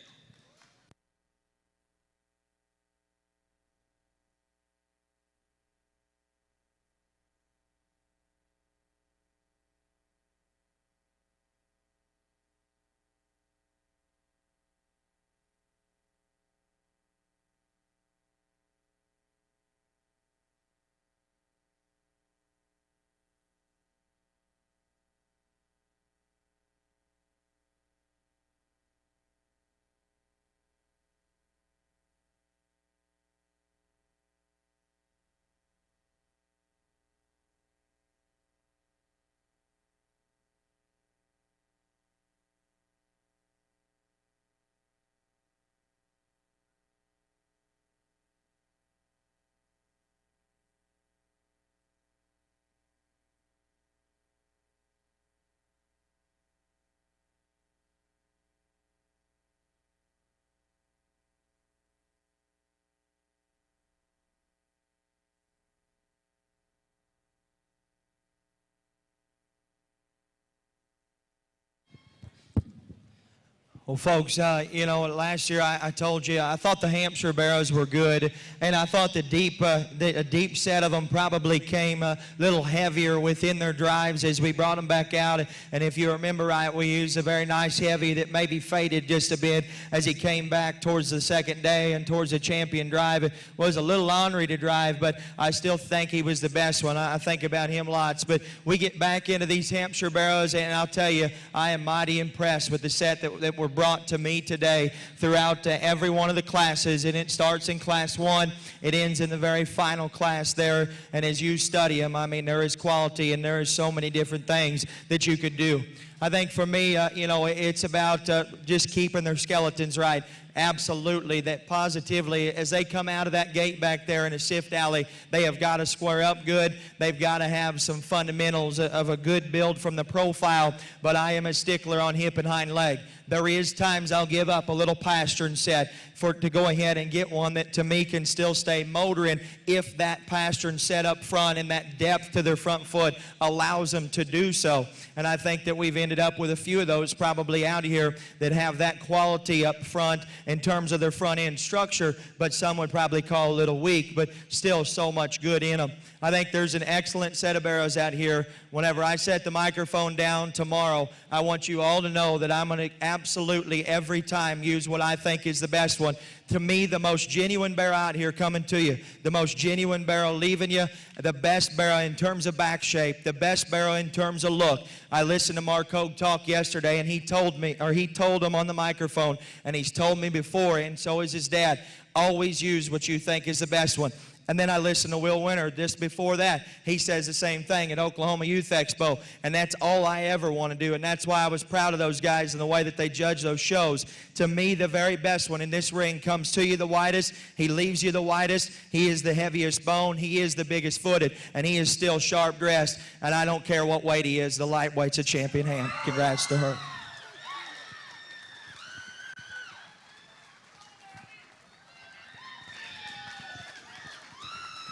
C: Well, folks, last year I told you I thought the Hampshire Barrows were good, and I thought a deep set of them probably came a little heavier within their drives as we brought them back out. And if you remember right, we used a very nice heavy that maybe faded just a bit as he came back towards the second day and towards the champion drive. It was a little ornery to drive, but I still think he was the best one. I think about him lots. But we get back into these Hampshire Barrows, and I'll tell you, I am mighty impressed with the set that were brought to me today throughout every one of the classes. And it starts in Class 1. It ends in the very final class there. And as you study them, I mean, there is quality and there is so many different things that you could do. I think for me, it's about just keeping their skeletons right. Absolutely, that positively, as they come out of that gate back there in a sift alley, they have got to square up good. They've got to have some fundamentals of a good build from the profile, but I am a stickler on hip and hind leg. There is times I'll give up a little pastern set to go ahead and get one that to me can still stay motoring if that pastern set up front and that depth to their front foot allows them to do so. And I think that we've ended up with a few of those probably out here that have that quality up front in terms of their front end structure, but some would probably call a little weak, but still so much good in them. I think there's an excellent set of barrows out here. Whenever I set the microphone down tomorrow, I want you all to know that I'm going to absolutely every time use what I think is the best one. To me, the most genuine barrow out here coming to you, the most genuine barrow leaving you, the best barrow in terms of back shape, the best barrow in terms of look. I listened to Mark Hogue talk yesterday, and he told him on the microphone, and he's told me before, and so is his dad, always use what you think is the best one. And then I listened to Will Winter just before that. He says the same thing at Oklahoma Youth Expo. And that's all I ever want to do. And that's why I was proud of those guys and the way that they judge those shows. To me, the very best one in this ring comes to you the widest. He leaves you the widest. He is the heaviest bone. He is the biggest footed. And he is still sharp dressed. And I don't care what weight he is. The lightweight's a champion hand. Congrats to her.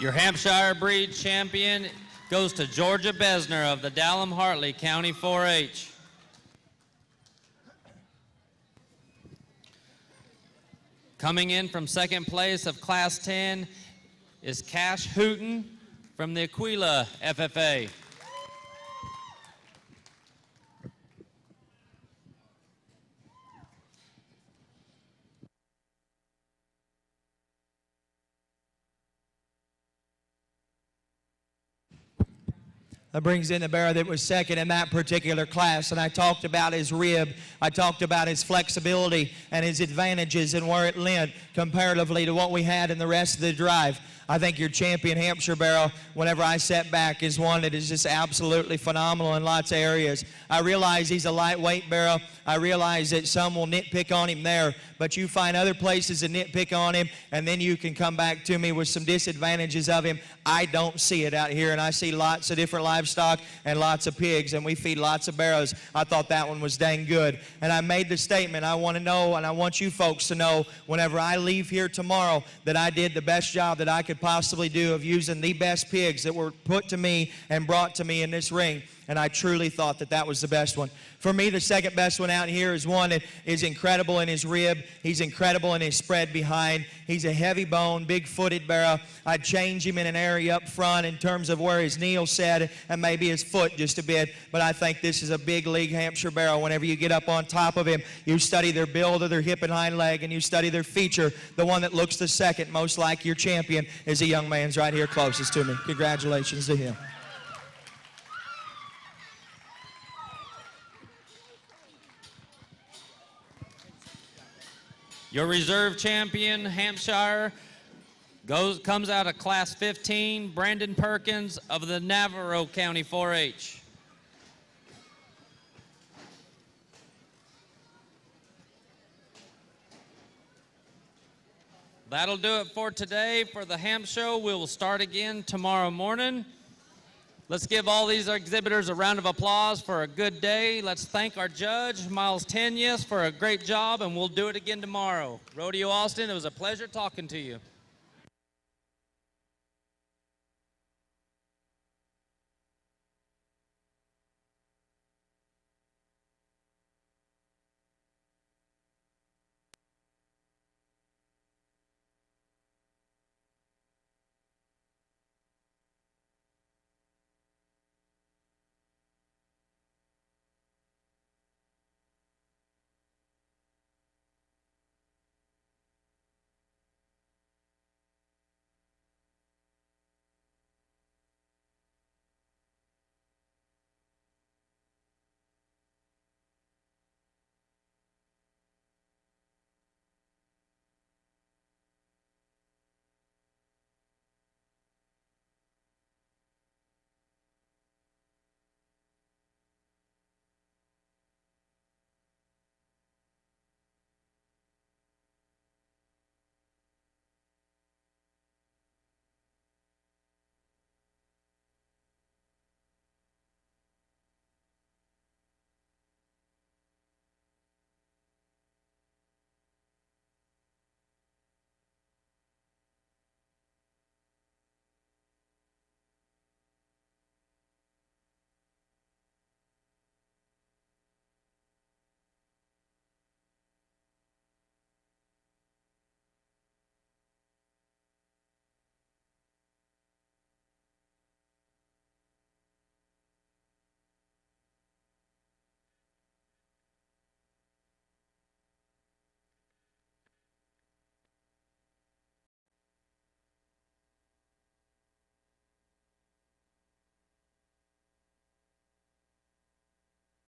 A: Your Hampshire breed champion goes to Georgia Besner of the Dallam-Hartley County 4-H. Coming in from second place of Class 10 is Cash Hooten from the Aquila FFA.
C: That brings in the barrow that was second in that particular class. And I talked about his rib. I talked about his flexibility and his advantages and where it lent comparatively to what we had in the rest of the drive. I think your champion Hampshire barrow, whenever I set back, is one that is just absolutely phenomenal in lots of areas. I realize he's a lightweight barrow. I realize that some will nitpick on him there, but you find other places to nitpick on him, and then you can come back to me with some disadvantages of him. I don't see it out here, and I see lots of different livestock and lots of pigs, and we feed lots of barrows. I thought that one was dang good. And I made the statement, I want to know, and I want you folks to know, whenever I leave here tomorrow, that I did the best job that I could possibly do of using the best pigs that were put to me and brought to me in this ring. And I truly thought that that was the best one. For me, the second best one out here is one that is incredible in his rib. He's incredible in his spread behind. He's a heavy bone, big-footed barrow. I'd change him in an area up front in terms of where his knee will set and maybe his foot just a bit. But I think this is a big league Hampshire barrow. Whenever you get up on top of him, you study their build of their hip and hind leg, and you study their feature. The one that looks the second most like your champion is a young man's right here closest to me. Congratulations to him.
A: Your reserve champion, Hampshire, comes out of Class 15, Brandon Perkins of the Navarro County 4-H. That'll do it for today for the Hamp Show. We will start again tomorrow morning. Let's give all these exhibitors a round of applause for a good day. Let's thank our judge, Miles Tenyes, for a great job, and we'll do it again tomorrow. Rodeo Austin, it was a pleasure talking to you.